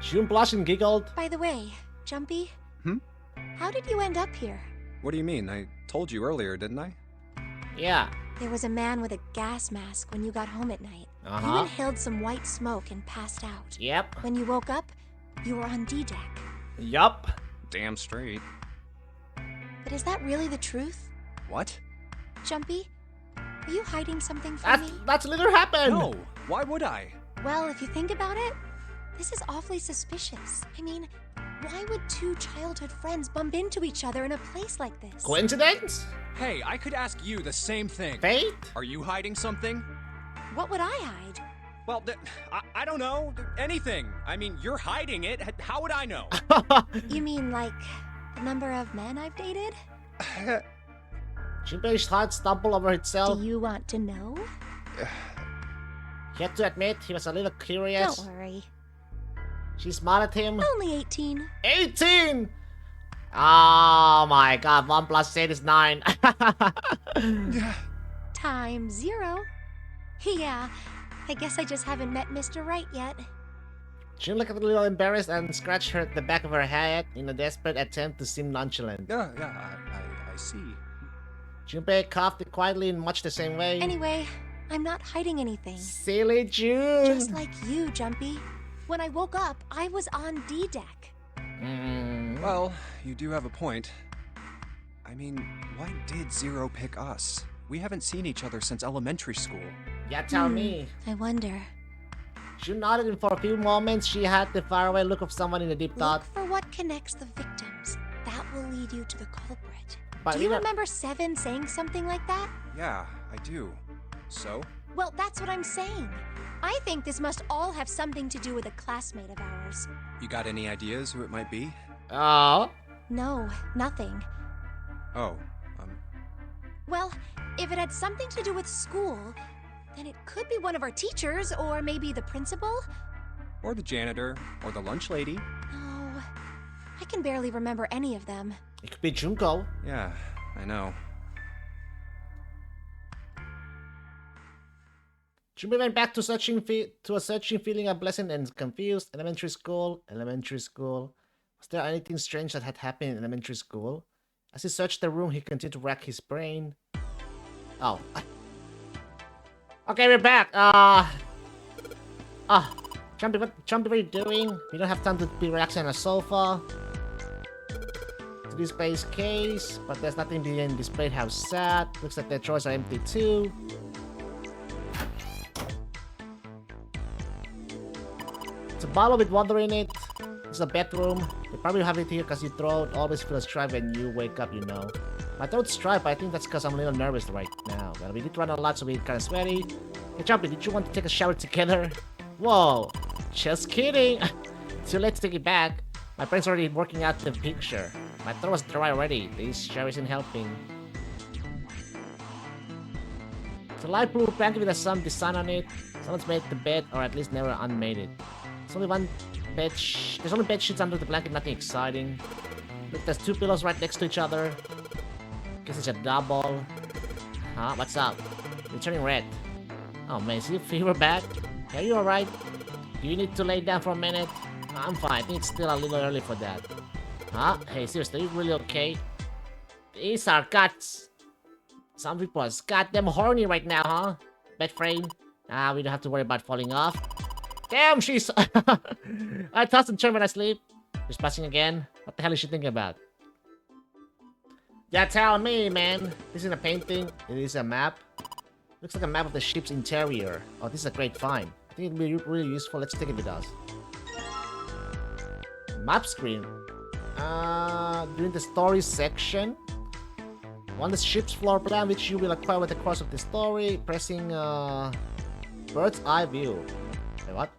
June blushed and giggled. By the way, Jumpy? Hmm? How did you end up here? What do you mean? I told you earlier, didn't I? Yeah. There was a man with a gas mask when you got home at night. Uh-huh. You inhaled some white smoke and passed out. Yep. When you woke up, you were on D-Deck. Yup. Damn straight. But is that really the truth? What? Jumpy, are you hiding something from me? That's literally happened! No, why would I? Well, if you think about it, this is awfully suspicious. I mean, why would 2 childhood friends bump into each other in a place like this? Coincidence? Hey, I could ask you the same thing. Fate? Are you hiding something? What would I hide? Well, I don't know. Anything. I mean, you're hiding it. How would I know? You mean like the number of men I've dated? Junpei's heart stumbled over itself. Do you want to know? He had to admit he was a little curious. Don't worry. She smiled at him. Only 18. 18! Oh my god, 1 plus 8 is 9. Times 0. Yeah, I guess I just haven't met Mr. Right yet. She looked a little embarrassed and scratched the back of her head in a desperate attempt to seem nonchalant. Yeah, I see. Junpei coughed quietly in much the same way. Anyway, I'm not hiding anything. Silly June! Just like you, Jumpy. When I woke up, I was on D deck. Well, you do have a point. I mean, why did Zero pick us? We haven't seen each other since elementary school. Yeah, tell me. I wonder. She nodded, and for a few moments she had the faraway look of someone in a deep thought. Look for what connects the victims. That will lead you to the culprit. But do you remember Seven saying something like that? Yeah, I do. So? Well, that's what I'm saying. I think this must all have something to do with a classmate of ours. You got any ideas who it might be? Oh? No, nothing. Oh, Well, if it had something to do with school, then it could be one of our teachers, or maybe the principal? Or the janitor, or the lunch lady. No, I can barely remember any of them. It could be Junko. Yeah, I know. Junpei went back to a searching feeling of pleasant and confused. Elementary school. Was there anything strange that had happened in elementary school? As he searched the room, he continued to rack his brain. Oh. Okay, we're back. Jumpy, what are you doing? We don't have time to be relaxing on a sofa. To display case, but there's nothing being displayed. How sad. Looks like the drawers are empty too. It's a bottle with water in it. It's a bedroom. They probably have it here because your throat always feels dry when you wake up, you know. My throat's dry, but I think that's because I'm a little nervous right now. Well, we did run a lot, so we're kind of sweaty. Hey, Jumpy, did you want to take a shower together? Whoa, just kidding. Too late to take it back. My brain's already working out the picture. My throat was dry already. This shower isn't helping. It's a light blue blanket with some design on it. Someone's made the bed, or at least never unmade it. There's only one bed. There's only bed sheets under the blanket. Nothing exciting. Look, there's two pillows right next to each other. Guess it's a double. Huh? What's up? You're turning red. Oh man, is your fever bad? Are you alright? Do you need to lay down for a minute? I'm fine. I think it's still a little early for that. Huh? Hey, seriously, are you really okay? These are guts. Some people are goddamn horny right now, huh? Bed frame. We don't have to worry about falling off. Damn, she's... I toss and turn when I sleep. She's passing again. What the hell is she thinking about? Yeah, tell me, man. This isn't a painting. It is a map. Looks like a map of the ship's interior. Oh, this is a great find. I think it'll be really useful. Let's take it with us. Map screen. During the story section. On the ship's floor plan, which you will acquire with the course of the story, pressing bird's eye view. Wait, what?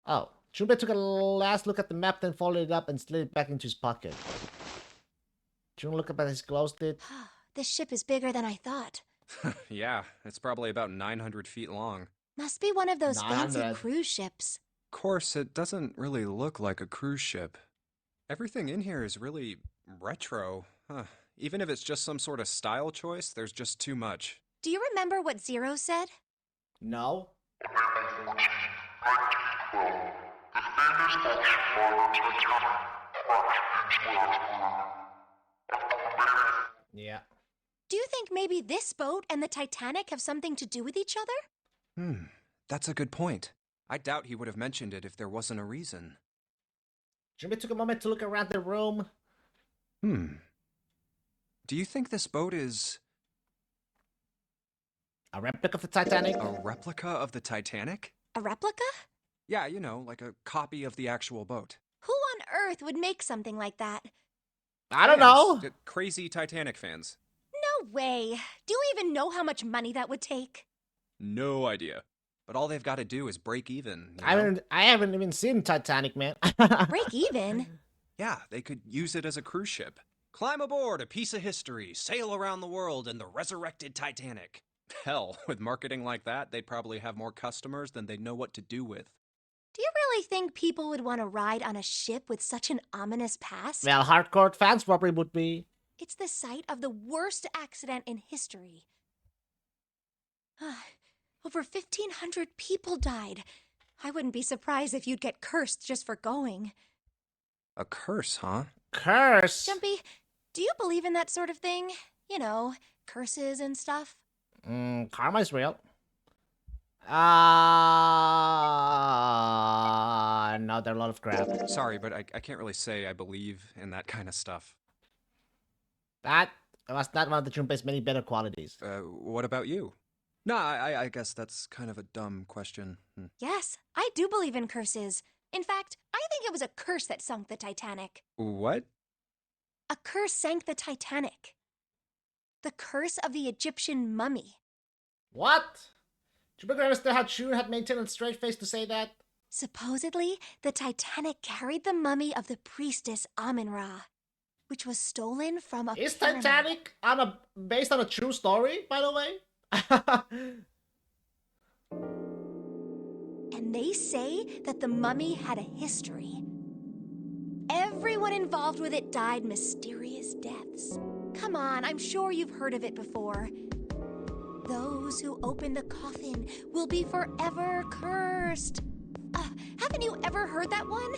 Oh, Junpei took a last look at the map, then folded it up and slid it back into his pocket. Jun looked up as he closed it. This ship is bigger than I thought. Yeah, it's probably about 900 feet long. Must be one of those fancy 900. cruise ships. Of course, it doesn't really look like a cruise ship. Everything in here is really retro. Even if it's just some sort of style choice, there's just too much. Do you remember what Zero said? No. Yeah. Do you think maybe this boat and the Titanic have something to do with each other? That's a good point. I doubt he would have mentioned it if there wasn't a reason. Junpei took a moment to look around the room. Do you think this boat is... a replica of the Titanic? A replica of the Titanic? A replica? Yeah, you know, like a copy of the actual boat. Who on earth would make something like that? I don't know. Crazy Titanic fans. No way. Do you even know how much money that would take? No idea. But all they've got to do is break even. I haven't even seen Titanic, man. Break even? Yeah, they could use it as a cruise ship. Climb aboard a piece of history, sail around the world in the resurrected Titanic. Hell, with marketing like that, they'd probably have more customers than they'd know what to do with. Do you really think people would want to ride on a ship with such an ominous past? Well, hardcore fans probably would be. It's the site of the worst accident in history. Over 1,500 people died. I wouldn't be surprised if you'd get cursed just for going. A curse, huh? Curse? Jumpy, do you believe in that sort of thing? You know, curses and stuff? Karma is real. No, there are a lot of crap. Sorry, but I can't really say I believe in that kind of stuff. That was not one of the Junpei's many better qualities. What about you? No, I guess that's kind of a dumb question. Yes, I do believe in curses. In fact, I think it was a curse that sunk the Titanic. What? A curse sank the Titanic. The curse of the Egyptian mummy. What? Do you understand how Chun had maintained a straight face to say that? Supposedly, the Titanic carried the mummy of the priestess Amun-Ra, which was stolen from a Is pyramid. Titanic based on a true story, by the way? And they say that the mummy had a history. Everyone involved with it died mysterious deaths. Come on, I'm sure you've heard of it before. Those who open the coffin will be forever cursed. Haven't you ever heard that one?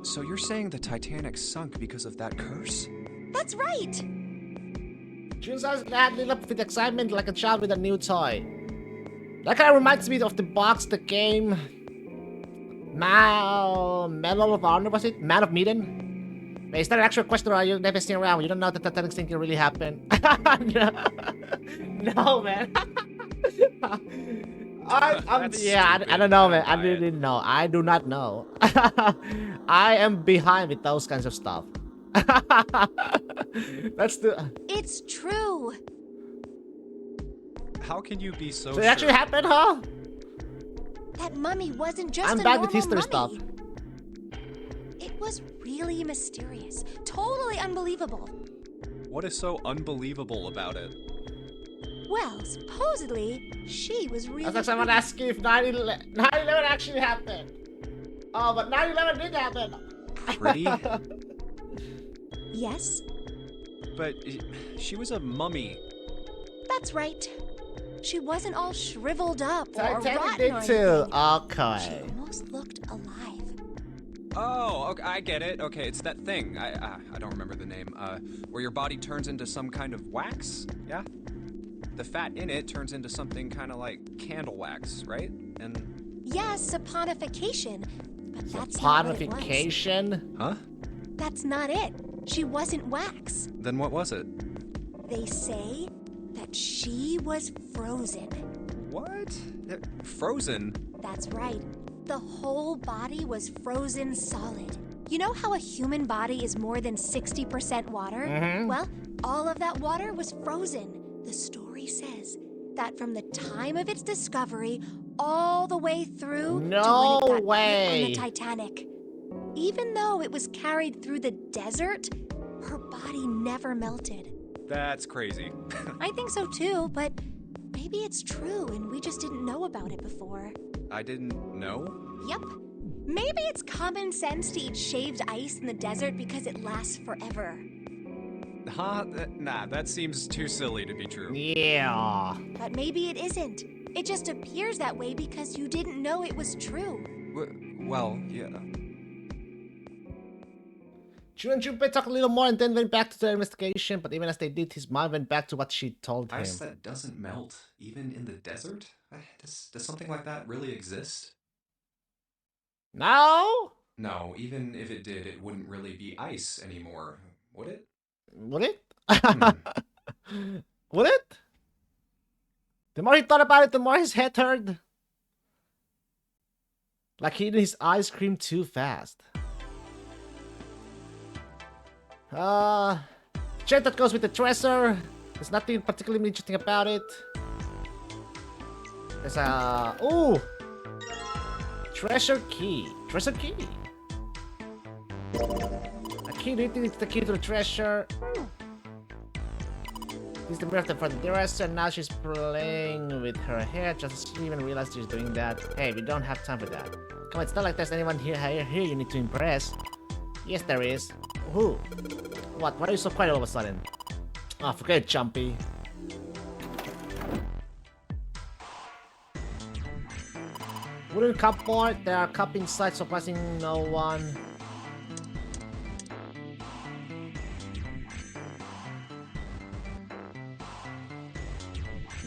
So you're saying the Titanic sunk because of that curse? That's right! Chun's eyes lit up with excitement like a child with a new toy. That kind of reminds me of the box, the game... Medal of Honor, was it? Man of Medan? Is that an actual question or are you never seen around? You don't know that the Titanic sinking really happened? No, man. I don't know, man. I really didn't know. I do not know. I am behind with those kinds of stuff. That's the... It's true. How can you be so So it actually happened, huh? That mummy wasn't just I'm a bad normal with history mummy. stuff. It was really mysterious. Totally unbelievable. What is so unbelievable about it? Well, supposedly, she was really... That's like someone asking if 9/11 actually happened. Oh, but 9/11 did happen. Pretty? Yes, But she was a mummy. that's right. She wasn't all shriveled up or Titanic rotten did or too. anything. Okay. She almost looked alive. Oh, okay, I get it. Okay, it's that thing. I don't remember the name. Where your body turns into some kind of wax? Yeah? The fat in it turns into something kind of like candle wax, right? And... Yes, saponification. But that's not what it was. Saponification? Huh? That's not it. She wasn't wax. Then what was it? They say that she was frozen. What? Frozen? That's right. The whole body was frozen solid. You know how a human body is more than 60% water? Mhm. Well, all of that water was frozen. The story says that from the time of its discovery all the way through to No when it got hit way. on the Titanic. Even though it was carried through the desert, her body never melted. That's crazy. I think so too, but maybe it's true and we just didn't know about it before. I didn't know? Yep. Maybe it's common sense to eat shaved ice in the desert because it lasts forever. Huh? Nah, that seems too silly to be true. Yeah. But maybe it isn't. It just appears that way because you didn't know it was true. Well, yeah. Chun and Junpei talked a little more and then went back to their investigation, but even as they did, his mind went back to what she told him. Ice that doesn't melt, even in the desert? Does something like that really exist? No? No, even if it did, it wouldn't really be ice anymore, would it? Would it? Would it? The more he thought about it, the more his head turned. Like he eating his ice cream too fast. Check that goes with the treasure. There's nothing particularly interesting about it. There's a... Ooh! Treasure key. Treasure key. A key, do you think it's the key to the treasure? This is the mirror for the dresser, and now she's playing with her hair just as she even realized she's doing that. Hey, we don't have time for that. Come on, it's not like there's anyone here you need to impress. Yes, there is. Who? What? Why are you so quiet all of a sudden? Oh, forget it, Jumpy. Wooden cupboard. There are cup inside, surprising no one.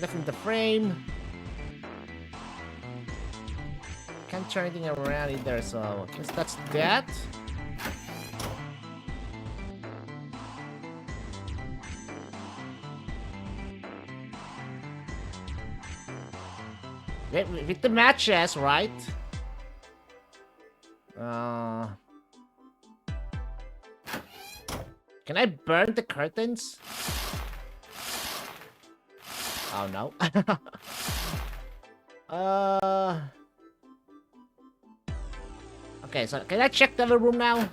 Left in the frame. Can't turn anything around either, so I guess that's that. With the matches, right? Can I burn the curtains? Oh no. Okay, so can I check the other room now?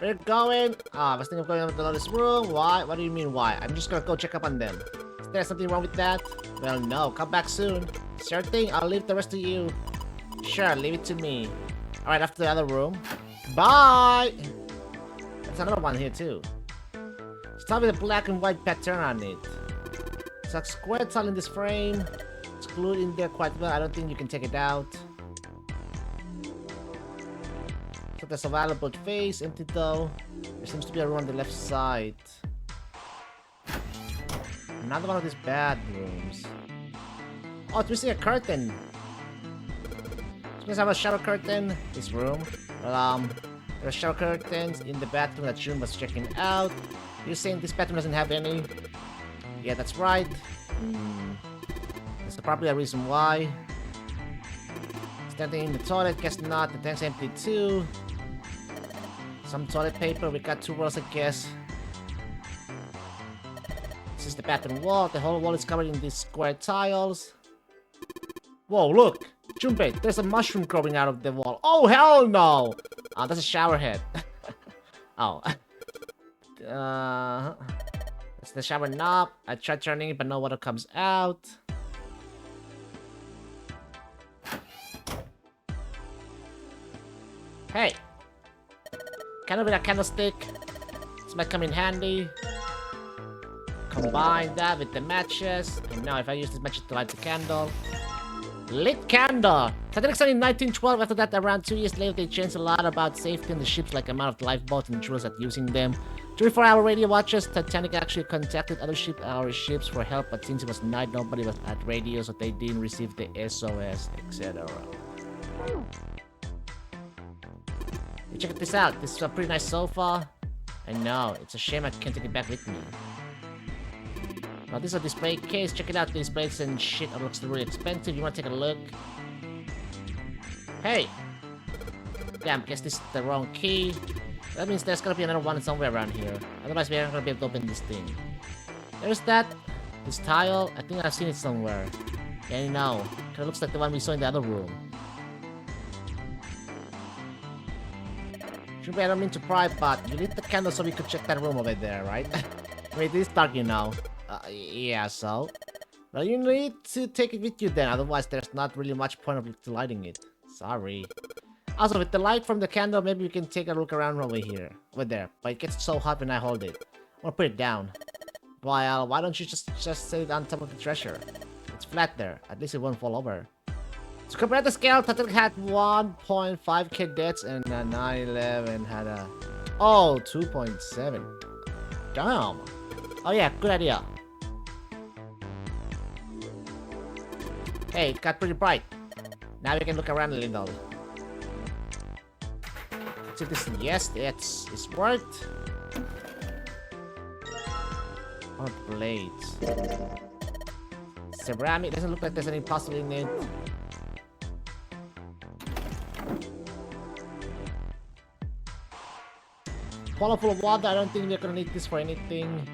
We're going. I was thinking of going to this room. Why? What do you mean why? I'm just gonna go check up on them. Is there something wrong with that? Well, no. Come back soon. Sure thing. I'll leave the rest to you. Sure, leave it to me. Alright, after the other room. Bye! There's another one here too. Start with a black and white pattern on it. It's a square tile in this frame. It's glued in there quite well. I don't think you can take it out. So there's a valuable face, empty though. There seems to be a room on the left side. Another one of these bedrooms. Oh, it's missing a curtain. It's missing a shower curtain. This room. Well, there are shower curtains in the bathroom that June was checking out. You're saying this bathroom doesn't have any? Yeah, that's right. That's probably a reason why. Standing in the toilet, guess not. The tank's empty too. Some toilet paper. We got 2 rolls, I guess. This is the bathroom wall. The whole wall is covered in these square tiles. Whoa, look! Junpei, there's a mushroom growing out of the wall. Oh, hell no! That's a shower head. Oh. It's the shower knob. I tried turning it, but no water comes out. Hey! Candle with a candlestick. This might come in handy. Combine that with the matches. And now if I use this matches to light the candle. Lit candle! Titanic started in 1912. After that, around 2 years later, they changed a lot about safety on the ships, like amount of lifeboats and rules at using them. 24-hour radio watches. Titanic actually contacted other ships for help, but since it was night, nobody was at radio, so they didn't receive the SOS, etc. Check this out. This is a pretty nice sofa. I know. It's a shame I can't take it back with me. Now this is a display case. Check it out. These plates and shit. It looks really expensive. You want to take a look? Hey! Damn, guess this is the wrong key. That means there's gotta be another one somewhere around here. Otherwise we aren't gonna be able to open this thing. There's that. This tile. I think I've seen it somewhere. Yeah, no. Kinda looks like the one we saw in the other room. I don't mean to pry, but you lit the candle so we could check that room over there, right? Wait, it's dark, you know. Yeah, so? Well, you need to take it with you then, otherwise there's not really much point of lighting it. Sorry. Also, with the light from the candle, maybe we can take a look around over here. Over there. But it gets so hot when I hold it. Or put it down. Well, why don't you just set it on top of the treasure? It's flat there. At least it won't fall over. So compared to scale, Titanic had 1.5 cadets and 911 had a... Oh, 2.7. Damn. Oh yeah, good idea. Hey, it got pretty bright. Now we can look around a little. Let's see this. Yes, it's worked. Oh, blades. Ceramic. Doesn't look like there's any puzzle in it. Bottle full of water. I don't think we're gonna need this for anything.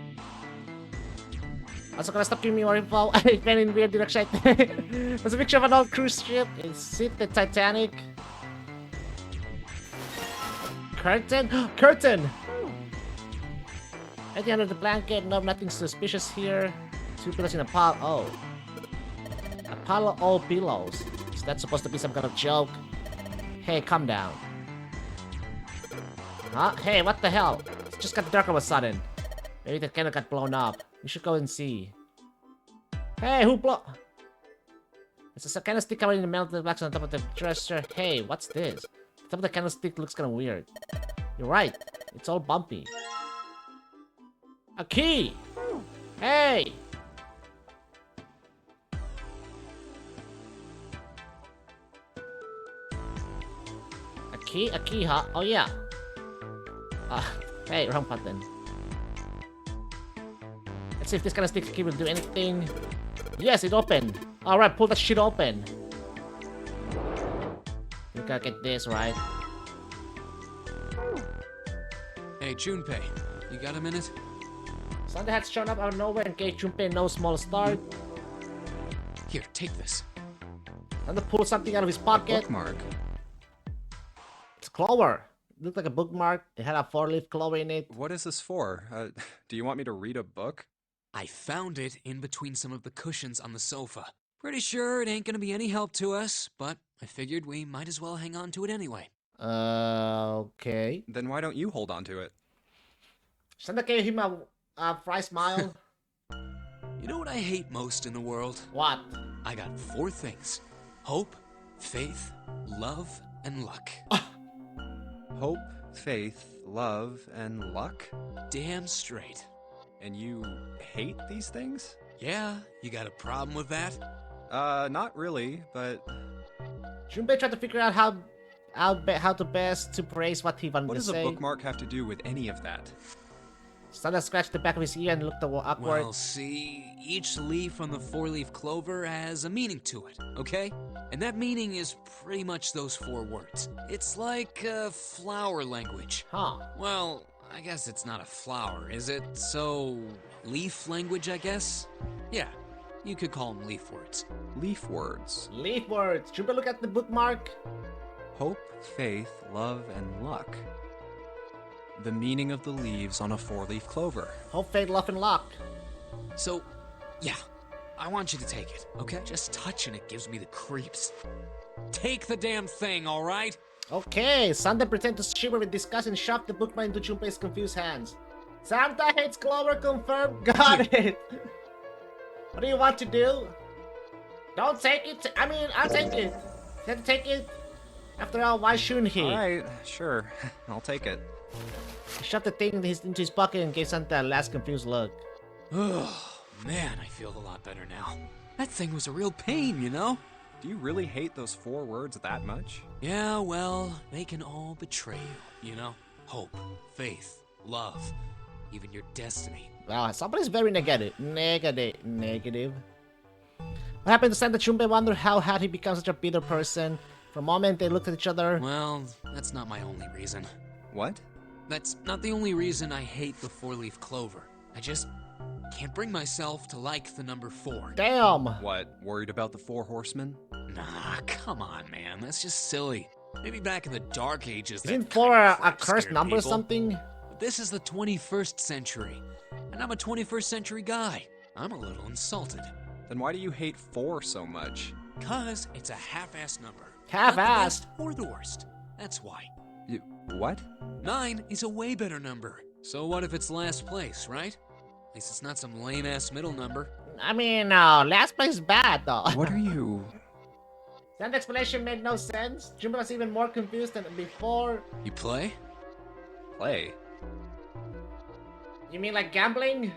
Also, gonna stop giving me more info. It went in weird direction. There's a picture of an old cruise ship. Is it the Titanic? Curtain? Curtain! Anything under the blanket? No, nothing suspicious here. 2 pillows in a pile. Oh. A pile of old pillows. Is that supposed to be some kind of joke? Hey, calm down. Huh? Hey, what the hell? It just got dark all of a sudden. Maybe the candle got blown up. We should go and see. Hey, who It's a candlestick covered in melted wax on top of the dresser. Hey, what's this? The top of the candlestick looks kind of weird. You're right. It's all bumpy. A key! Hey! A key, huh? Oh, yeah. Hey, wrong button. Let's see if this candlestick key will do anything. Yes, it opened. Alright, pull that shit open. We gotta get this, right? Hey, Junpei, you got a minute? Sunday had shown up out of nowhere and gave Junpei no small start. Here, take this. Sunday pulled something out of his pocket. Bookmark. It's clover. It looked like a bookmark. It had a 4-leaf clover in it. What is this for? Do you want me to read a book? I found it in between some of the cushions on the sofa. Pretty sure it ain't gonna be any help to us, but I figured we might as well hang on to it anyway. Okay. Then why don't you hold on to it? Sunday gave him a fry smile. You know what I hate most in the world? What? I got 4 things. Hope, faith, love, and luck. Hope, faith, love, and luck? Damn straight. And you hate these things? Yeah, you got a problem with that? Not really, but... Junpei tried to figure out how to best to praise what he wanted What to does say. a bookmark have to do with any of that? Sunday scratched the back of his ear and looked awkward. Well, see, each leaf on the 4-leaf clover has a meaning to it, okay? And that meaning is pretty much those 4 words. It's like flower language. Huh. Well, I guess it's not a flower, is it? So, leaf language, I guess? Yeah, you could call them leaf words. Leaf words. Leaf words. Junpei look at the bookmark. Hope, faith, love, and luck. The meaning of the leaves on a 4-leaf clover. Hope, faith, love, and luck. So, yeah, I want you to take it, okay? Just touching it gives me the creeps. Take the damn thing, alright? Okay, Sunday pretended to shiver with disgust and shoved the bookmark into Junpei's confused hands. Santa hates clover, confirmed. Got it. What do you want to do? Don't take it. I mean, I'll take it. You have to take it. After all, why shouldn't he? Alright, sure. I'll take it. He shoved the thing into his pocket and gave Santa a last confused look. Oh, man, I feel a lot better now. That thing was a real pain, you know? Do you really hate those 4 words that much? Yeah, well, they can all betray you, you know? Hope, faith, love, even your destiny. Wow, somebody's very negative. Negative. What happened to Santa? Junpei wondered how had he become such a bitter person. For a moment, they looked at each other. Well, that's not my only reason. What? That's not the only reason I hate the 4-leaf clover. I just can't bring myself to like the number 4. Damn! What, worried about the 4 horsemen? Nah, come on, man. That's just silly. Maybe back in the Dark Ages, Isn't 4 a cursed number or people. something? But this is the 21st century, and I'm a 21st century guy. I'm a little insulted. Then why do you hate 4 so much? 'Cause it's a half-assed number. Half-assed? Not the best or the worst. That's why. What? 9 is a way better number. So what if it's last place, right? At least it's not some lame-ass middle number. I mean, last place is bad, though. What are you... That explanation made no sense. Junpei was even more confused than before. You play? Play? You mean like gambling?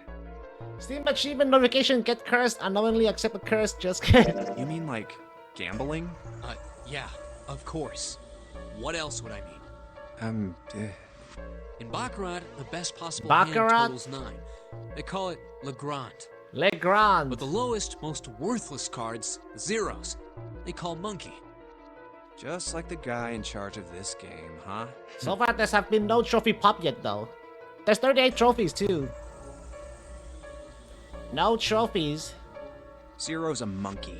Steam achievement notification, get cursed, unknowingly accept a curse, just kidding. You mean like gambling? Yeah, of course. What else would I mean? In Baccarat, the best possible hand totals 9. They call it Legrand. Legrand. But the lowest, most worthless cards, the zeros, they call Monkey. Just like the guy in charge of this game, huh? So far, there have been no trophy pop yet, though. There's 38 trophies, too. No trophies. Zero's a monkey.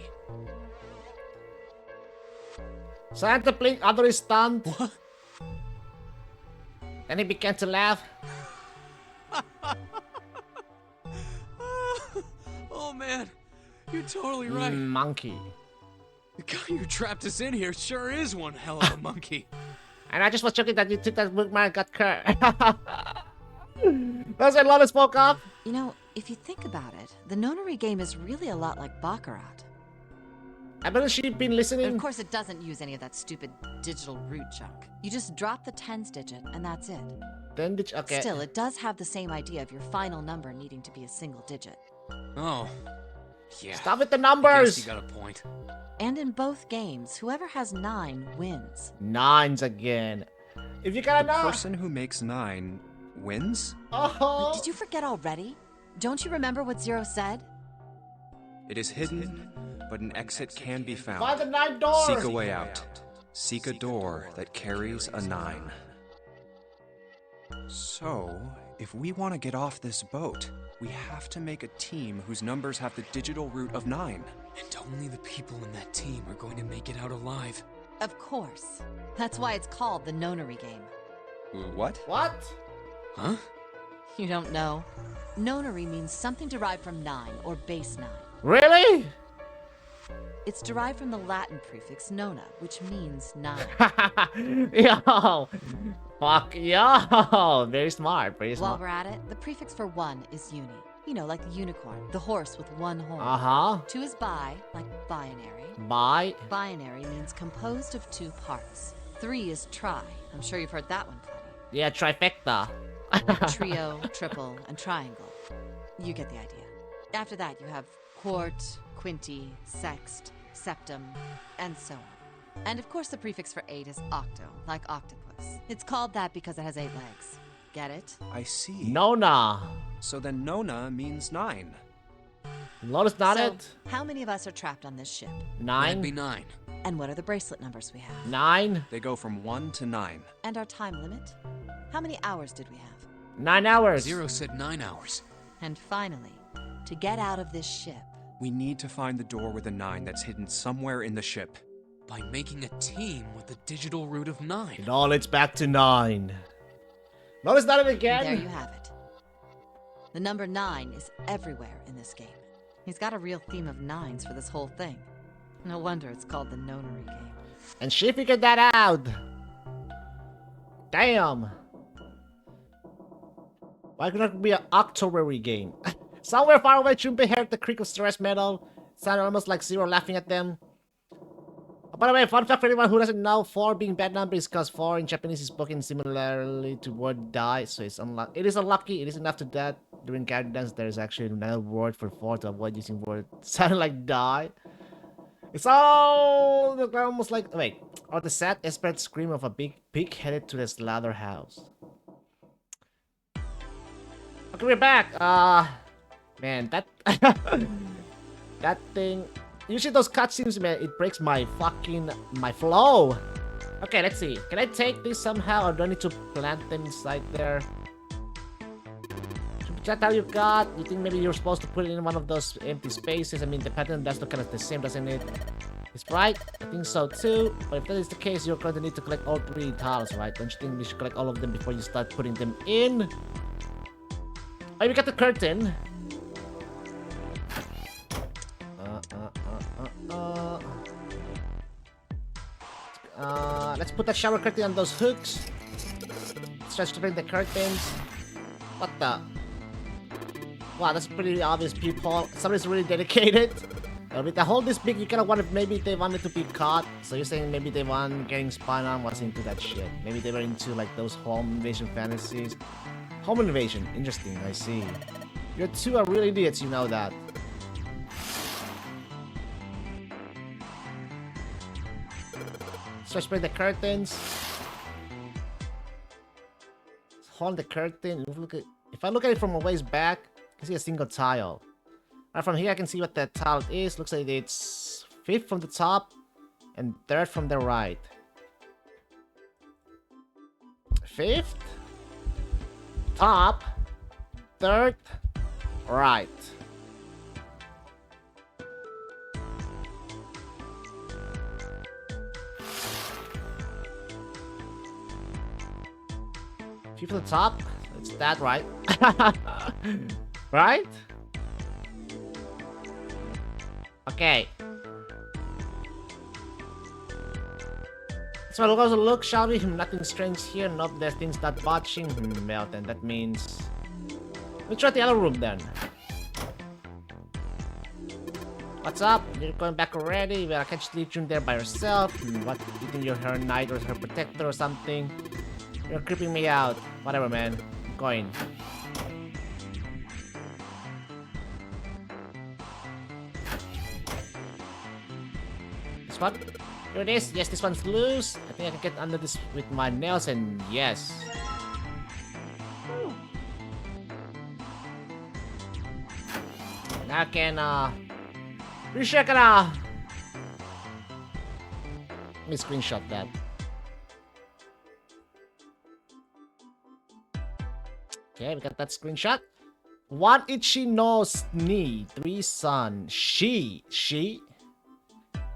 Santa blinked under his stunned. What? Then he began to laugh. Oh man, you're totally right. Monkey. The guy who trapped us in here sure is one hell of a monkey. And I just was joking that you took that bookmark and got cursed. That's why Lola spoke up. You know, if you think about it, the nonary game is really a lot like Baccarat. I bet she's been But listening. of course, it doesn't use any of that stupid digital root junk. You just drop the tens digit, and that's it. Then okay. Still, it does have the same idea of your final number needing to be a single digit. Oh. Yeah. Stop with the I numbers. guess you got a point. And in both games, whoever has 9 wins. Nines again. If you got a The 9. person who makes 9 wins? Oh. Did you forget already? Don't you remember what Zero said? It is hidden, but an exit can be found. Find the 9 doors. Seek a way out. Seek a door that carries a 9. So, if we want to get off this boat, we have to make a team whose numbers have the digital root of 9. And only the people in that team are going to make it out alive. Of course. That's why it's called the Nonary game. What? What? Huh? You don't know? Nonary means something derived from 9 or base 9. Really? It's derived from the Latin prefix nona, which means 9. Yo. Fuck yo. Very smart. Very While smart. we're at it, the prefix for 1 is uni. You know, like the unicorn, the horse with 1 horn. Uh-huh. 2 is bi, like binary. Bi. Binary means composed of 2 parts. 3 is tri. I'm sure you've heard that one plenty. Yeah, trifecta. Like trio, triple, and triangle. You get the idea. After that, you have quart, quinty, sext, septum, and so on. And of course, the prefix for 8 is octo, like octopus. It's called that because it has 8 legs. Get it? I see. Nona. So then Nona means 9. Lotus not So, it. how many of us are trapped on this ship? 9. That'd be 9. And what are the bracelet numbers we have? 9. They go from 1 to 9. And our time limit? How many hours did we have? 9 hours. Zero said 9 hours. And finally, to get out of this ship, We need to find the door with a 9 that's hidden somewhere in the ship. By making a team with the digital root of 9. It all leads back to 9. Notice not it again. there you have it. The number 9 is everywhere in this game. He's got a real theme of 9s for this whole thing. No wonder it's called the Nonary game. And she figured that out. Damn. Why could it be an Octoberary game? Somewhere far away, Junpei heard the creak of stress metal. Sounded almost like Zero laughing at them. Oh, by the way, fun fact for anyone who doesn't know, 4 being bad number is because 4 in Japanese is spoken similarly to word die, so it's it is unlucky. It is enough to that during character dance there is actually another word for 4 to avoid using word sounding like die. It's all almost like wait, or the sad desperate scream of a big pig headed to the slaughterhouse. Okay, we're back. Man, that that thing. Usually those cutscenes, man, it breaks my flow. Okay, let's see. Can I take this somehow, or do I need to plant them inside there? Chat how you got. You think maybe you're supposed to put it in one of those empty spaces? I mean, the pattern does look kind of the same, doesn't it? It's right. I think so too. But if that is the case, you're going to need to collect all 3 tiles, right? Don't you think we should collect all of them before you start putting them in? Oh, we got the curtain. Let's put that shower curtain on those hooks. Stretch to bring the curtains. What the? Wow, that's pretty obvious, people. Somebody's really dedicated. With the hole this big, you kind of wanted, maybe they wanted to be caught. So you're saying maybe they want getting spied on was into that shit. Maybe they were into like those home invasion fantasies. Home invasion, interesting, I see. You 2 are real idiots, you know that. Stretch break the curtains. Hold the curtain. If I look at it from a ways back, I can see a single tile. Right from here, I can see what that tile is. Looks like it's 5th from the top and 3rd from the right. 5th, top, 3rd, right. Fifth from the top. It's that right. Right? Okay. So we'll also look, shall we? Nothing strange here. Nope, there's things not botching. Well, then that means... We'll try the other room then. What's up? You're going back already? Well, I can't just leave you there by yourself. What? You think you're her knight or her protector or something? You're creeping me out. Whatever, man. I'm going. This one? Here it is. Yes, this one's loose. I think I can get under this with my nails, and yes. Now I can, pretty sure I can, let me screenshot that. Okay, we got that screenshot. One Ichi no Ni, 3 Sun. She.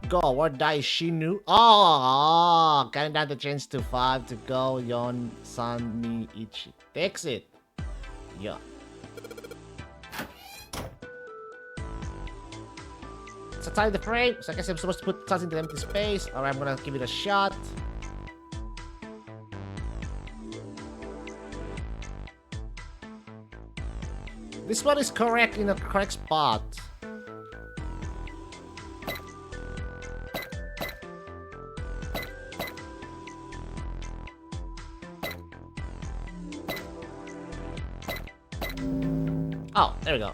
Go, where die Shinu? Oh, counting down the chains to 5 to go. Yon, Sun, Ni, Ichi. Fix it. Yeah. So tie the frame. So I guess I'm supposed to put something into empty space. Alright, I'm gonna give it a shot. This one is correct in the correct spot. Oh, there we go.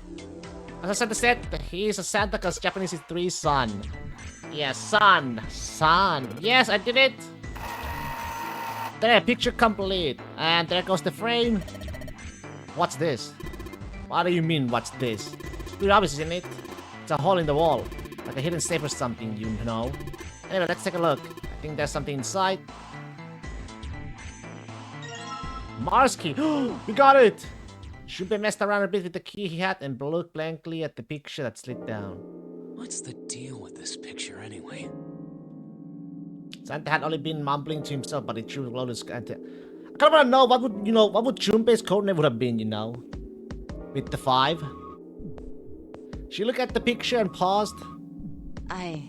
As I said, he is a Santa because Japanese is 3 Sun. Yes, Sun. Yes, I did it. There, picture complete. And there goes the frame. What's this? What do you mean, what's this? Pretty obvious, isn't it? It's a hole in the wall. Like a hidden safe or something, you know. Anyway, let's take a look. I think there's something inside. Mars key. We got it! Junpei messed around a bit with the key he had and looked blankly at the picture that slid down. What's the deal with this picture anyway? Santa had only been mumbling to himself, but he threw Lotus. I kind of want to know what would Junpei's codename would have been, you know, with the 5. She looked at the picture and paused. I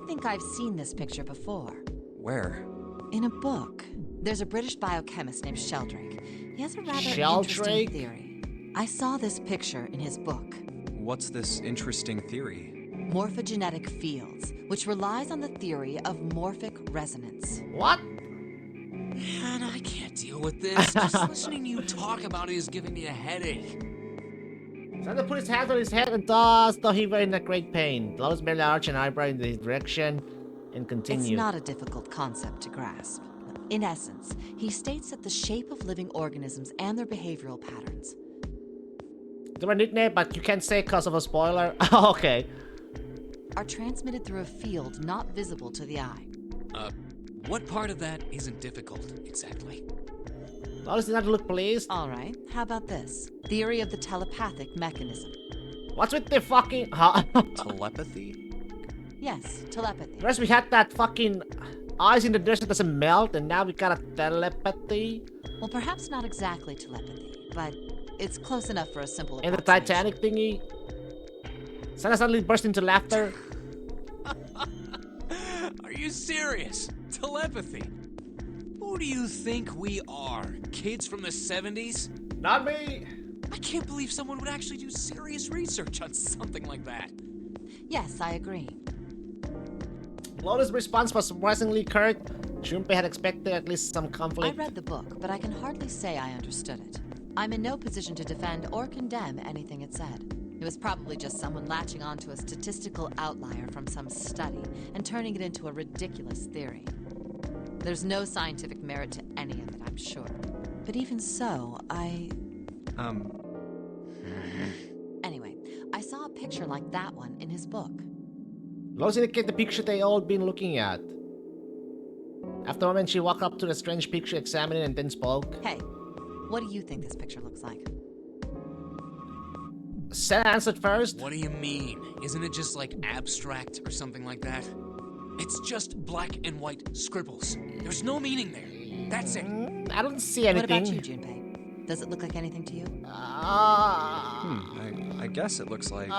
think I've seen this picture before. Where? In a book. There's a British biochemist named Sheldrake. He has a rather Sheldrake? interesting theory. I saw this picture in his book. What's this interesting theory? Morphogenetic fields, which relies on the theory of morphic resonance. What? Man, I can't deal with this. Just listening to you talk about it is giving me a headache. Santa put his hand on his head and thought he were in a great pain. Lotus merely arched an eyebrow in his direction and continued. It's not a difficult concept to grasp. In essence, he states that the shape of living organisms and their behavioral patterns. They were nicknamed, but you can't say because of a spoiler. Okay. Are transmitted through a field not visible to the eye. What part of that isn't difficult, exactly? Lotus did not look pleased. Alright, how about this? Theory of the telepathic mechanism. What's with the fucking... Telepathy? Yes, telepathy. First we had that fucking ice in the desert doesn't melt, and now we got a telepathy. Well, perhaps not exactly telepathy, but it's close enough for a simple And the Titanic thingy. Santa suddenly burst into laughter. Are you serious? Telepathy? Who do you think we are? Kids from the 70s? Not me! I can't believe someone would actually do serious research on something like that. Yes, I agree. Lotus' response was surprisingly curt. Junpei had expected at least some conflict. I read the book, but I can hardly say I understood it. I'm in no position to defend or condemn anything it said. It was probably just someone latching onto a statistical outlier from some study and turning it into a ridiculous theory. There's no scientific merit to any of it, I'm sure. But even so, Anyway, I saw a picture like that one in his book. Lotus indicated the picture they all been looking at. After a moment, she walked up to the strange picture, examined it, and then spoke. Hey, what do you think this picture looks like? Santa answered first. What do you mean? Isn't it just like abstract or something like that? It's just black and white scribbles. There's no meaning there. That's it. I don't see anything. What about you, Junpei? Does it look like anything to you? I guess it looks like...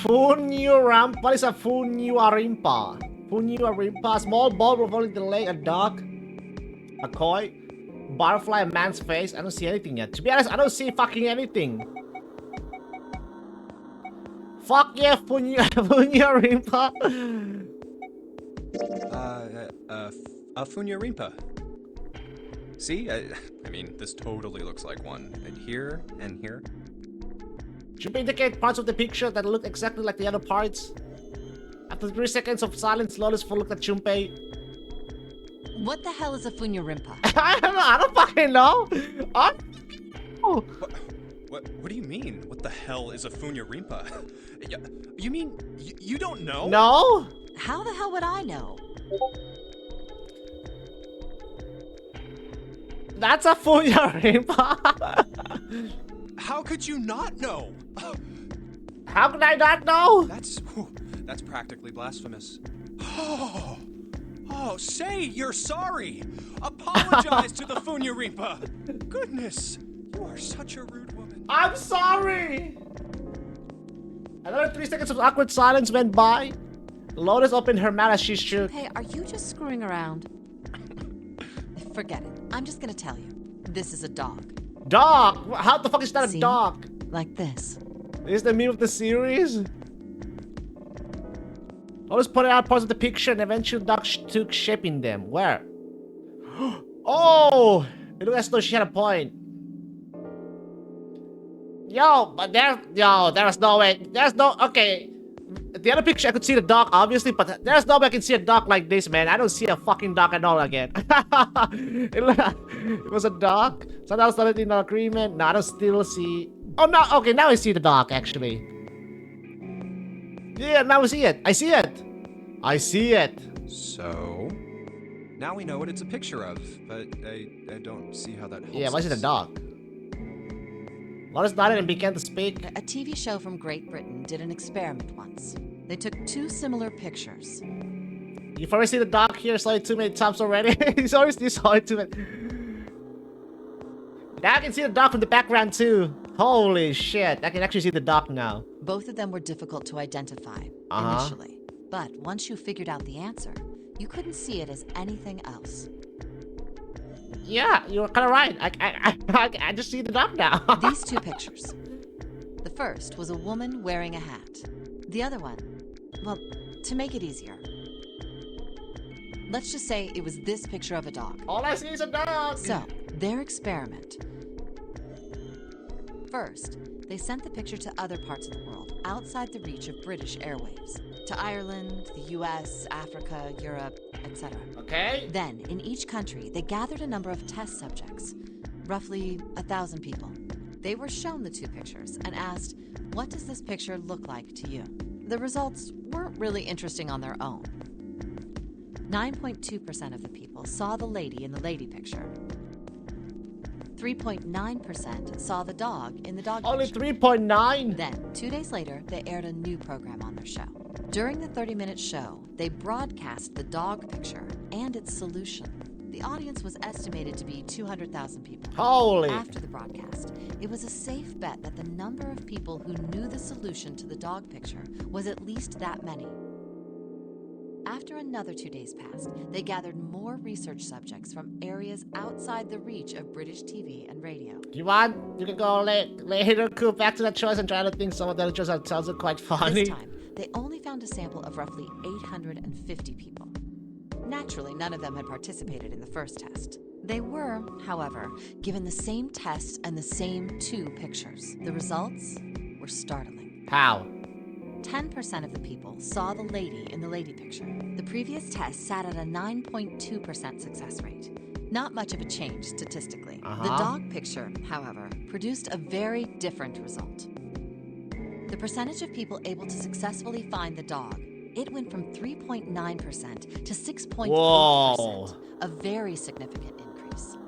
Funyu-rampa? What is a Funyu-arimpa? Funyu-arimpa, a small ball revolving the lake, a duck, a koi. Butterfly, a man's face. I don't see anything yet. To be honest, I don't see fucking anything. Fuck yeah, Funya Rimpa. Funya Rimpa. See? I mean, this totally looks like one. And here, and here. Should we indicate parts of the picture that look exactly like the other parts? After 3 seconds of silence, Lotus looked at Junpei. What the hell is a Funya Rimpa? I don't fucking know. What do you mean? What the hell is a Funya Rimpa? You mean you don't know? No. How the hell would I know? That's a Funya Rimpa. How could you not know? How could I not know? That's practically blasphemous. Oh, say you're sorry. Apologize to the Funya Rimpa. Goodness, you are such a rude woman. I'm sorry. Another 3 seconds of awkward silence went by. Lotus opened her mouth as she shook. Hey, are you just screwing around? Forget it. I'm just gonna tell you. This is a dog. Dog? How the fuck is that See? a dog? Like this. Is the meme of the series? Lotus pointed out parts of the picture and eventually the dog took shape in them. Where? Oh! It looks as though she had a point. But there's no way. Okay. The other picture I could see the dog, obviously, but there's no way I can see a dog like this, man. I don't see a fucking dog at all again. It was a dog? So that was not in agreement. No, I don't still see... Oh, no, okay, now I see the dog, actually. Yeah, now I see it. I see it. So... now we know what it's a picture of, but I don't see how that helps. Yeah, why is it a dog? Lotus nodded and began to speak. A TV show from Great Britain did an experiment once. They took 2 similar pictures. You've already seen the dog here, saw it too many times already. You saw it too many. Now I can see the dog from the background too. Holy shit, I can actually see the dog now. Both of them were difficult to identify initially. But once you figured out the answer, you couldn't see it as anything else. Yeah, you're kind of right. I just see the dog now. These 2 pictures. The first was a woman wearing a hat. The other one, well, to make it easier, let's just say it was this picture of a dog. All I see is a dog. So, their experiment. First, they sent the picture to other parts of the world, outside the reach of British airwaves. To Ireland, the US, Africa, Europe, etc. Okay. Then, in each country, they gathered a number of test subjects, roughly 1,000 people. They were shown the 2 pictures and asked, what does this picture look like to you? The results weren't really interesting on their own. 9.2% of the people saw the lady in the lady picture. 3.9% saw the dog in the dog Only picture. 3.9? Then, 2 days later, they aired a new program on their show. During the 30-minute show, they broadcast the dog picture and its solution. The audience was estimated to be 200,000 people. Holy! After the broadcast, it was a safe bet that the number of people who knew the solution to the dog picture was at least that many. After another 2 days passed, they gathered more research subjects from areas outside the reach of British TV and radio. You want? You can go later, go back to that choice and try to think some of the other choices that sounds quite funny. This time, they only found a sample of roughly 850 people. Naturally, none of them had participated in the first test. They were, however, given the same test and the same 2 pictures. The results were startling. How? 10% of the people saw the lady in the lady picture. The previous test sat at a 9.2% success rate. Not much of a change statistically. The dog picture, however, produced a very different result. The percentage of people able to successfully find the dog, it went from 3.9% to 6.8%, a very significant increase.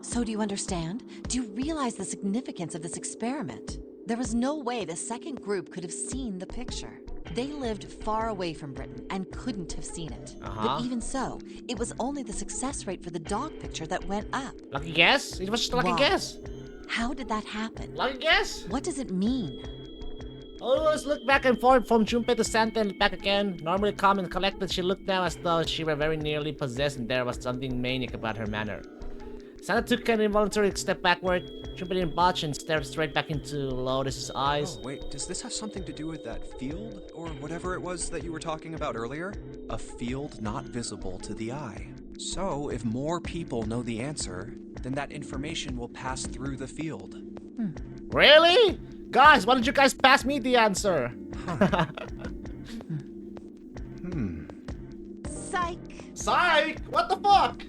So do you understand? Do you realize the significance of this experiment? There was no way the second group could have seen the picture. They lived far away from Britain and couldn't have seen it. But even so, it was only the success rate for the dog picture that went up. Lucky guess? It was just a lucky guess. How did that happen? Lucky guess? What does it mean? Oh, let's look back and forth from Junpei to Santa and back again. Normally calm and collected, she looked now as though she were very nearly possessed and there was something maniac about her manner. Santa took an involuntary step backward, jumping in botch and stared straight back into Lotus's eyes. Oh, wait, does this have something to do with that field? Or whatever it was that you were talking about earlier? A field not visible to the eye. So, if more people know the answer, then that information will pass through the field. Really? Guys, why don't you guys pass me the answer? Psych! Psych! What the fuck?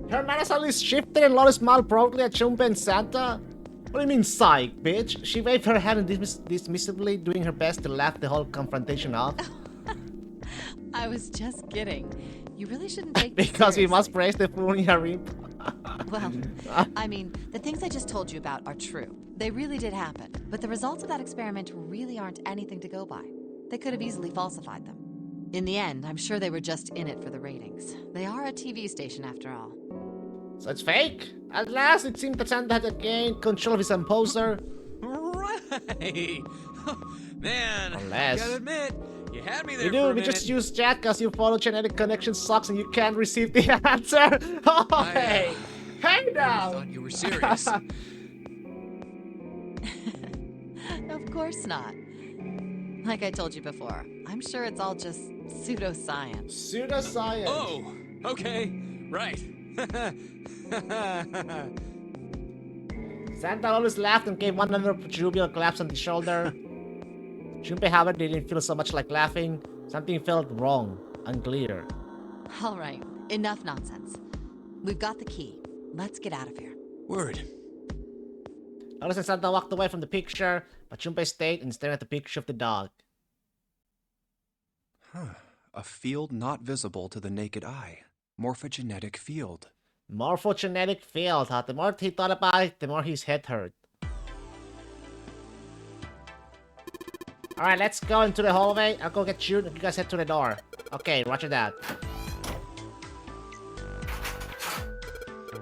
Her manner suddenly shifted and Lotus smiled proudly at Chumpe and Santa. What do you mean, psych, bitch? She waved her hand dismissively, doing her best to laugh the whole confrontation off. I was just kidding. You really shouldn't take this Because we must seriously. praise the Funia Reap. Well, I mean, the things I just told you about are true. They really did happen. But the results of that experiment really aren't anything to go by. They could have easily falsified them. In the end, I'm sure they were just in it for the ratings. They are a TV station after all. So it's fake? At last, it seemed that Santa had gained control of his composer. Right. Man, Unless- I gotta admit, you had me there You for a do, we minute. just use chat because your photogenetic connection sucks and you can't receive the answer. Oh, hey! Hey I now! thought you were serious. Of course not. Like I told you before, I'm sure it's all just pseudoscience. Pseudoscience. Oh, okay, right. Santa always laughed and gave one another jovial claps on the shoulder. Junpei, however, didn't feel so much like laughing. Something felt wrong, unclear. All right, enough nonsense. We've got the key. Let's get out of here. Word. Lotus and Santa walked away from the picture, but Junpei stayed and stared at the picture of the dog. A field not visible to the naked eye. Morphogenetic field. Morphogenetic field, huh? The more he thought about it, the more his head hurt. Alright, let's go into the hallway. I'll go get you, and you guys head to the door. Okay, roger that.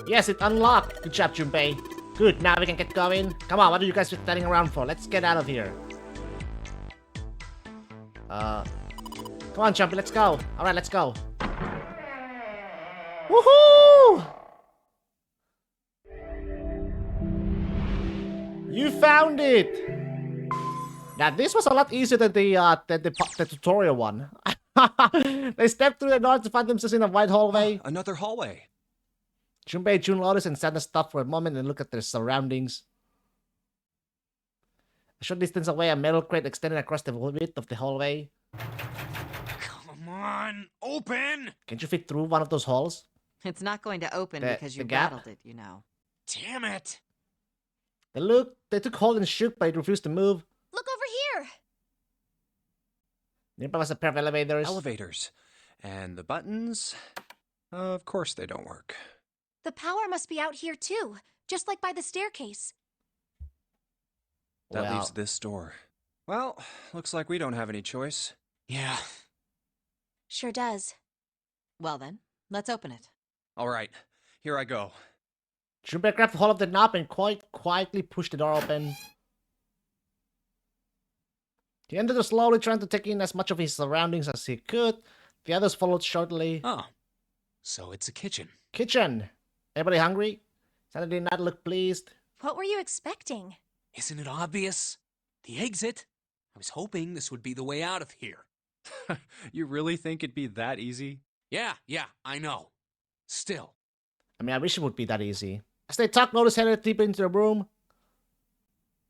Yes, it unlocked. Good job, Junpei. Good, now we can get going. Come on, what are you guys standing around for? Let's get out of here. Come on, Jumpy, let's go. Alright, let's go. Woohoo! You found it! Now, this was a lot easier than the tutorial one. They stepped through the door to find themselves in a wide hallway. Another hallway. Junpei, June, Lotus, and Santa stopped for a moment and looked at their surroundings. A short distance away, a metal crate extended across the width of the hallway. Come on, open! Can't you fit through one of those holes? It's not going to open because you the gap? rattled it, you know. Damn it! They took hold and shook, but it refused to move. Look over here! Nearby was a pair of elevators. Elevators. And the buttons? Of course they don't work. The power must be out here too, just like by the staircase. That Well- leaves this door. Well, looks like we don't have any choice. Yeah. Sure does. Well then, let's open it. All right, here I go. Junpei grabbed hold of the knob and quite quietly pushed the door open. He entered slowly, trying to take in as much of his surroundings as he could. The others followed shortly. Oh, so it's a kitchen. Kitchen! Everybody hungry? Santa did not look pleased. What were you expecting? Isn't it obvious? The exit. I was hoping this would be the way out of here. You really think it'd be that easy? Yeah, I know. Still. I mean, I wish it would be that easy. As they talked, Lotus headed deeper into the room.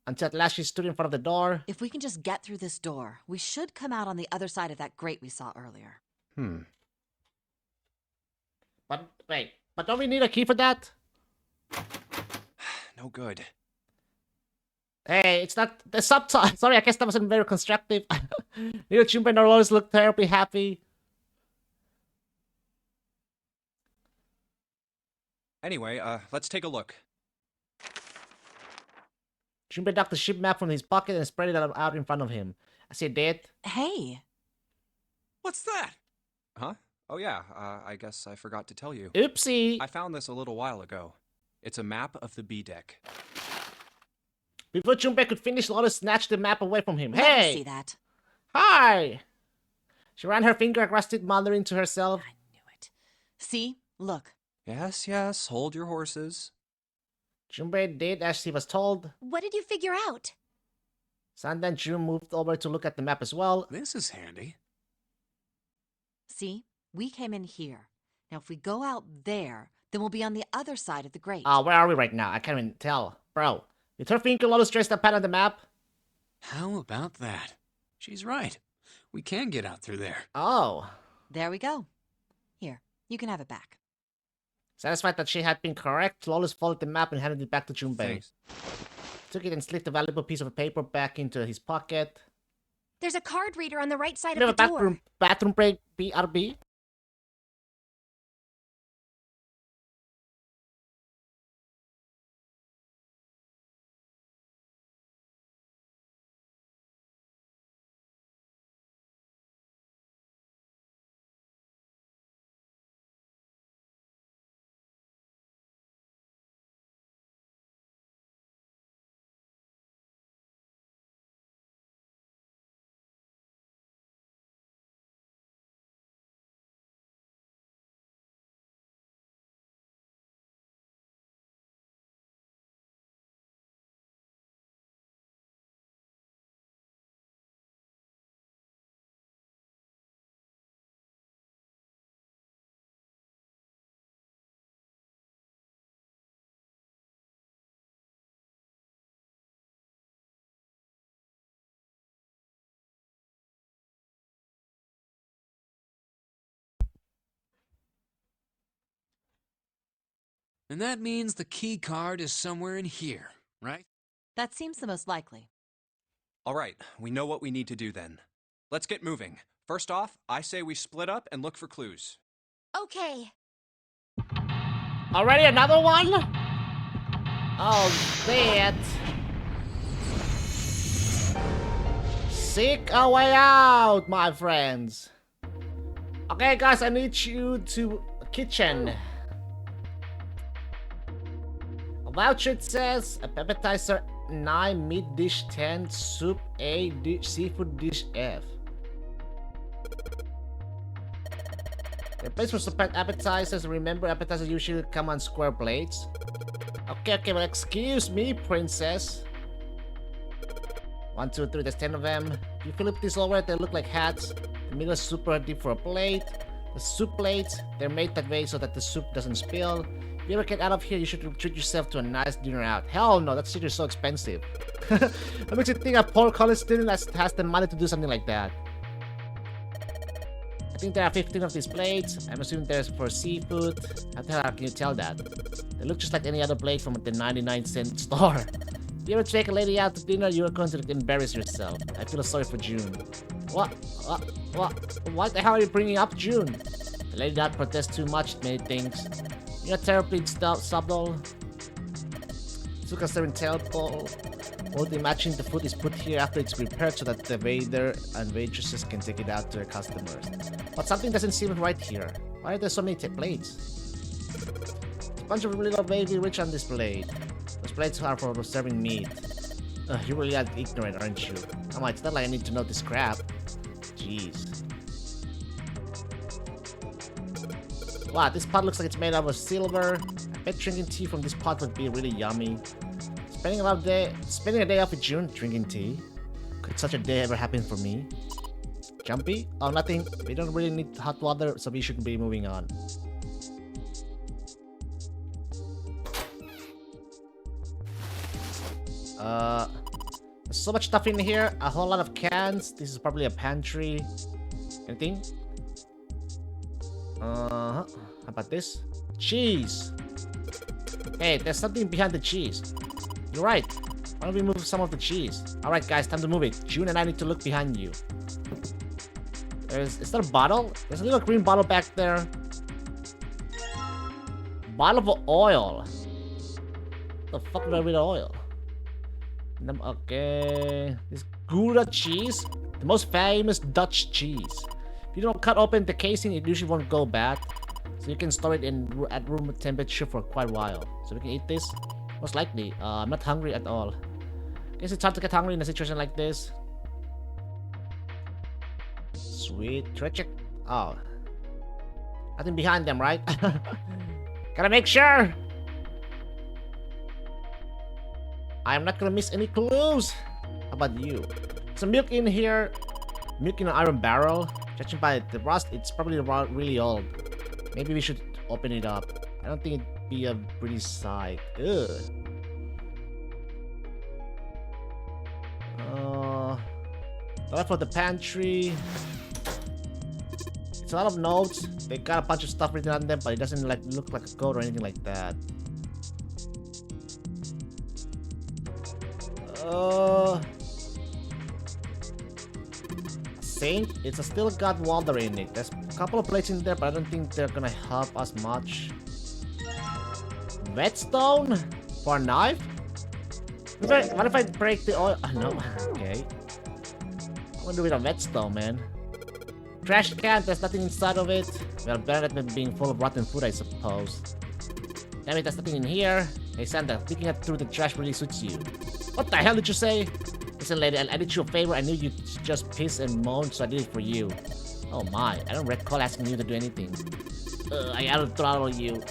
Until at last she stood in front of the door. If we can just get through this door, we should come out on the other side of that grate we saw earlier. But, wait. But don't we need a key for that? No good. Hey, it's not the subtitle. Sorry, I guess that wasn't very constructive. Neither Junpei nor Lotus looked terribly happy. Anyway, let's take a look. Junpei ducked the ship map from his pocket and spread it out in front of him. As he did, Hey! What's that? Huh? Oh yeah, I guess I forgot to tell you. oopsie! I found this a little while ago. It's a map of the B deck. Before Junpei could finish, Lotus snatched the map away from him. Let me Hey! see that. Hi! She ran her finger across it, muttering to herself. See? Look. Yes, yes, hold your horses. Junpei did as he was told. What did you figure out? Sanda and June moved over to look at the map as well. This is handy. See? We came in here. Now if we go out there, then we'll be on the other side of the grate. Where are we right now? I can't even tell. Bro, did her finger Lotus trace the pad on the map? How about that? She's right. We can get out through there. Oh. There we go. Here, you can have it back. Satisfied that she had been correct, Lotus folded the map and handed it back to Junpei. Thanks. Took it and slipped a valuable piece of paper back into his pocket. There's a card reader on the right side You of have the a door. bathroom break, BRB? And that means the key card is somewhere in here, right? That seems the most likely. All right, we know what we need to do then. Let's get moving. First off, I say we split up and look for clues. Okay. Already another one? Oh, shit. Seek a way out, my friends. Okay, guys, I need you to kitchen. A voucher, it says appetizer 9, meat dish 10, soup A, dish, seafood dish F. The place for separate appetizers. Remember, appetizers usually come on square plates. Okay, well, excuse me, princess. 1, 2, 3, there's 10 of them. If you flip this over, they look like hats. The middle is super deep for a plate. The soup plates, they're made that way so that the soup doesn't spill. If you ever get out of here, you should treat yourself to a nice dinner out. Hell no, that shit is so expensive. That makes you think a poor college student has the money to do something like that. I think there are 15 of these plates. I'm assuming there's for seafood. How the hell can you tell that? They look just like any other plate from the 99-cent store. If you ever take a lady out to dinner, you're going to embarrass yourself. I feel sorry for June. What the hell are you bringing up June? The lady that protests too much many things. You're terribly subtle. Suka serving terrible. Only imagine the food is put here after it's prepared so that the waiter and waitresses can take it out to their customers. But something doesn't seem right here. Why are there so many plates? There's a bunch of little baby rich on this plate. Those plates are for serving meat. You really are ignorant, aren't you? Come on, it's not like I need to know this crap. Jeez. Wow, this pot looks like it's made out of silver. I bet drinking tea from this pot would be really yummy. Spending a day off with June drinking tea. Could such a day ever happen for me? Jumpy? Oh, nothing. We don't really need hot water, so we should be moving on. There's so much stuff in here. A whole lot of cans. This is probably a pantry. Anything? How about this? Cheese! Hey, there's something behind the cheese. You're right. Why don't we move some of the cheese? Alright guys, time to move it. June and I need to look behind you. Is that a bottle? There's a little green bottle back there. Bottle of oil. The fuck do I with oil? Okay. This Gouda cheese. The most famous Dutch cheese. If you don't cut open the casing, it usually won't go bad. So you can store it at room temperature for quite a while. So we can eat this. Most likely. I'm not hungry at all. Guess it's hard to get hungry in a situation like this. Sweet. Treasure. Oh. Nothing behind them, right? Gotta make sure. I'm not gonna miss any clues. How about you? Some milk in here. Milk in an iron barrel. Judging by the rust, it's probably really old. Maybe we should open it up. I don't think it'd be a pretty sight. Ugh. Left for the pantry. It's a lot of notes. They got a bunch of stuff written on them, but it doesn't like look like a code or anything like that. Saint, it's a still got water in it. There's a couple of plates in there, but I don't think they're gonna help us much. Whetstone for a knife? What if I break the oil? No, okay. I'm gonna do it on whetstone, man. Trash can, there's nothing inside of it. Well, better than being full of rotten food, I suppose. Damn it, there's nothing in here. Hey, Santa, picking up through the trash really suits you. What the hell did you say? Listen, lady, I did you a favor. I knew you'd just piss and moan, so I did it for you. Oh my, I don't recall asking you to do anything. I gotta throttle you.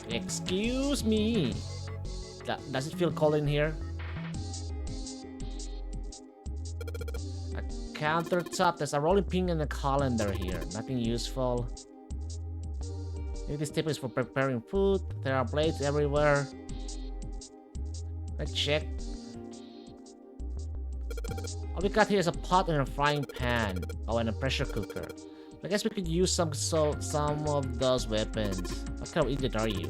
Excuse me. Does it feel cold in here? Countertop, there's a rolling pin and a colander here. Nothing useful. Maybe this table is for preparing food. There are blades everywhere. Let's check. All we got here is a pot and a frying pan. Oh, and a pressure cooker. I guess we could use some of those weapons. What kind of idiot are you?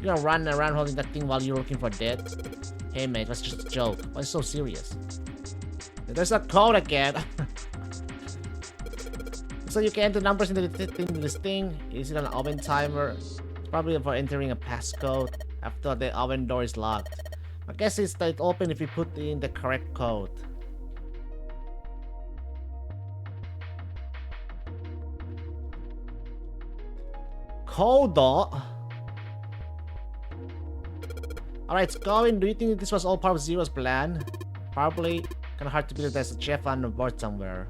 You're gonna run around holding that thing while you're looking for dead? Hey mate, that's just a joke. Why is it so serious? There's a code again. So you can enter numbers into this thing. Is it an oven timer? It's probably for entering a passcode after the oven door is locked. My guess is that it's open if you put in the correct code. Code. Alright, it's going. Do you think this was all part of Zero's plan? Probably. Kinda hard to believe there's a chef on the board somewhere.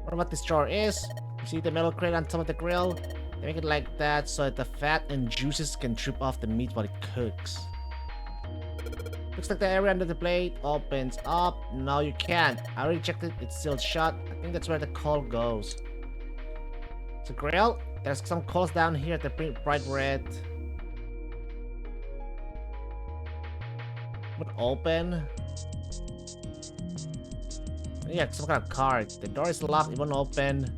Wonder what this drawer is. You see the metal crate on top of the grill? They make it like that so that the fat and juices can drip off the meat while it cooks. Looks like the area under the plate opens up. No, you can't. I already checked it. It's still shut. I think that's where the coal goes. It's a grill. There's some coals down here. They're pretty bright red. Would open. Yeah, some kind of card. The door is locked, it won't open.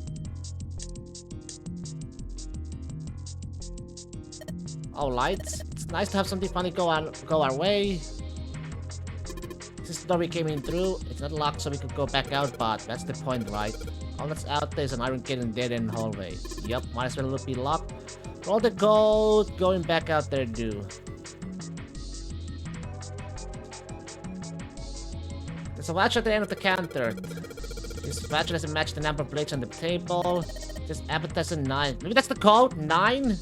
Oh, lights. It's nice to have something funny go our way. This is the door we came in through. It's not locked, so we could go back out, but that's the point, right? All that's out there is an iron gate and dead end hallway. Yup, might as well be locked. Roll the gold, going back out there, do. There's a watch at the end of the counter. This watch doesn't match the number of plates on the table. Just appetizer 9. Maybe that's the code? 9?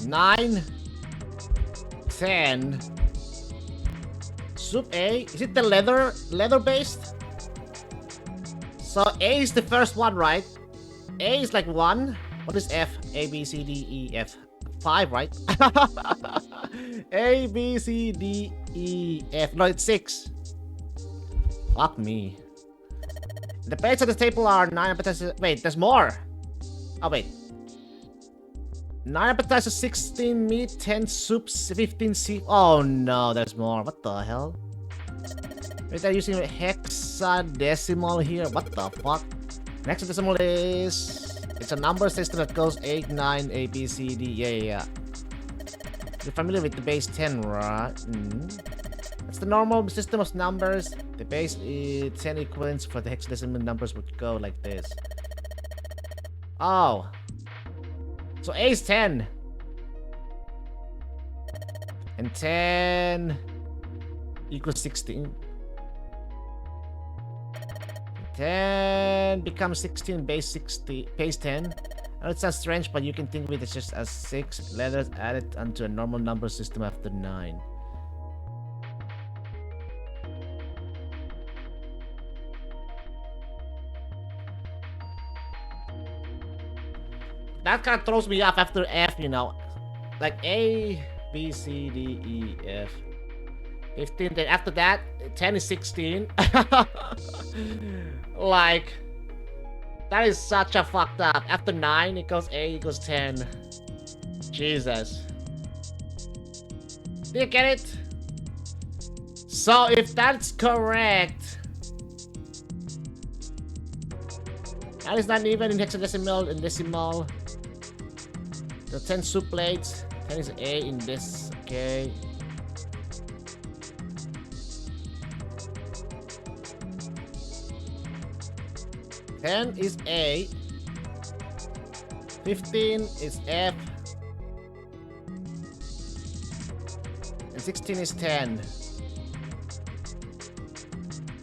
Nine, 10. Soup A. Is it the leather based? So A is the first one, right? A is like 1. What is F? A, B, C, D, E, F. 5, right? A, B, C, D, E, F. No, it's 6. Fuck me. The plates on the table are 9 appetizers. Wait, there's more. Oh, wait. 9 appetizers, 16 meat, 10 soups, 15 sea. Oh no, there's more. What the hell? Wait, they're using hexadecimal here. What the fuck? Hexadecimal is... It's a number system that goes 8, 9, A, B, C, D. Yeah. You're familiar with the base 10, right? That's the normal system of numbers. The base 10 equivalents for the hexadecimal numbers would go like this. Oh. So A is 10. And 10 equals 16. 10 becomes 16 base 10. I know it sounds strange, but you can think of it as just as 6 letters added onto a normal number system after 9. that kind of throws me off after F, you know. Like A, B, C, D, E, F. 15, then after that, 10 is 16. Like, that is such a fucked up. After 9, it goes A equals 10. Jesus. Do you get it? So if that's correct, that is not even in hexadecimal and decimal. The 10 soup plates. 10 is A in this. Okay. Ten is A. 15 is F. And 16 is 10.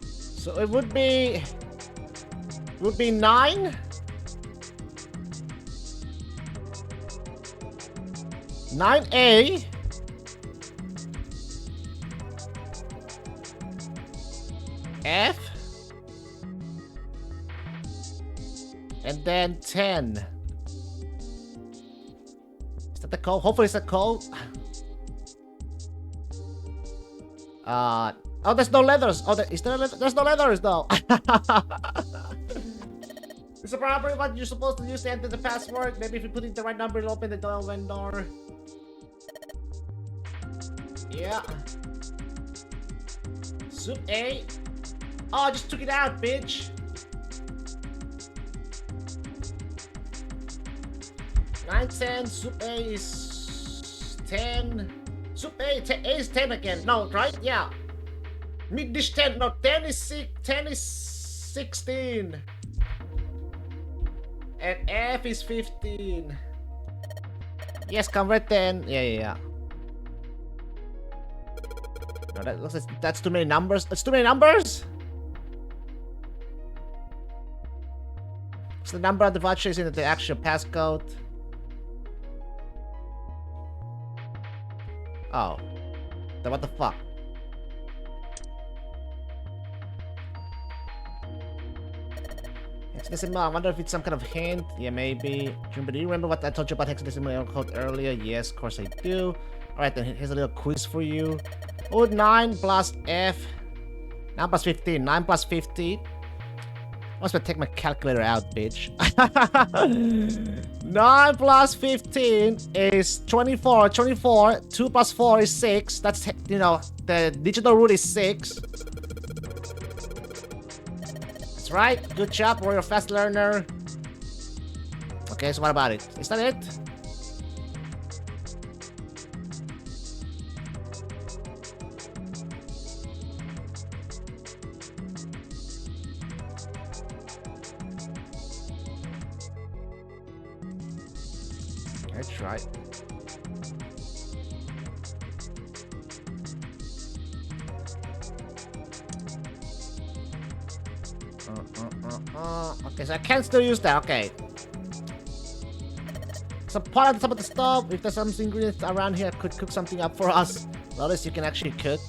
So it would be 9. 9A. F. And then 10. Is that the code? Hopefully it's a code. Oh, there's no letters. Oh, is there there's no letters though. It's probably what you're supposed to use to enter the password. Maybe if you put in the right number, it'll open the door. Yeah. Soup A. Oh, I just took it out, bitch. 9, 10. Soup A is 10. Soup A, A is 10 again. No, right? Yeah. Mid dish 10. No, 10 is 6. 10 is 16. And F is 15. Yes, convert 10. Yeah. No, that looks like that's too many numbers. That's too many numbers. So the number of the voucher is in the actual passcode. Oh. Then what the fuck? Hexadecimal, I wonder if it's some kind of hint. Yeah, maybe. Do you remember what I told you about hexadecimal code earlier? Yes, of course I do. Alright, then here's a little quiz for you. Oh, 9 plus F. 9 plus 15. 9 plus 50. I must take my calculator out, bitch. 9 plus 15 is 24. 24. 2 plus 4 is 6. That's, you know, the digital root is 6. That's right. Good job. We're a fast learner. Okay, so what about it? Is that it? Let's try. Okay, so I can still use that. Okay. So pot on top of the stove. If there's some ingredients around here, I could cook something up for us. Notice you can actually cook.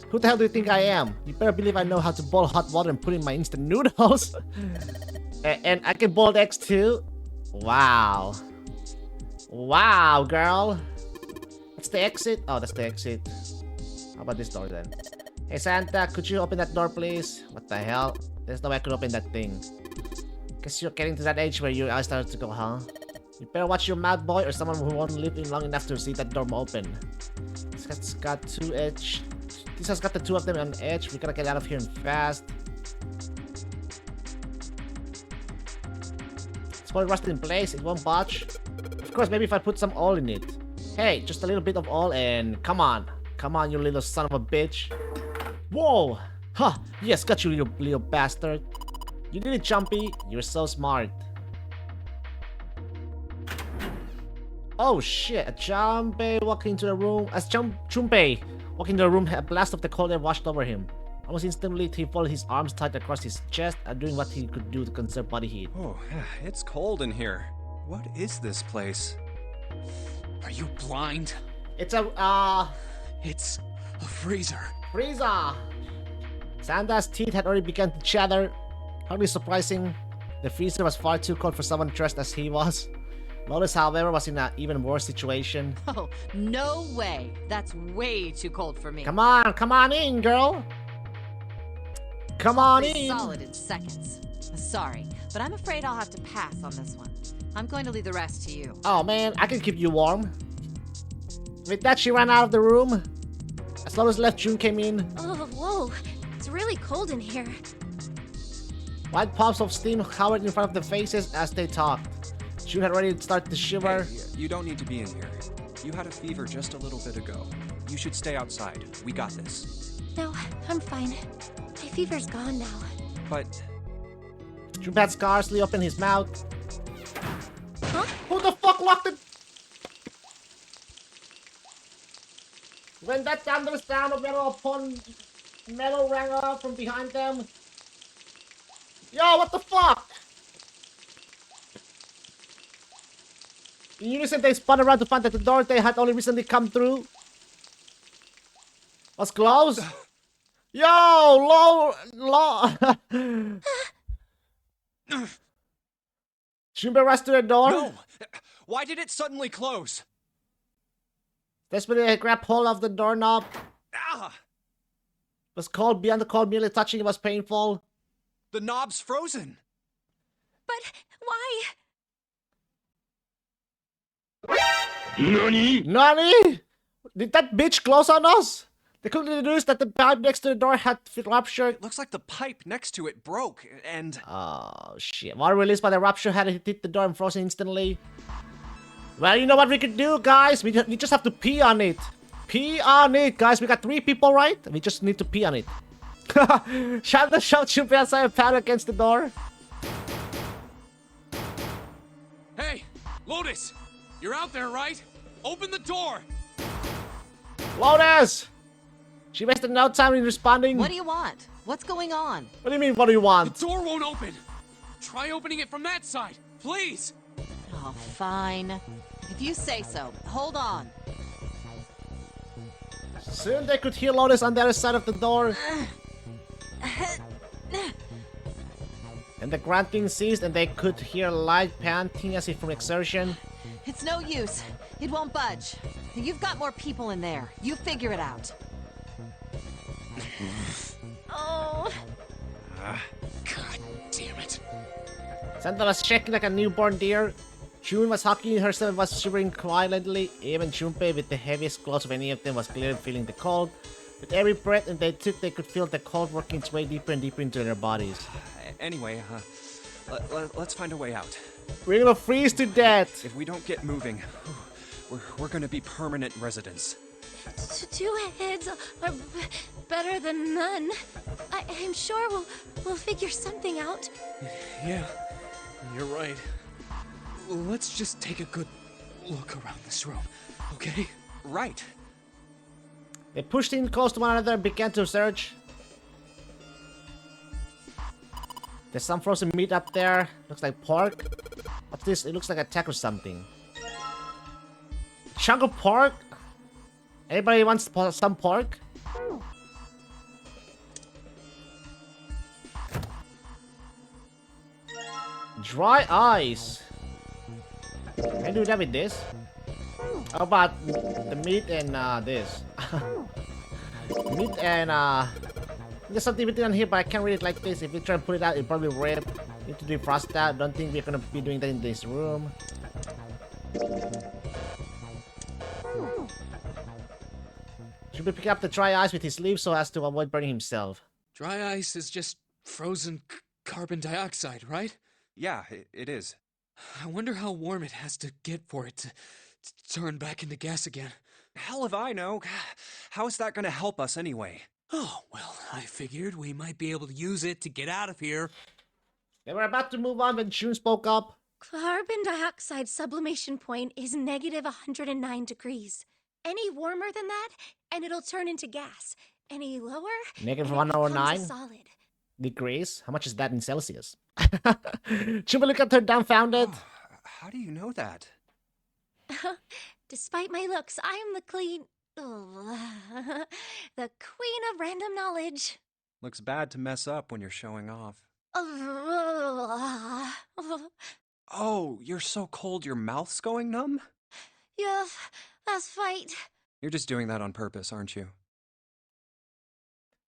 Who the hell do you think I am? You better believe I know how to boil hot water and put in my instant noodles. And I can boil eggs too. Wow. Wow, girl. That's the exit? Oh, that's the exit. How about this door then? Hey, Santa, could you open that door, please? What the hell? There's no way I could open that thing. Guess you're getting to that age where your eyes start to go, huh? You better watch your mouth, boy, or someone who won't live in long enough to see that door open. It's got 2 edge. This has got the 2 of them on the edge. We gotta get out of here and fast. It's probably rusted in place. It won't budge. Of course, maybe if I put some oil in it. Hey, just a little bit of oil and come on. Come on, you little son of a bitch. Whoa! Huh, yes, got you, you little bastard. You did it, Chumpy. You're so smart. Oh shit, a Chumpy walking into the room. As Chumpy walking into the room, a blast of the cold air washed over him. Almost instantly, he folded his arms tight across his chest, doing what he could do to conserve body heat. Oh, it's cold in here. What is this place? Are you blind? It's a, It's a freezer. Freezer! Santa's teeth had already begun to chatter. Hardly surprising. The freezer was far too cold for someone dressed as he was. Lotus, however, was in an even worse situation. Oh, no way. That's way too cold for me. Come on in, girl. Come on in. Solid in seconds. Sorry, but I'm afraid I'll have to pass on this one. I'm going to leave the rest to you. Oh man, I can keep you warm. With that, she ran out of the room. As Lotus left, June came in. Oh, whoa. It's really cold in here. White puffs of steam hovered in front of the faces as they talked. June had already started to shiver. Hey, you don't need to be in here. You had a fever just a little bit ago. You should stay outside. We got this. No, I'm fine. My fever's gone now. But... June had scarcely opened his mouth. Huh? Who the fuck locked it? When that thunderous sound of metal upon metal rang out from behind them. Yo, what the fuck? In unison, they spun around to find that the door they had only recently come through was closed. Yo, Junpei rushed to the door. No! Why did it suddenly close? Desperately, he grabbed hold of the doorknob. Ah! It was cold beyond the cold, merely touching it was painful. The knob's frozen. But why? Nani? Did that bitch close on us? They quickly deduced that the pipe next to the door had ruptured. Looks like the pipe next to it broke, and... Oh, shit. Water released by the rupture had hit the door and frozen instantly. Well, you know what we could do, guys? We just have to pee on it. Pee on it, guys. We got 3 people, right? We just need to pee on it. Shout the shout Junpei outside and pound against the door. Hey, Lotus! You're out there, right? Open the door! Lotus! She wasted no time in responding. What do you want? What's going on? What do you mean, what do you want? The door won't open! Try opening it from that side, please! Oh, fine. If you say so. Hold on. Soon they could hear Lotus on the other side of the door. And the grunting ceased and they could hear light panting as if from exertion. It's no use. It won't budge. You've got more people in there. You figure it out. Oh. God damn it. Santa was shaking like a newborn deer. June was hugging herself and was shivering violently. Even Junpei, with the heaviest clothes of any of them, was clearly feeling the cold. With every breath and they took, they could feel the cold working its way deeper and deeper into their bodies. Anyway, let's find a way out. We're gonna freeze to death. If we don't get moving, we're gonna be permanent residents. 2 heads are better than none. I'm sure we'll figure something out. Yeah, you're right. Let's just take a good look around this room, okay? Right. They pushed in close to one another and began to search. There's some frozen meat up there. Looks like pork. What's this? It looks like a tack or something. Chunk of pork? Anybody wants some pork? Dry ice. Can I do that with this? How about the meat and this? Meat and there's something written on here, but I can't read it like this. If we try and put it out, it'll probably rip. Need to defrost that. Don't think we're gonna be doing that in this room. Should we pick up the dry ice with his sleeve so as to avoid burning himself? Dry ice is just frozen carbon dioxide, right? Yeah, it is. I wonder how warm it has to get for it to turn back into gas again. Hell if I know. How is that gonna help us anyway? Oh, well, I figured we might be able to use it to get out of here. They were about to move on when June spoke up. Carbon dioxide sublimation point is negative 109 degrees. Any warmer than that, and it'll turn into gas. Any lower, Negative and it becomes 109 a solid. degrees? How much is that in Celsius? June looked at her dumbfounded. Oh, how do you know that? Despite my looks, I am the the queen of random knowledge. Looks bad to mess up when you're showing off. Oh, you're so cold your mouth's going numb? Yes, that's right. You're just doing that on purpose, aren't you?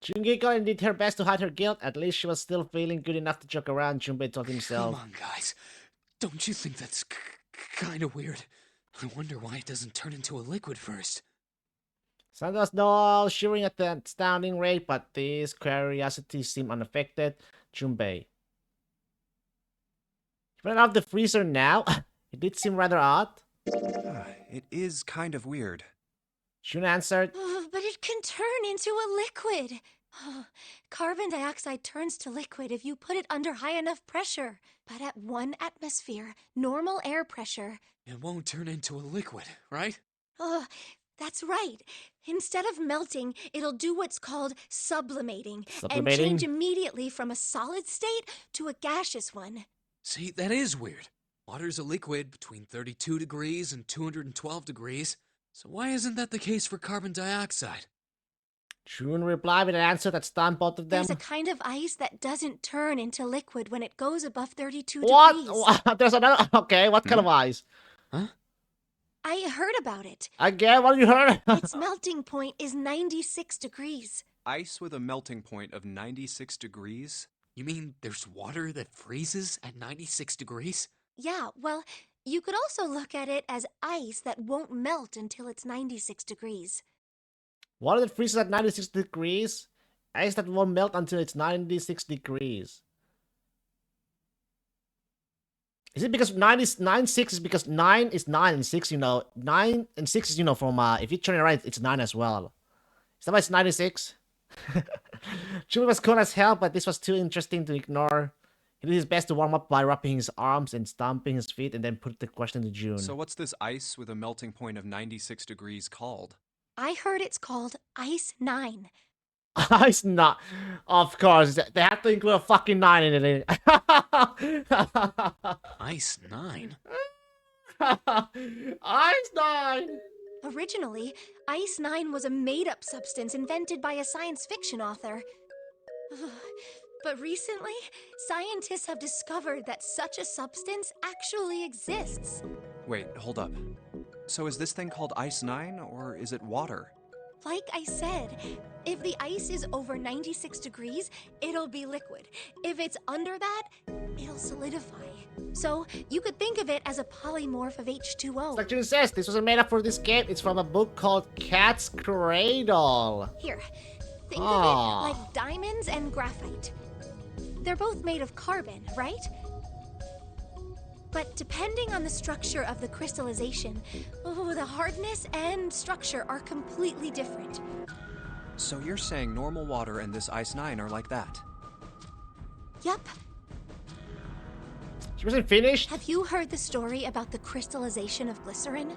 June giggled and did her best to hide her guilt. At least she was still feeling good enough to joke around, Junpei told himself. Come on, guys. Don't you think that's kind of weird? I wonder why it doesn't turn into a liquid first. Santa's doll shivering at the astounding rate, but this curiosity seemed unaffected. Junpei. You ran out of the freezer now? It did seem rather odd. It is kind of weird. June answered. But it can turn into a liquid. Carbon dioxide turns to liquid if you put it under high enough pressure. But at 1 atmosphere, normal air pressure... It won't turn into a liquid, right? That's right. Instead of melting, it'll do what's called sublimating. And Sublimating? change immediately from a solid state to a gaseous one. See, that is weird. Water's a liquid between 32 degrees and 212 degrees. So why isn't that the case for carbon dioxide? June replied with an answer that stunned both of them. There's a kind of ice that doesn't turn into liquid when it goes above 32 degrees. What? There's another... Okay, what kind of ice? Huh? I heard about it. Again, what you heard? Its melting point is 96 degrees. Ice with a melting point of 96 degrees? You mean there's water that freezes at 96 degrees? Yeah, well, you could also look at it as ice that won't melt until it's 96 degrees. Water that freezes at 96 degrees? Ice that won't melt until it's 96 degrees. Is it because 96 is because 9 is 9 and 6, you know. 9 and 6 is, you know, from, if you turn it right, it's 9 as well. Is that why it's 96? June was cool as hell, but this was too interesting to ignore. He did his best to warm up by rubbing his arms and stomping his feet and then put the question to June. So what's this ice with a melting point of 96 degrees called? I heard it's called Ice 9. Ice 9. Of course, they have to include a fucking 9 in it. Ice 9? Ice 9! Originally, Ice 9 was a made-up substance invented by a science fiction author. But recently, scientists have discovered that such a substance actually exists. Wait, hold up. So is this thing called Ice 9, or is it water? Like I said, if the ice is over 96 degrees, it'll be liquid. If it's under that, it'll solidify. So you could think of it as a polymorph of H2O. Like June says, this wasn't made up for this game. It's from a book called Cat's Cradle. Here, think of it like diamonds and graphite. They're both made of carbon, right? But depending on the structure of the crystallization, the hardness and structure are completely different. So you're saying normal water and this Ice 9 are like that? Yup. She wasn't finished? Have you heard the story about the crystallization of glycerin?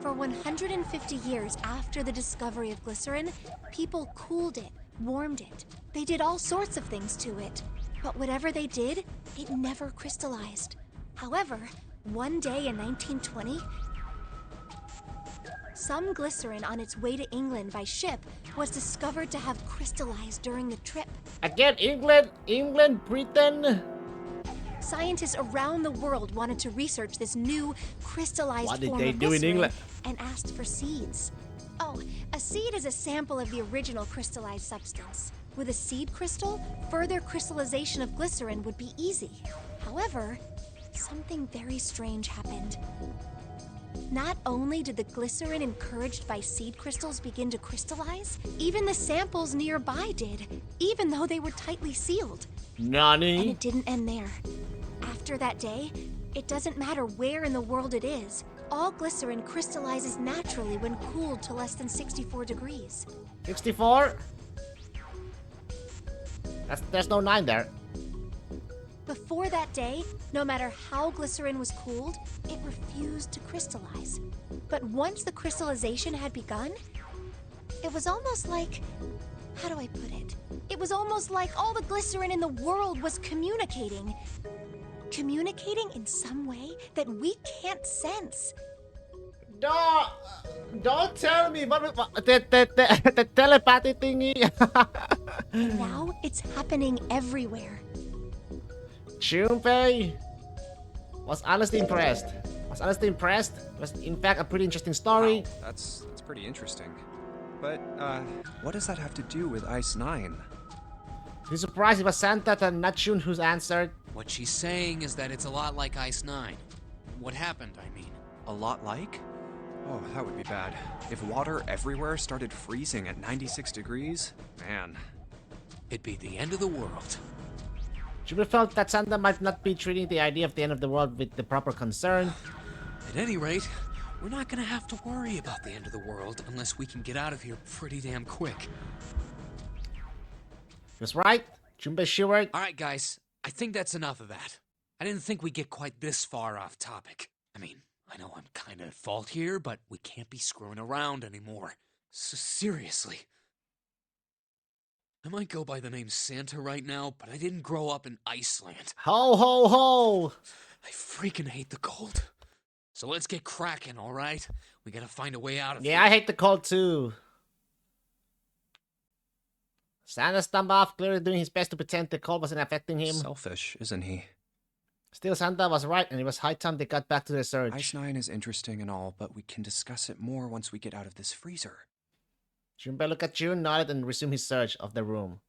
For 150 years after the discovery of glycerin, people cooled it, warmed it. They did all sorts of things to it. But whatever they did, it never crystallized. However, one day in 1920, some glycerin on its way to England by ship was discovered to have crystallized during the trip. Again, England, Britain. Scientists around the world wanted to research this new crystallized What did form they of do in glycerin England? and asked for seeds. Oh, a seed is a sample of the original crystallized substance. With a seed crystal, further crystallization of glycerin would be easy. However, something very strange happened. Not only did the glycerin encouraged by seed crystals begin to crystallize, even the samples nearby did, even though they were tightly sealed. Nani? And it didn't end there. After that day, it doesn't matter where in the world it is, all glycerin crystallizes naturally when cooled to less than 64 degrees. 64? There's no 9 there. Before that day, no matter how glycerin was cooled, it refused to crystallize. But once the crystallization had begun, it was almost like... how do I put it? It was almost like all the glycerin in the world was communicating. Communicating in some way that we can't sense. No, don't tell me. The telepathy thingy. And now it's happening everywhere. Junpei. Was honestly impressed. It was in fact a pretty interesting story. Wow, that's pretty interesting. But, what does that have to do with Ice 9? He's surprised it was Santa and not June who's answered. What she's saying is that it's a lot like Ice 9. What happened, I mean. A lot like? Oh, that would be bad. If water everywhere started freezing at 96 degrees, man. It'd be the end of the world. Jupiter felt that Santa might not be treating the idea of the end of the world with the proper concern. At any rate, we're not gonna have to worry about the end of the world unless we can get out of here pretty damn quick. He was right. Junpei shivered. Alright guys, I think that's enough of that. I didn't think we'd get quite this far off topic. I mean, I know I'm kinda at fault here, but we can't be screwing around anymore. So seriously. I might go by the name Santa right now, but I didn't grow up in Iceland. Ho ho ho! I freaking hate the cold. So let's get cracking, alright? We gotta find a way out of here. Yeah, I hate the cold too. Santa stumped off, clearly doing his best to pretend the cold wasn't affecting him. Selfish, isn't he? Still, Santa was right, and it was high time they got back to their search. Ice 9 is interesting and all, but we can discuss it more once we get out of this freezer. Junpei looked at June, nodded, and resumed his search of the room.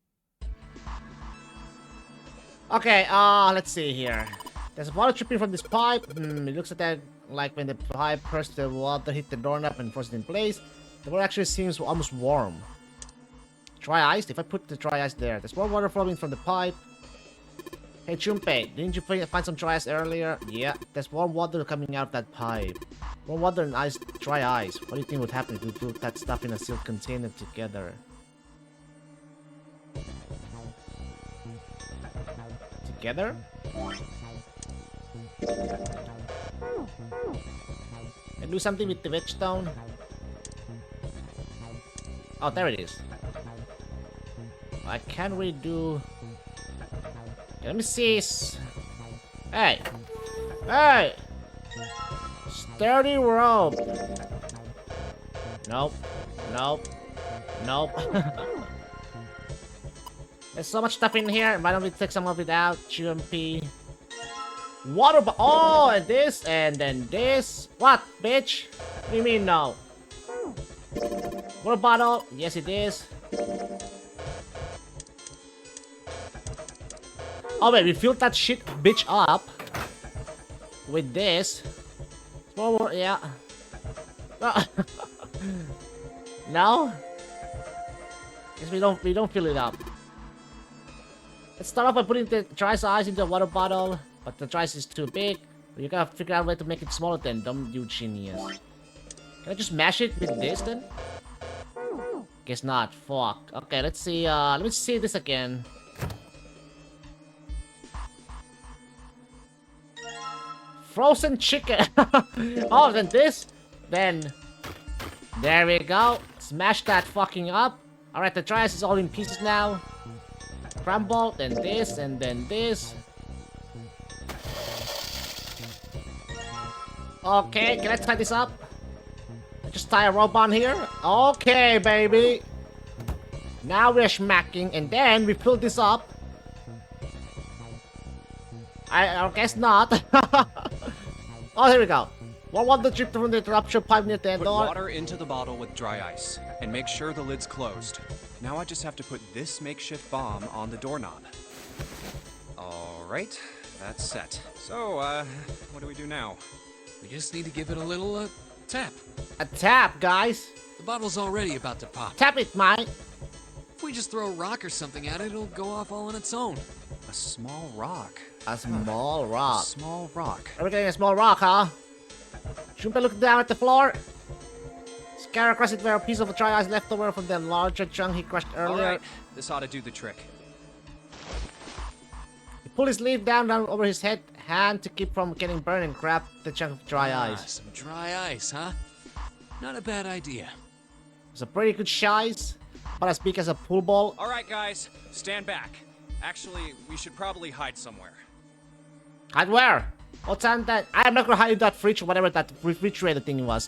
Okay, let's see here. There's water dripping from this pipe. It looks at that like when the pipe pressed the water hit the doorknob and froze it in place. The water actually seems almost warm. Dry ice? If I put the dry ice there. There's more water flowing from the pipe. Hey Junpei, didn't you find some dry ice earlier? Yeah, there's warm water coming out of that pipe. Warm water and ice, dry ice. What do you think would happen if we put that stuff in a sealed container together? Together? Can I do something with the whetstone? Oh, there it is. I can't really do... Okay, let me see. Hey! Hey! Sturdy rope! Nope. Nope. Nope. There's so much stuff in here. Why don't we take some of it out? GMP. Water oh, and this, and then this. What, bitch? What do you mean no? Water bottle. Yes, it is. Oh wait, we filled that shit bitch up with this. More, yeah. No? Guess we don't fill it up. Let's start off by putting the dry ice into a water bottle, but the dry ice is too big. You gotta figure out a way to make it smaller then, dumb you genius. Can I just mash it with this then? Guess not. Fuck. Okay, let's see. Let me see this again. Frozen chicken. Oh, then this. Then there we go. Smash that fucking up. All right, the dry ice is all in pieces now. Crumble, then this, and then this. Okay, can I tie this up? Just tie a rope on here. Okay, baby. Now we're smacking, and then we fill this up. I guess not. Oh, here we go. What water dripped from the rupture pipe near the door? Put water into the bottle with dry ice, and make sure the lid's closed. Now I just have to put this makeshift bomb on the doorknob. Alright, that's set. So, what do we do now? We just need to give it a little, tap. A tap, guys. The bottle's already about to pop. Tap it, mate. If we just throw a rock or something at it, it'll go off all on its own. A small rock. A small rock. A small rock. Are we getting a small rock, huh? Junpei looked down at the floor. Scar across it were a piece of dry ice left over from the larger chunk he crushed earlier. Alright, this ought to do the trick. He pulled his sleeve down over his hand to keep from getting burned and grabbed the chunk of dry ice. Some dry ice, huh? Not a bad idea. It's a pretty good size, about as big as a pool ball. Alright guys, stand back. Actually, we should probably hide somewhere. Hide where? Both Santa, I am not gonna hide in that fridge or whatever that refrigerator thing was.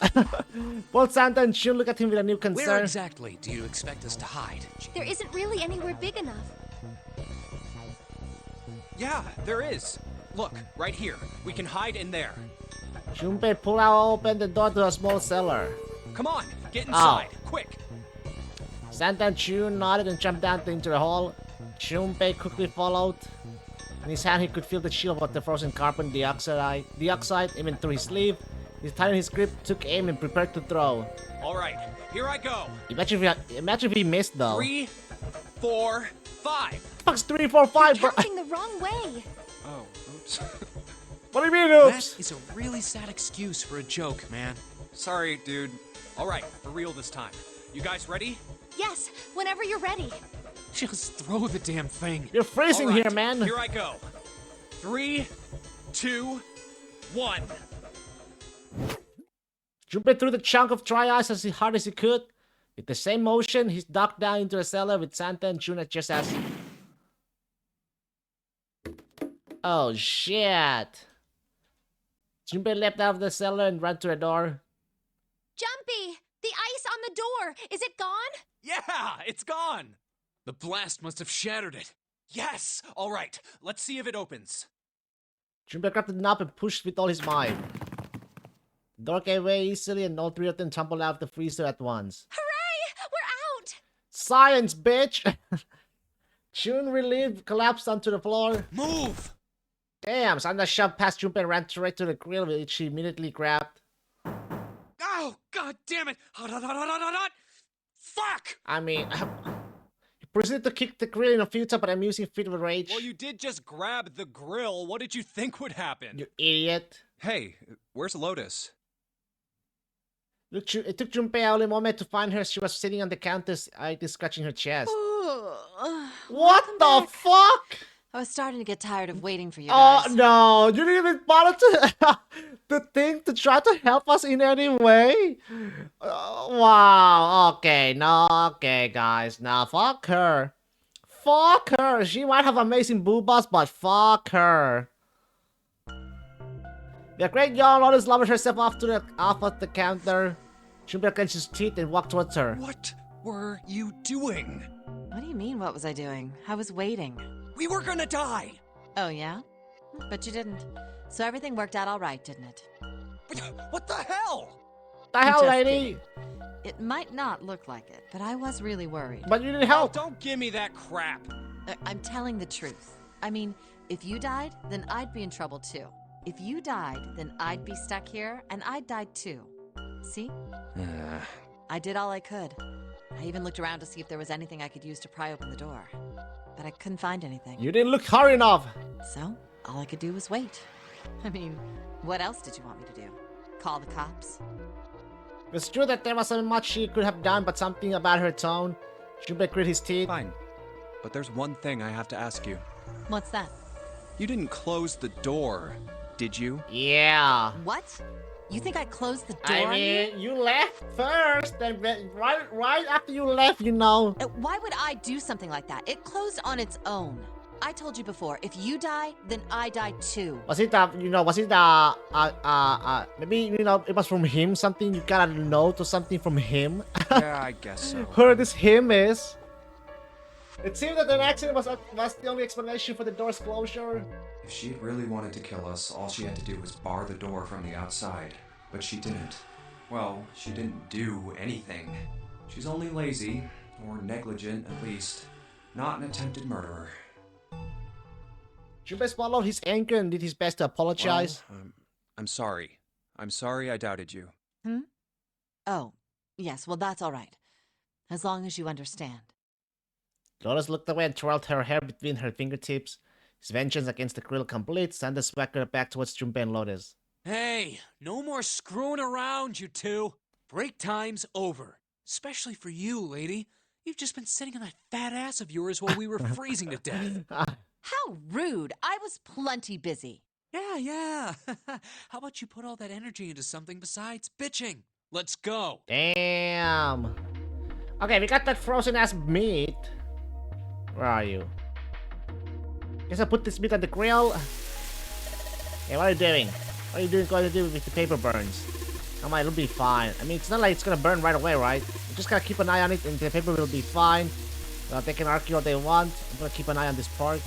Both Santa and June look at him with a new concern. Where exactly do you expect us to hide? There isn't really anywhere big enough. Yeah, there is. Look, right here. We can hide in there. Junpei open the door to a small cellar. Come on, get inside, quick. Santa and June nodded and jumped down into the hall. Junpei quickly followed. In his hand, he could feel the chill of the frozen carbon dioxide even through his sleeve. He tightened his grip, took aim, and prepared to throw. All right, here I go. Imagine if he missed, though. 3, 4, 5. Fuck's 3, 4, 5, bro? You're counting the wrong way. Oh, oops. What do you mean, oops? That is a really sad excuse for a joke, man. Sorry, dude. All right, for real this time. You guys ready? Yes, whenever you're ready. Just throw the damn thing. You're freezing All right, here, man. Here I go. 3, 2, 1. Junpei threw the chunk of dry ice as hard as he could. With the same motion, he ducked down into the cellar with Santa and June just as... Oh, shit. Junpei leapt out of the cellar and ran to the door. Jumpy, the ice on the door, is it gone? Yeah, it's gone. The blast must have shattered it. Yes! All right, let's see if it opens. Junpei grabbed the knob and pushed with all his might. The door gave way easily and all three of them tumbled out of the freezer at once. Hooray! We're out! Science, bitch! June, relieved, collapsed onto the floor. Move! Damn, Santa shoved past Junpei and ran straight to the grill, which she immediately grabbed. Oh, god damn it! Hot, hot, hot, hot, hot, hot! Fuck! I mean, he proceeded to kick the grill in a few times, but I'm using fit of rage. Well, you did just grab the grill. What did you think would happen? You idiot. Hey, where's Lotus? Look, it took Junpei only a moment to find her. She was sitting on the counter, scratching her chest. What the fuck? I was starting to get tired of waiting for you Oh, guys. no. You didn't even bother to try to help us in any way? Wow. Okay. No. Okay, guys. Now, fuck her. Fuck her. She might have amazing boobas, but fuck her. The great young Lotus lowered herself off of the counter. Junpei clenched his teeth and walked towards her. What were you doing? What do you mean, what was I doing? I was waiting. We were gonna die! Oh, yeah? But you didn't. So everything worked out all right, didn't it? What the hell? The hell, Just lady? kidding. It might not look like it, but I was really worried. But you didn't help. Don't give me that crap. I'm telling the truth. I mean, if you died, then I'd be in trouble too. If you died, then I'd be stuck here, and I'd die too. See? I did all I could. I even looked around to see if there was anything I could use to pry open the door. But I couldn't find anything. You didn't look hard enough. So, all I could do was wait. I mean, what else did you want me to do? Call the cops? It's true that there wasn't much she could have done, but something about her tone. Junpei grit his teeth. Fine. But there's one thing I have to ask you. What's that? You didn't close the door, did you? Yeah. What? You think I closed the door I on you? mean, you left first, and right after you left, you know. Why would I do something like that? It closed on its own. I told you before, if you die, then I die too. Was it maybe, it was from him, something? You got a note or something from him? Yeah, I guess so. Whoever this him is. It seemed that an accident was the only explanation for the door's closure. If she'd really wanted to kill us, all she had to do was bar the door from the outside. But she didn't. Well, she didn't do anything. She's only lazy, or negligent at least. Not an attempted murderer. Junpei swallowed his anger and did his best to apologize. Well, I'm sorry. I'm sorry I doubted you. Oh, yes, well that's all right. As long as you understand. Lotus looked away and twirled her hair between her fingertips. His vengeance against the grill complete, Santa swaggered back towards Junpei and Lotus. Hey, no more screwing around, you two. Break time's over. Especially for you, lady. You've just been sitting on that fat ass of yours while we were freezing to death. How rude. I was plenty busy. Yeah. How about you put all that energy into something besides bitching? Let's go. Damn. Okay, we got that frozen ass meat. Where are you? Guess I'll put this meat on the grill. Hey, what are you doing? What are you going to do with the paper burns? Come on, it'll be fine. I mean, it's not like it's gonna burn right away, right? You just gotta keep an eye on it and the paper will be fine. They can argue all they want. I'm gonna keep an eye on this part.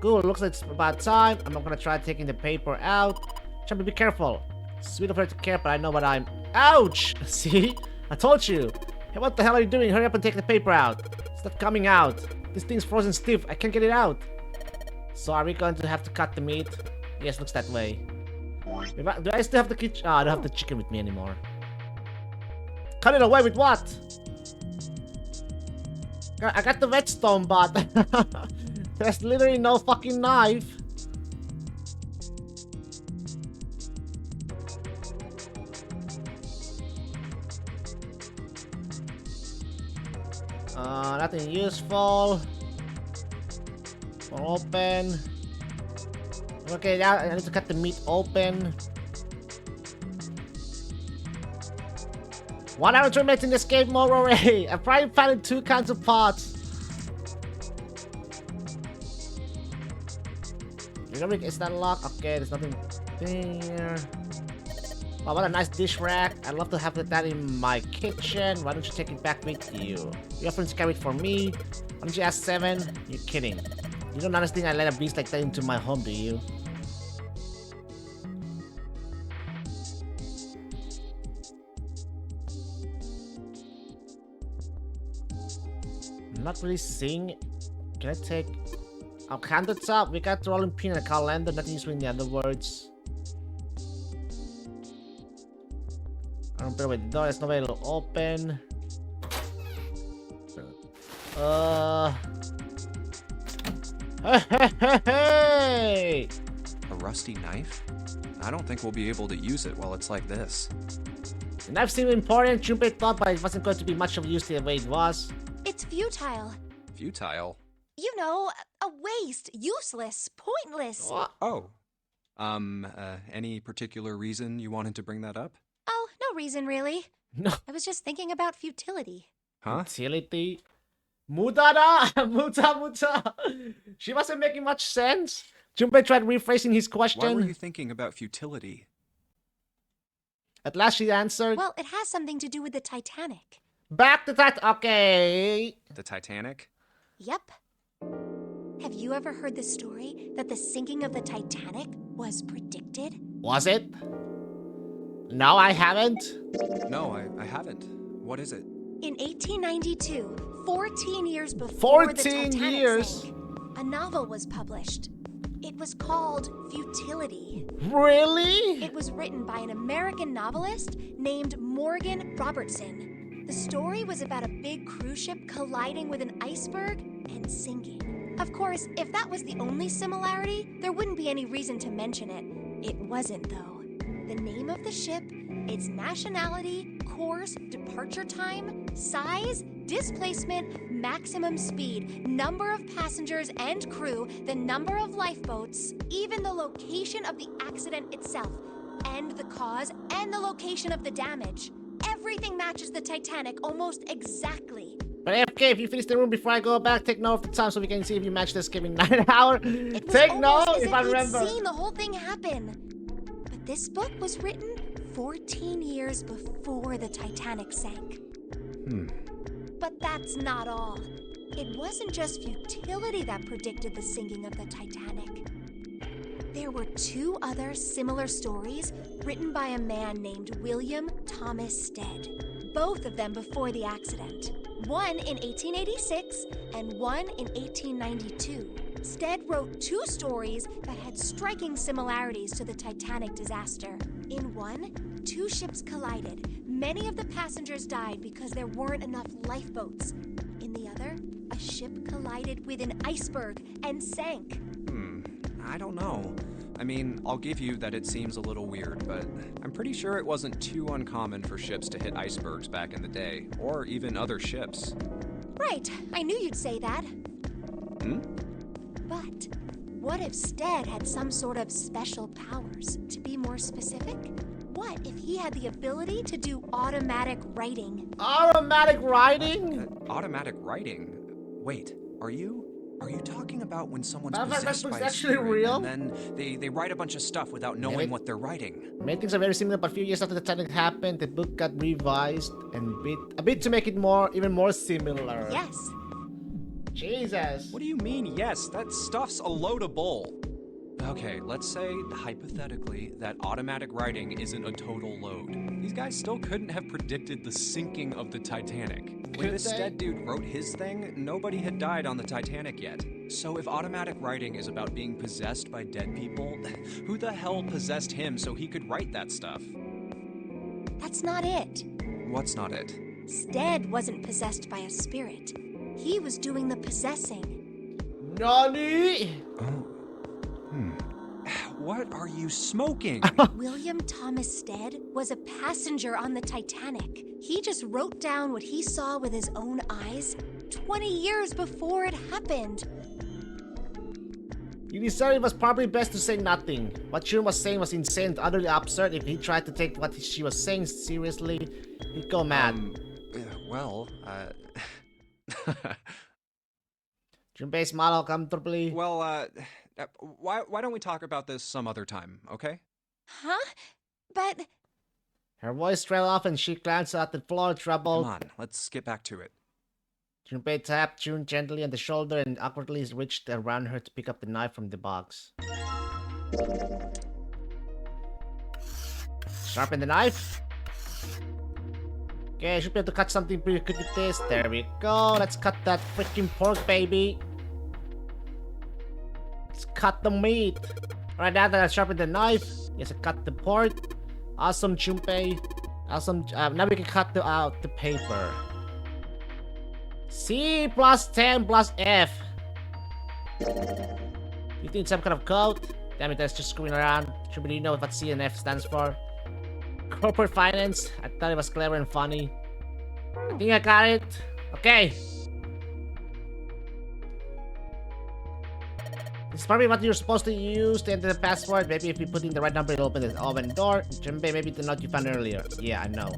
Cool, looks like it's about time. I'm not gonna try taking the paper out. Jumpy, be careful. Sweet of her to care, but I know what I'm... Ouch! See? I told you. Hey, what the hell are you doing? Hurry up and take the paper out. It's not coming out. This thing's frozen stiff. I can't get it out. So are we going to have to cut the meat? Yes, looks that way. Do I still have the kitchen? I don't have the chicken with me anymore. Cut it away with what? I got the whetstone, but there's literally no fucking knife. Nothing useful. Open. Okay, now I need to cut the meat open. 1 hour 2 minutes in this game mode already. I've probably found 2 kinds of pots. Is that locked? Okay, there's nothing there. Wow, what a nice dish rack. I'd love to have that in my kitchen. Why don't you take it back with you? Your friends carry it for me. Why don't you ask 7? You're kidding. You don't understand I let a beast like that into my home, do you? I'm not really seeing. Can I take our countertop? We got the rolling pin and a calendar. Nothing useful in the other words. I don't know where the door. There's no way it'll open. Hey! A rusty knife? I don't think we'll be able to use it while it's like this. The knife seemed important. Junpei thought, but it wasn't going to be much of use the way it was. It's futile. Futile? You know, a waste, useless, pointless. What? Oh. Any particular reason you wanted to bring that up? Oh, no reason really. No. I was just thinking about futility. Huh? Futility? Mudara! Muta! She wasn't making much sense. Junpei tried rephrasing his question. Why were you thinking about futility? At last she answered. Well, it has something to do with the Titanic. Back to that. Okay. The Titanic? Yep. Have you ever heard the story that the sinking of the Titanic was predicted? Was it? No, I haven't. No, I haven't. What is it? In 1892, 14 years before the Titanic sank, a novel was published. It was called Futility. Really? It was written by an American novelist named Morgan Robertson. The story was about a big cruise ship colliding with an iceberg and sinking. Of course, if that was the only similarity, there wouldn't be any reason to mention it. It wasn't, though. The name of the ship, its nationality, course, departure time, size, displacement, maximum speed, number of passengers and crew, the number of lifeboats, even the location of the accident itself, and the cause and the location of the damage. Everything matches the Titanic almost exactly. But AFK, if you finish the room before I go back, take note of the time so we can see if you match this game in 9 hours. Take note if I remember. You'd seen the whole thing happen. But this book was written 14 years before the Titanic sank. But that's not all. It wasn't just futility that predicted the sinking of the Titanic. There were 2 other similar stories written by a man named William Thomas Stead, both of them before the accident. One in 1886 and one in 1892. Stead wrote 2 stories that had striking similarities to the Titanic disaster. In one, 2 ships collided. Many of the passengers died because there weren't enough lifeboats. In the other, a ship collided with an iceberg and sank. I don't know. I mean, I'll give you that it seems a little weird, but I'm pretty sure it wasn't too uncommon for ships to hit icebergs back in the day, or even other ships. Right, I knew you'd say that. But what if Stead had some sort of special powers? To be more specific, what if he had the ability to do automatic writing? Automatic writing? Automatic writing? Wait, are you talking about when someone's That possessed by a actually spirit real? and then they write a bunch of stuff without knowing what they're writing? Many things are very similar, but a few years after the Titanic happened, the book got revised and a bit to make it even more similar. Yes. Jesus. What do you mean, yes? That stuff's a loadable. Okay, let's say, hypothetically, that automatic writing isn't a total load. These guys still couldn't have predicted the sinking of the Titanic. When this dead dude wrote his thing, nobody had died on the Titanic yet. So if automatic writing is about being possessed by dead people, who the hell possessed him so he could write that stuff? That's not it. What's not it? Stead wasn't possessed by a spirit. He was doing the possessing. Nani? What are you smoking? William Thomas Stead was a passenger on the Titanic. He just wrote down what he saw with his own eyes 20 years before it happened. You decided it was probably best to say nothing. What Shun was saying was insane and utterly absurd. If he tried to take what she was saying seriously, he'd go mad. Junpei smiled comfortably. Well, why don't we talk about this some other time, okay? Huh? But... Her voice trailed off and she glanced at the floor, troubled. Come on, let's get back to it. Junpei tapped June gently on the shoulder and awkwardly reached around her to pick up the knife from the box. Sharpen the knife. Okay, I should be able to cut something pretty good with this. There we go. Let's cut that freaking pork, baby. Let's cut the meat. Alright, now that I sharpened the knife, yes, I cut the pork. Awesome, Junpei. Awesome. Now we can cut the paper. C plus 10 plus F. You think some kind of code? Damn it, that's just screwing around. Should really know what C and F stands for. Corporate finance. I thought it was clever and funny. I think I got it. Okay. This is probably what you're supposed to use to enter the password. Maybe if you put in the right number, it'll open the oven door. Junpei, maybe the note you found earlier. Yeah, I know.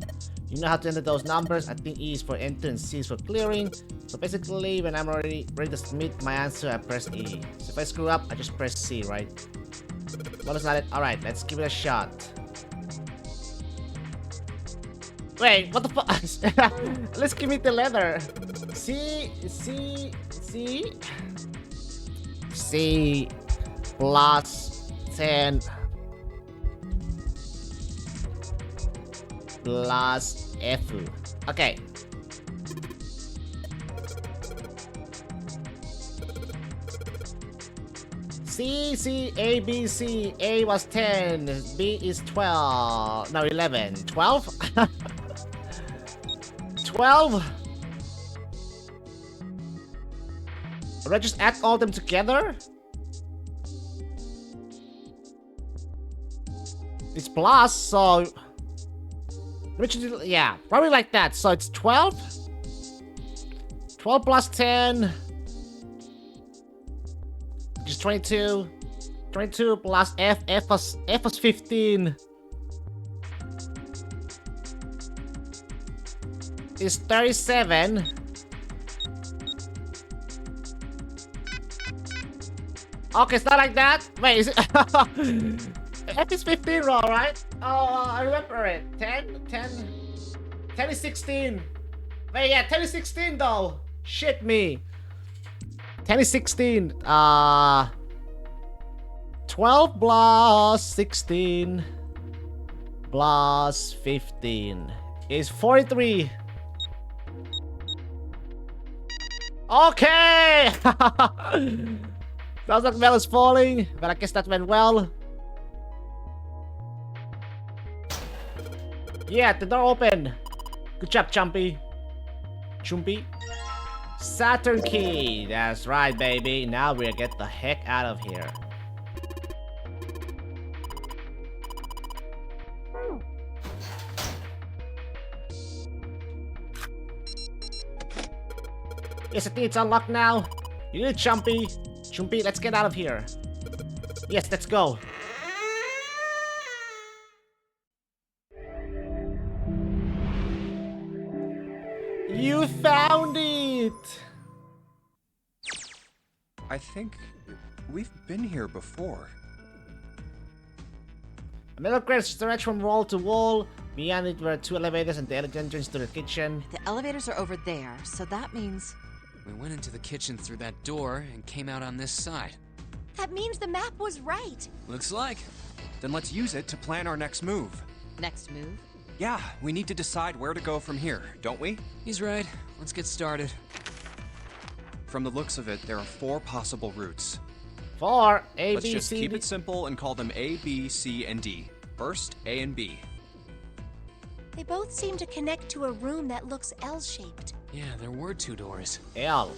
You know how to enter those numbers. I think E is for enter and C is for clearing. So basically, when I'm already ready to submit my answer, I press E. So if I screw up, I just press C, right? Well, that's not it. Alright, let's give it a shot. Wait, what the fuck? Let's give it the letter. C plus 10 plus F. Okay. C, A, B, C. A was 10. B is 12. No, 11. 12? 12? Should I just add all of them together? It's plus, so... Yeah, probably like that. So it's 12? 12 plus 10... Just 22. 22 plus F. F was 15. Is 37. Okay, it's not like that. Wait, is it? F is 15, right? Oh, I remember it. 10 is 16. Wait, yeah, 10 is 16 though. Shit me. 10 is 16. 12 plus 16 plus 15 is 43. Okay! Sounds like Mel is falling, but I guess that went well. Yeah, the door opened. Good job, Chumpy. Saturn key. That's right, baby. Now we'll get the heck out of here. Yes, I think it's unlocked now. You need Chumpy. Chumpy, let's get out of here. Yes, let's go. You found it! I think we've been here before. A metal crate stretched from wall to wall. Beyond it were two elevators and the entrance to the kitchen. The elevators are over there, so that means... We went into the kitchen through that door and came out on this side. That means the map was right. Looks like. Then let's use it to plan our next move. Next move? Yeah, we need to decide where to go from here, don't we? He's right. Let's get started. From the looks of it, there are 4 possible routes. 4, A, Let's B, just C, keep D. it simple and call them A, B, C, and D. First, A and B. They both seem to connect to a room that looks L-shaped. Yeah, there were 2 doors. L.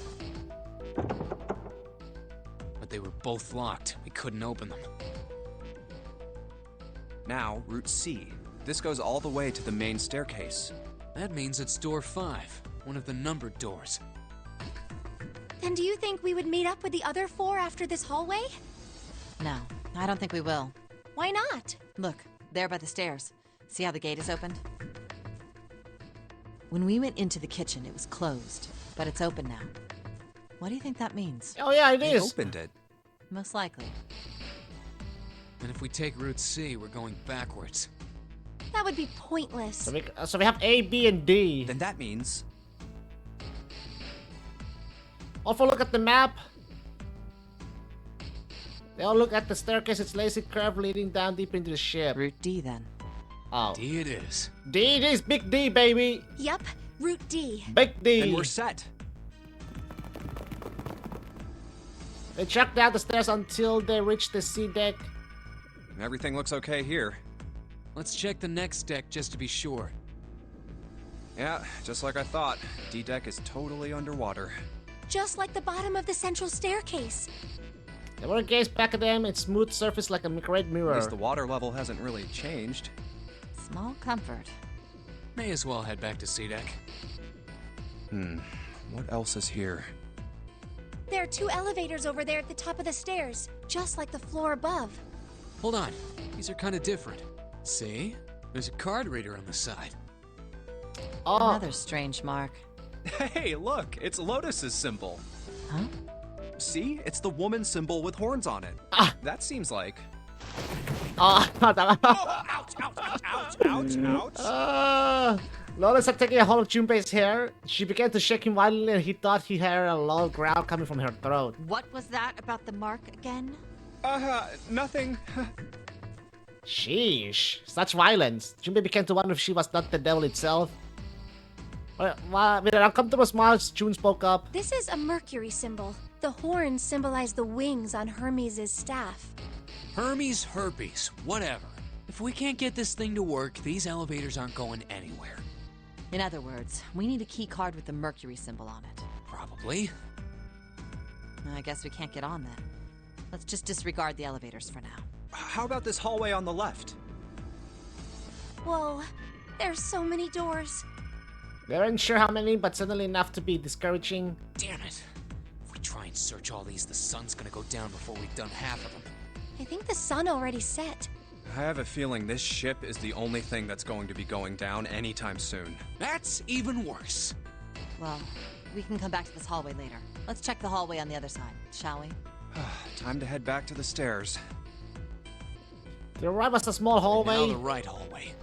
But they were both locked. We couldn't open them. Now, route C. This goes all the way to the main staircase. That means it's door 5, one of the numbered doors. Then do you think we would meet up with the other 4 after this hallway? No, I don't think we will. Why not? Look, there by the stairs. See how the gate is opened? When we went into the kitchen, it was closed, but it's open now. What do you think that means? Oh yeah, it They is. opened it. Most likely. And if we take route C, we're going backwards. That would be pointless. So we have A, B, and D. Then that means... Also look at the map. They all look at the staircase. It's lazy curve leading down deep into the ship. Route D then. Oh. D it is. D it is. Big D, baby. Yup, Route D. Big D. Then we're set. They track down the stairs until they reach the C deck. Everything looks okay here. Let's check the next deck just to be sure. Yeah, just like I thought. D-deck is totally underwater. Just like the bottom of the central staircase. They were gaze back at them. It's smooth surface like a great mirror. At least the water level hasn't really changed. Small comfort. May as well head back to C deck. What else is here? There are 2 elevators over there at the top of the stairs, just like the floor above. Hold on. These are kind of different. See? There's a card reader on the side. Oh. Another strange mark. Hey, look! It's Lotus's symbol. Huh? See? It's the woman symbol with horns on it. That seems like... Oh, Ouch, ouch, ouch, ouch, ouch. Lotus had taken a hold of Junpei's hair. She began to shake him violently and he thought he heard a low growl coming from her throat. What was that about the mark again? Nothing. Sheesh. Such violence. Junpei began to wonder if she was not the devil itself. With an uncomfortable smile, June spoke up. This is a Mercury symbol. The horns symbolize the wings on Hermes' staff. Hermes, herpes, whatever. If we can't get this thing to work, these elevators aren't going anywhere. In other words, we need a key card with the Mercury symbol on it. Probably. I guess we can't get on then. Let's just disregard the elevators for now. How about this hallway on the left? Whoa, there's so many doors. They weren't sure how many, but suddenly enough to be discouraging. Damn it. If we try and search all these, the sun's gonna go down before we've done half of them. I think the sun already set. I have a feeling this ship is the only thing that's going to be going down anytime soon. That's even worse. Well, we can come back to this hallway later. Let's check the hallway on the other side, shall we? Time to head back to the stairs. To the right was a small hallway. Now the right hallway.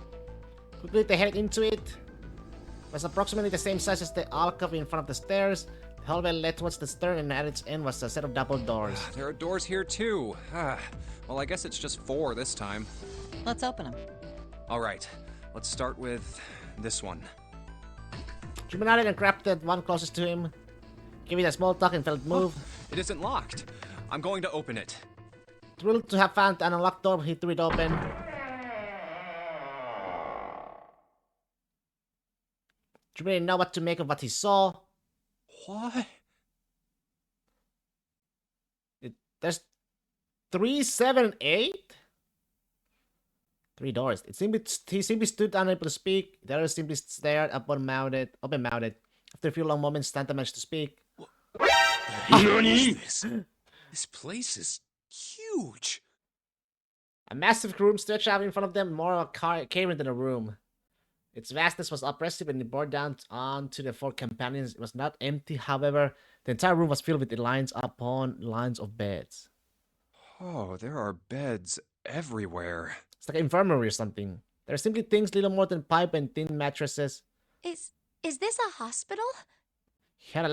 Quickly they headed into it. It was approximately the same size as the alcove in front of the stairs. The hallway led towards the stern and at its end was a set of double doors. There are doors here too. Well, I guess it's just 4 this time. Let's open them. All right, let's start with this one. Jimmy nodded and grabbed the one closest to him. Gave it a small tuck and felt it move. It isn't locked. I'm going to open it. Thrilled to have found an unlocked door, he threw it open. Jimmy didn't know what to make of what he saw. What? There's 3, 7, 8? 3 doors. He simply stood unable to speak. The others simply stared open-mouthed. After a few long moments, Santa managed to speak. This place is huge. A massive room stretched out in front of them, more of a cavern than a room. Its vastness was oppressive and it bore down onto the 4 companions. It was not empty, however. The entire room was filled with lines upon lines of beds. Oh, there are beds everywhere. It's like an infirmary or something. There are simply things little more than pipe and thin mattresses. Is this a hospital? At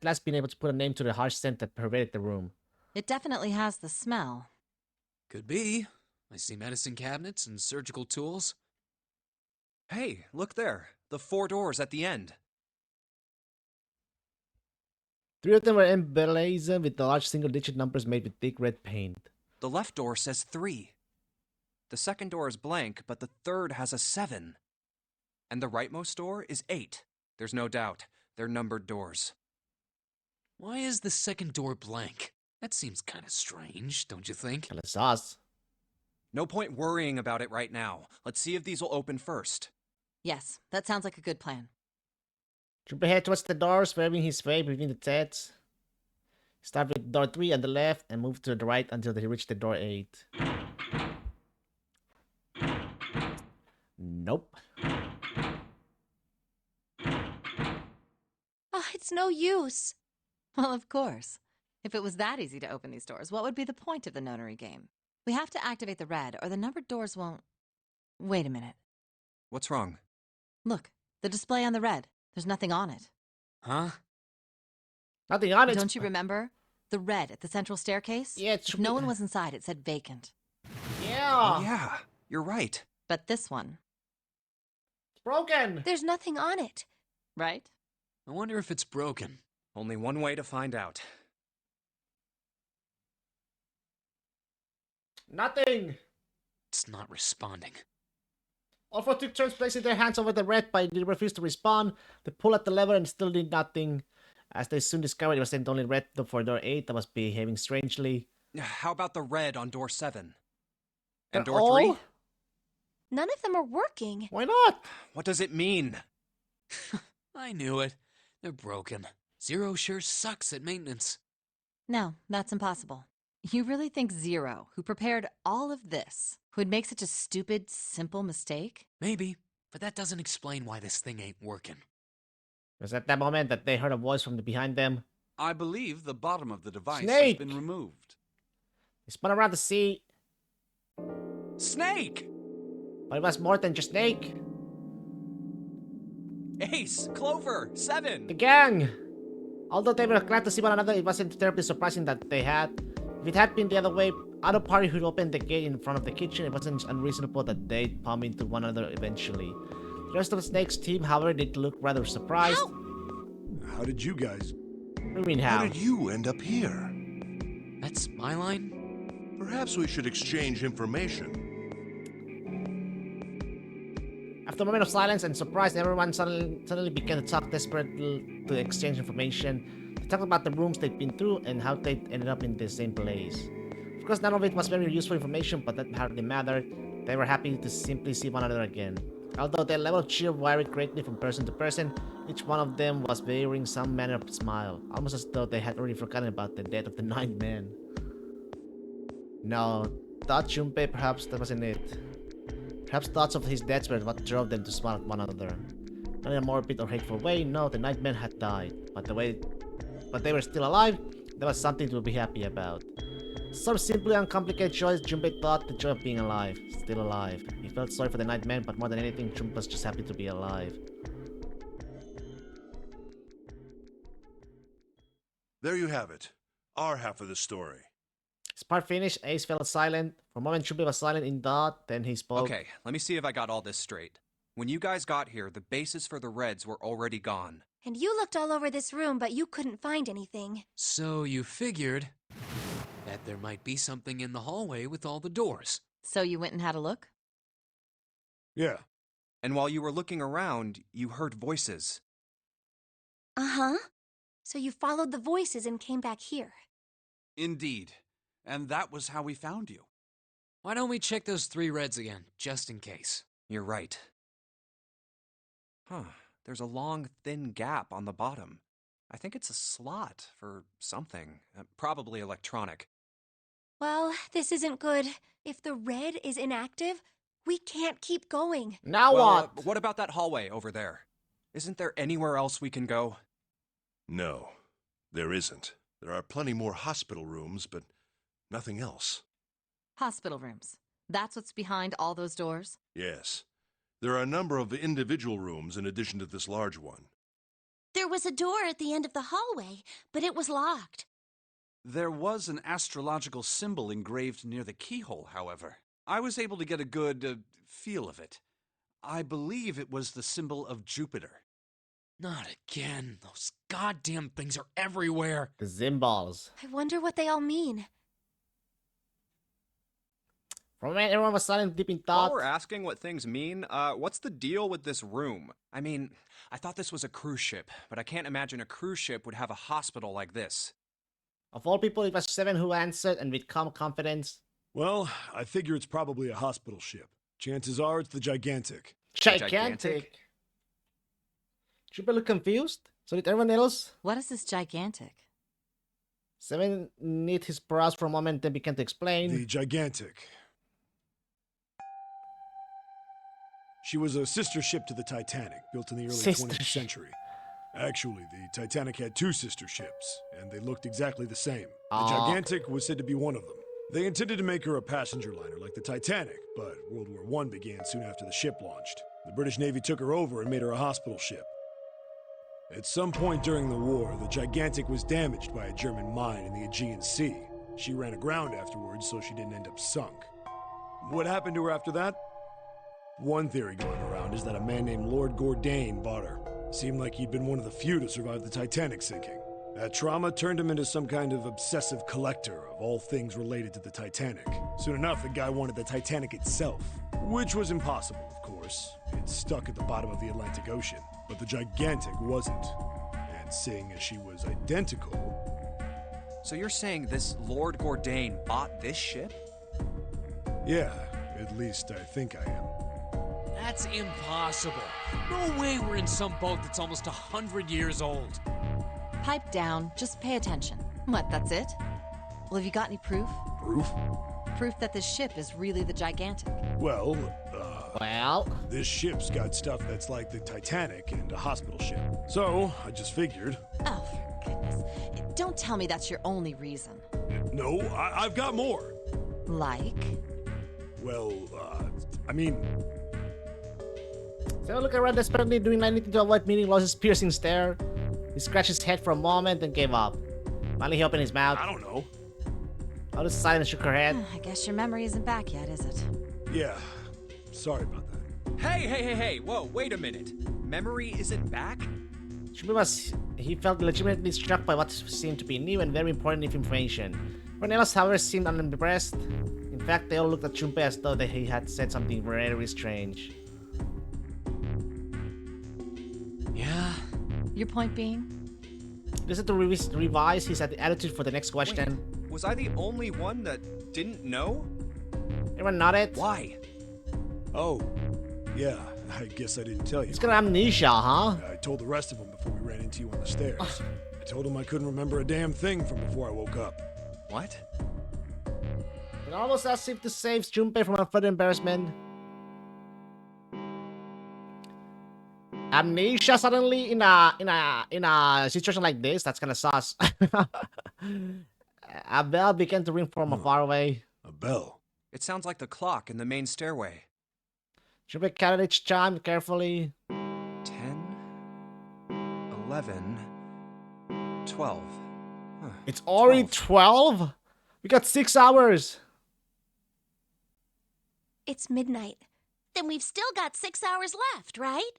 last been able to put a name to the harsh scent that pervaded the room. It definitely has the smell. Could be. I see medicine cabinets and surgical tools. Hey, look there. The 4 doors at the end. 3 of them were emblazoned with the large single-digit numbers made with thick red paint. The left door says 3. The second door is blank, but the third has a 7. And the rightmost door is 8. There's no doubt. They're numbered doors. Why is the second door blank? That seems kind of strange, don't you think? Kinda sus. No point worrying about it right now. Let's see if these will open first. Yes, that sounds like a good plan. Junpei head towards the doors, waving his way between the tents. Start with door 3 on the left and move to the right until they reach the door 8. Nope. Oh, it's no use. Well, of course. If it was that easy to open these doors, what would be the point of the nonary game? We have to activate the red, or the numbered doors won't... Wait a minute. What's wrong? Look, the display on the red. There's nothing on it. Huh? Nothing on it. Don't you remember? The red at the central staircase? Yeah, if no one was inside, it said vacant. Yeah. Oh, yeah, you're right. But this one... It's broken. There's nothing on it. Right? I wonder if it's broken. Only one way to find out. Nothing. It's not responding. All 4 took turns placing their hands over the red, but they refused to respond. They pulled at the lever and still did nothing. As they soon discovered, it was sent only red for door 8 that was behaving strangely. How about the red on door 7? And They're door 3? all- None of them are working. Why not? What does it mean? I knew it. They're broken. Zero sure sucks at maintenance. No, that's impossible. You really think Zero, who prepared all of this, would make such a stupid, simple mistake? Maybe, but that doesn't explain why this thing ain't working. It was at that moment that they heard a voice from behind them. I believe the bottom of the device Snake! has been removed. They spun around to see, Snake! but it was more than just Snake. Ace! Clover! 7! The gang! Although they were glad to see one another, it wasn't terribly surprising that they had. If it had been the other way, other party who'd opened the gate in front of the kitchen, it wasn't unreasonable that they'd bump into one another eventually. The rest of Snake's team, however, did look rather surprised. How did you guys... What do you mean how? How did you end up here? That's my line? Perhaps we should exchange information. After a moment of silence and surprise, everyone suddenly began to talk desperately to exchange information. They talked about the rooms they'd been through and how they ended up in the same place. Of course, none of it was very useful information, but that hardly mattered. They were happy to simply see one another again. Although their level of cheer varied greatly from person to person, each one of them was wearing some manner of smile, almost as though they had already forgotten about the death of the 9th man. No, thought Junpei, perhaps that wasn't it. Perhaps thoughts of his death were what drove them to smile at one another. Not in a morbid or hateful way, no, the 9th man had died. But they were still alive, there was something to be happy about. Some simply uncomplicated joy, Junpei thought the joy of being alive. Still alive. He felt sorry for the 9th man, but more than anything, Junpei was just happy to be alive. There you have it. Our half of the story. His part finished, Ace fell silent. For a moment, Junpei was silent in thought, then he spoke. Okay, let me see if I got all this straight. When you guys got here, the bases for the Reds were already gone. And you looked all over this room, but you couldn't find anything. So you figured that there might be something in the hallway with all the doors. So you went and had a look? Yeah. And while you were looking around, you heard voices. Uh-huh. So you followed the voices and came back here. Indeed. And that was how we found you. Why don't we check those 3 Reds again, just in case? You're right. Huh. There's a long, thin gap on the bottom. I think it's a slot for something. Probably electronic. Well, this isn't good. If the red is inactive, we can't keep going. Now Well, what? What about that hallway over there? Isn't there anywhere else we can go? No, there isn't. There are plenty more hospital rooms, but nothing else. Hospital rooms. That's what's behind all those doors? Yes. There are a number of individual rooms in addition to this large one. There was a door at the end of the hallway, but it was locked. There was an astrological symbol engraved near the keyhole, however. I was able to get a good feel of it. I believe it was the symbol of Jupiter. Not again. Those goddamn things are everywhere. The Zimballs. I wonder what they all mean. For a moment, everyone was silent, deep in While thought. we're asking what things mean, what's the deal with this room? I mean, I thought this was a cruise ship, but I can't imagine a cruise ship would have a hospital like this. Of all people, it was Seven who answered, and with calm confidence. Well, I figure it's probably a hospital ship. Chances are it's the Gigantic. Gigantic? Jupiter looked confused. So did everyone else. What is this gigantic? Seven knit his brows for a moment, then began to explain. The Gigantic. She was a sister ship to the Titanic, built in the early 20th century. Actually, the Titanic had two sister ships, and they looked exactly the same. The Gigantic was said to be one of them. They intended to make her a passenger liner like the Titanic, but World War I began soon after the ship launched. The British Navy took her over and made her a hospital ship. At some point during the war, the Gigantic was damaged by a German mine in the Aegean Sea. She ran aground afterwards, so she didn't end up sunk. What happened to her after that? One theory going around is that a man named Lord Gordain bought her. Seemed like he'd been one of the few to survive the Titanic sinking. That trauma turned him into some kind of obsessive collector of all things related to the Titanic. Soon enough, the guy wanted the Titanic itself, which was impossible, of course. It's stuck at the bottom of the Atlantic Ocean, but the Gigantic wasn't. And seeing as she was identical... So you're saying this Lord Gordain bought this ship? Yeah, at least I think I am. That's impossible. No way we're in some boat that's almost 100 years old. Pipe down, just pay attention. What, that's it? Well, have you got any proof? Proof? Proof that this ship is really the Gigantic. Well, Well? This ship's got stuff that's like the Titanic and a hospital ship. So, I just figured... Oh, for goodness. Don't tell me that's your only reason. No, I've got more. Like? Well, I mean... So look around, desperately doing anything to avoid meeting Lois's piercing stare. He scratched his head for a moment and gave up. Finally, he opened his mouth. I don't know. Lois sighed and shook her head. I guess your memory isn't back yet, is it? Yeah. Sorry about that. Hey, whoa, wait a minute. Memory isn't back? He felt legitimately struck by what seemed to be new and very important information. Everyone else, however, seemed unimpressed. In fact, they all looked at Junpei as though he had said something very strange. Yeah. Your point being? He decided to revise his attitude for the next question. Wait, was I the only one that didn't know? Everyone nodded. Why? Oh, yeah, I guess I didn't tell you. He's got amnesia, huh? I told the rest of them before we ran into you on the stairs. I told them I couldn't remember a damn thing from before I woke up. What? It almost as if to save Junpei from a further embarrassment. Amnesia suddenly in a situation like this, that's kinda sus. A bell began to ring from far away. A bell? It sounds like the clock in the main stairway. Junpei counted each chime carefully. 10, 11, 12. Huh. It's already 12? We got 6 hours. It's midnight. Then we've still got 6 hours left, right?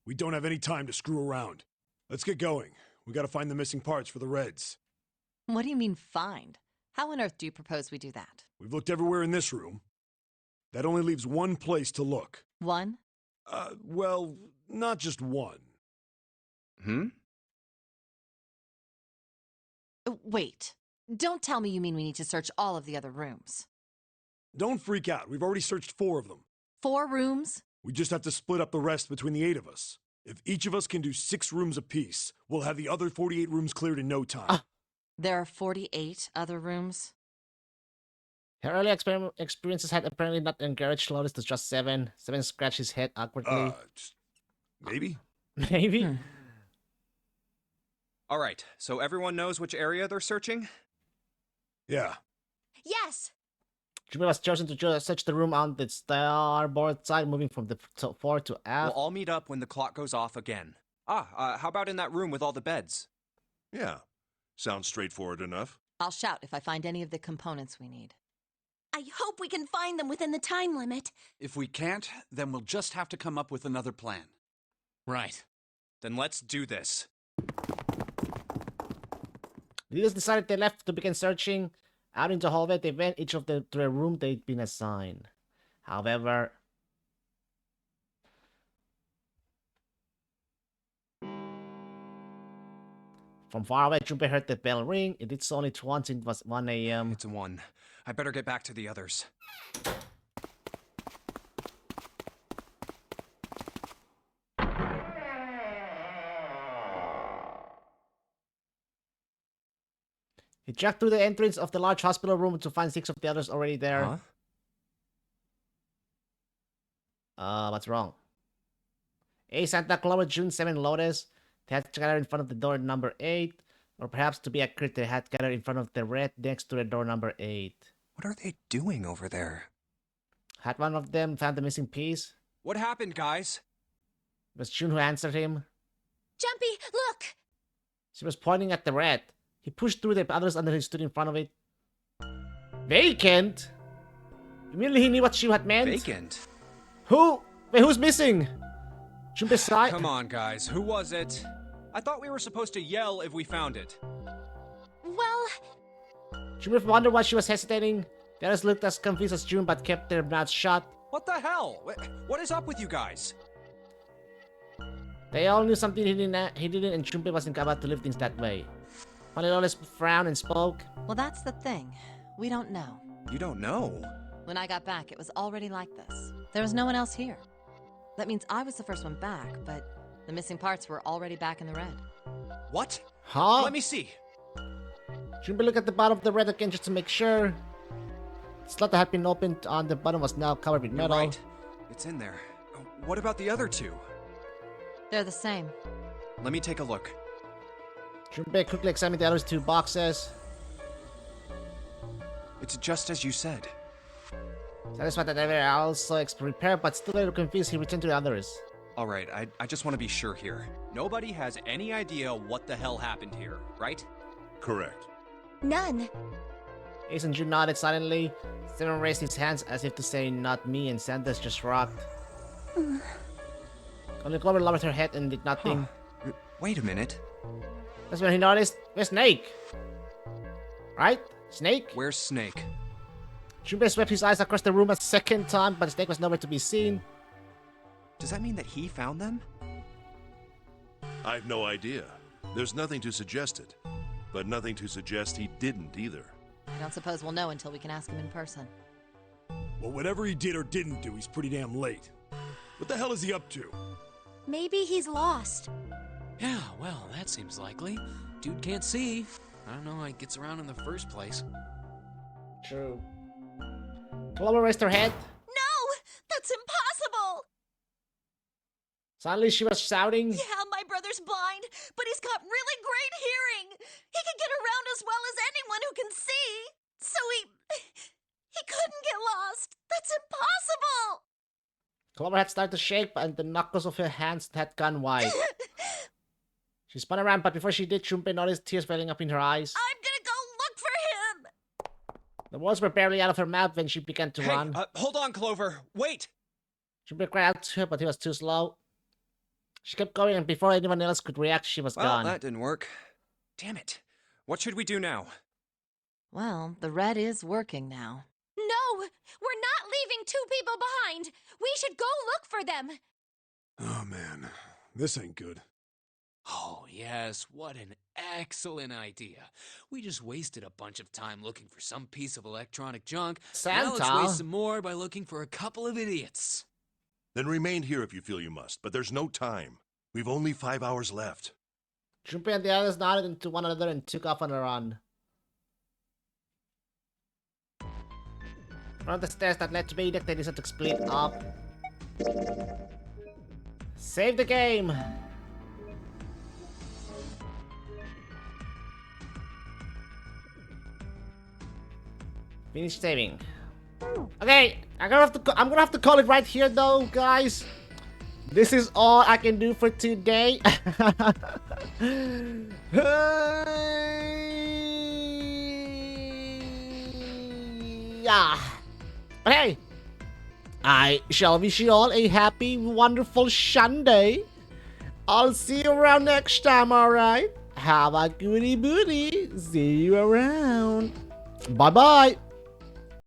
We don't have any time to screw around. Let's get going. We gotta find the missing parts for the Reds. What do you mean, find? How on earth do you propose we do that? We've looked everywhere in this room. That only leaves one place to look. One? Well, not just one. Wait. Don't tell me you mean we need to search all of the other rooms. Don't freak out. We've already searched 4 of them. 4 rooms? We just have to split up the rest between the 8 of us. If each of us can do 6 rooms apiece, we'll have the other 48 rooms cleared in no time. There are 48 other rooms? Her early experiences had apparently not encouraged Lotus to trust Seven. Seven scratched his head awkwardly. Maybe? Maybe? All right, so everyone knows which area they're searching? Yeah. Yes! Junpei was chosen to search the room on the starboard side, moving from the fore to aft. We'll all meet up when the clock goes off again. How about in that room with all the beds? Yeah. Sounds straightforward enough. I'll shout if I find any of the components we need. I hope we can find them within the time limit. If we can't, then we'll just have to come up with another plan. Right. Then let's do this. Leaders decided they left to begin searching. Out into the hallway, they went each of them to a room they'd been assigned. However, from far away, Junpei heard the bell ring. It did so only once. It was 1 a.m. It's 1. I better get back to the others. He jacked through the entrance of the large hospital room to find 6 of the others already there. What's wrong? A. Santa Clover, June 7, Lotus. They had gathered in front of the door number 8. Or perhaps to be accurate, they had gathered in front of the red next to the door number 8. What are they doing over there? Had one of them found the missing piece? What happened, guys? It was June who answered him. Jumpy, look! She was pointing at the red. He pushed through the others and he stood in front of it. Vacant? Immediately he knew what she had meant. Vacant? Who? Wait, who's missing? Junpei sighed. Come on, guys. Who was it? I thought we were supposed to yell if we found it. Well... Junpei wondered why she was hesitating. The others looked as confused as June but kept their mouths shut. What the hell? What is up with you guys? They all knew something he didn't and Junpei wasn't about to leave things that way. Finally, Lotus frowned and spoke. Well, that's the thing. We don't know. You don't know? When I got back, it was already like this. There was no one else here. That means I was the first one back, but the missing parts were already back in the red. What? Huh? Let me see. Junpei looked at the bottom of the red again just to make sure. The slot that had been opened on the bottom was now covered with metal. You're right. It's in there. What about the other 2? They're the same. Let me take a look. Junpei quickly examined the other 2 boxes. It's just as you said. Satisfied that they were also prepared, but still a little confused, he returned to the others. Alright, I just want to be sure here. Nobody has any idea what the hell happened here, right? Correct. None. Ace and June nodded silently. Steven raised his hands as if to say, not me, and Sanders just rocked. Only Clover lowered her head and did nothing. Huh. Wait a minute. That's when he noticed, where's Snake? Right? Snake? Where's Snake? Junpei swept his eyes across the room a second time, but Snake was nowhere to be seen. Does that mean that he found them? I've no idea. There's nothing to suggest it. But nothing to suggest he didn't either. I don't suppose we'll know until we can ask him in person. Well, whatever he did or didn't do, he's pretty damn late. What the hell is he up to? Maybe he's lost. Yeah, well, that seems likely. Dude can't see. I don't know how he gets around in the first place. True. Clover raised her head. No! That's impossible! Suddenly she was shouting. Yeah, my brother's blind, but he's got really great hearing. He can get around as well as anyone who can see. So he couldn't get lost. That's impossible! Clover had started to shake, and the knuckles of her hands had gone white. She spun around, but before she did, Junpei noticed tears welling up in her eyes. I'm gonna go look for him! The words were barely out of her mouth when she began to run. Hold on, Clover. Wait! Junpei cried out to her, but he was too slow. She kept going, and before anyone else could react, she was gone. Well, that didn't work. Damn it. What should we do now? Well, the red is working now. No! We're not leaving 2 people behind! We should go look for them! Oh, man. This ain't good. Oh, yes, what an excellent idea. We just wasted a bunch of time looking for some piece of electronic junk. Now let's waste some more by looking for a couple of idiots. Then remain here if you feel you must, but there's no time. We've only 5 hours left. Junpei and the others nodded into one another and took off on a run. One of the stairs that led to Beedek, they decided to split up. Save the game! Finish saving. Okay, I'm gonna have to call it right here though, guys. This is all I can do for today. Yeah. But hey, I shall wish you all a happy, wonderful Sunday. I'll see you around next time, alright? Have a goody booty. See you around. Bye-bye.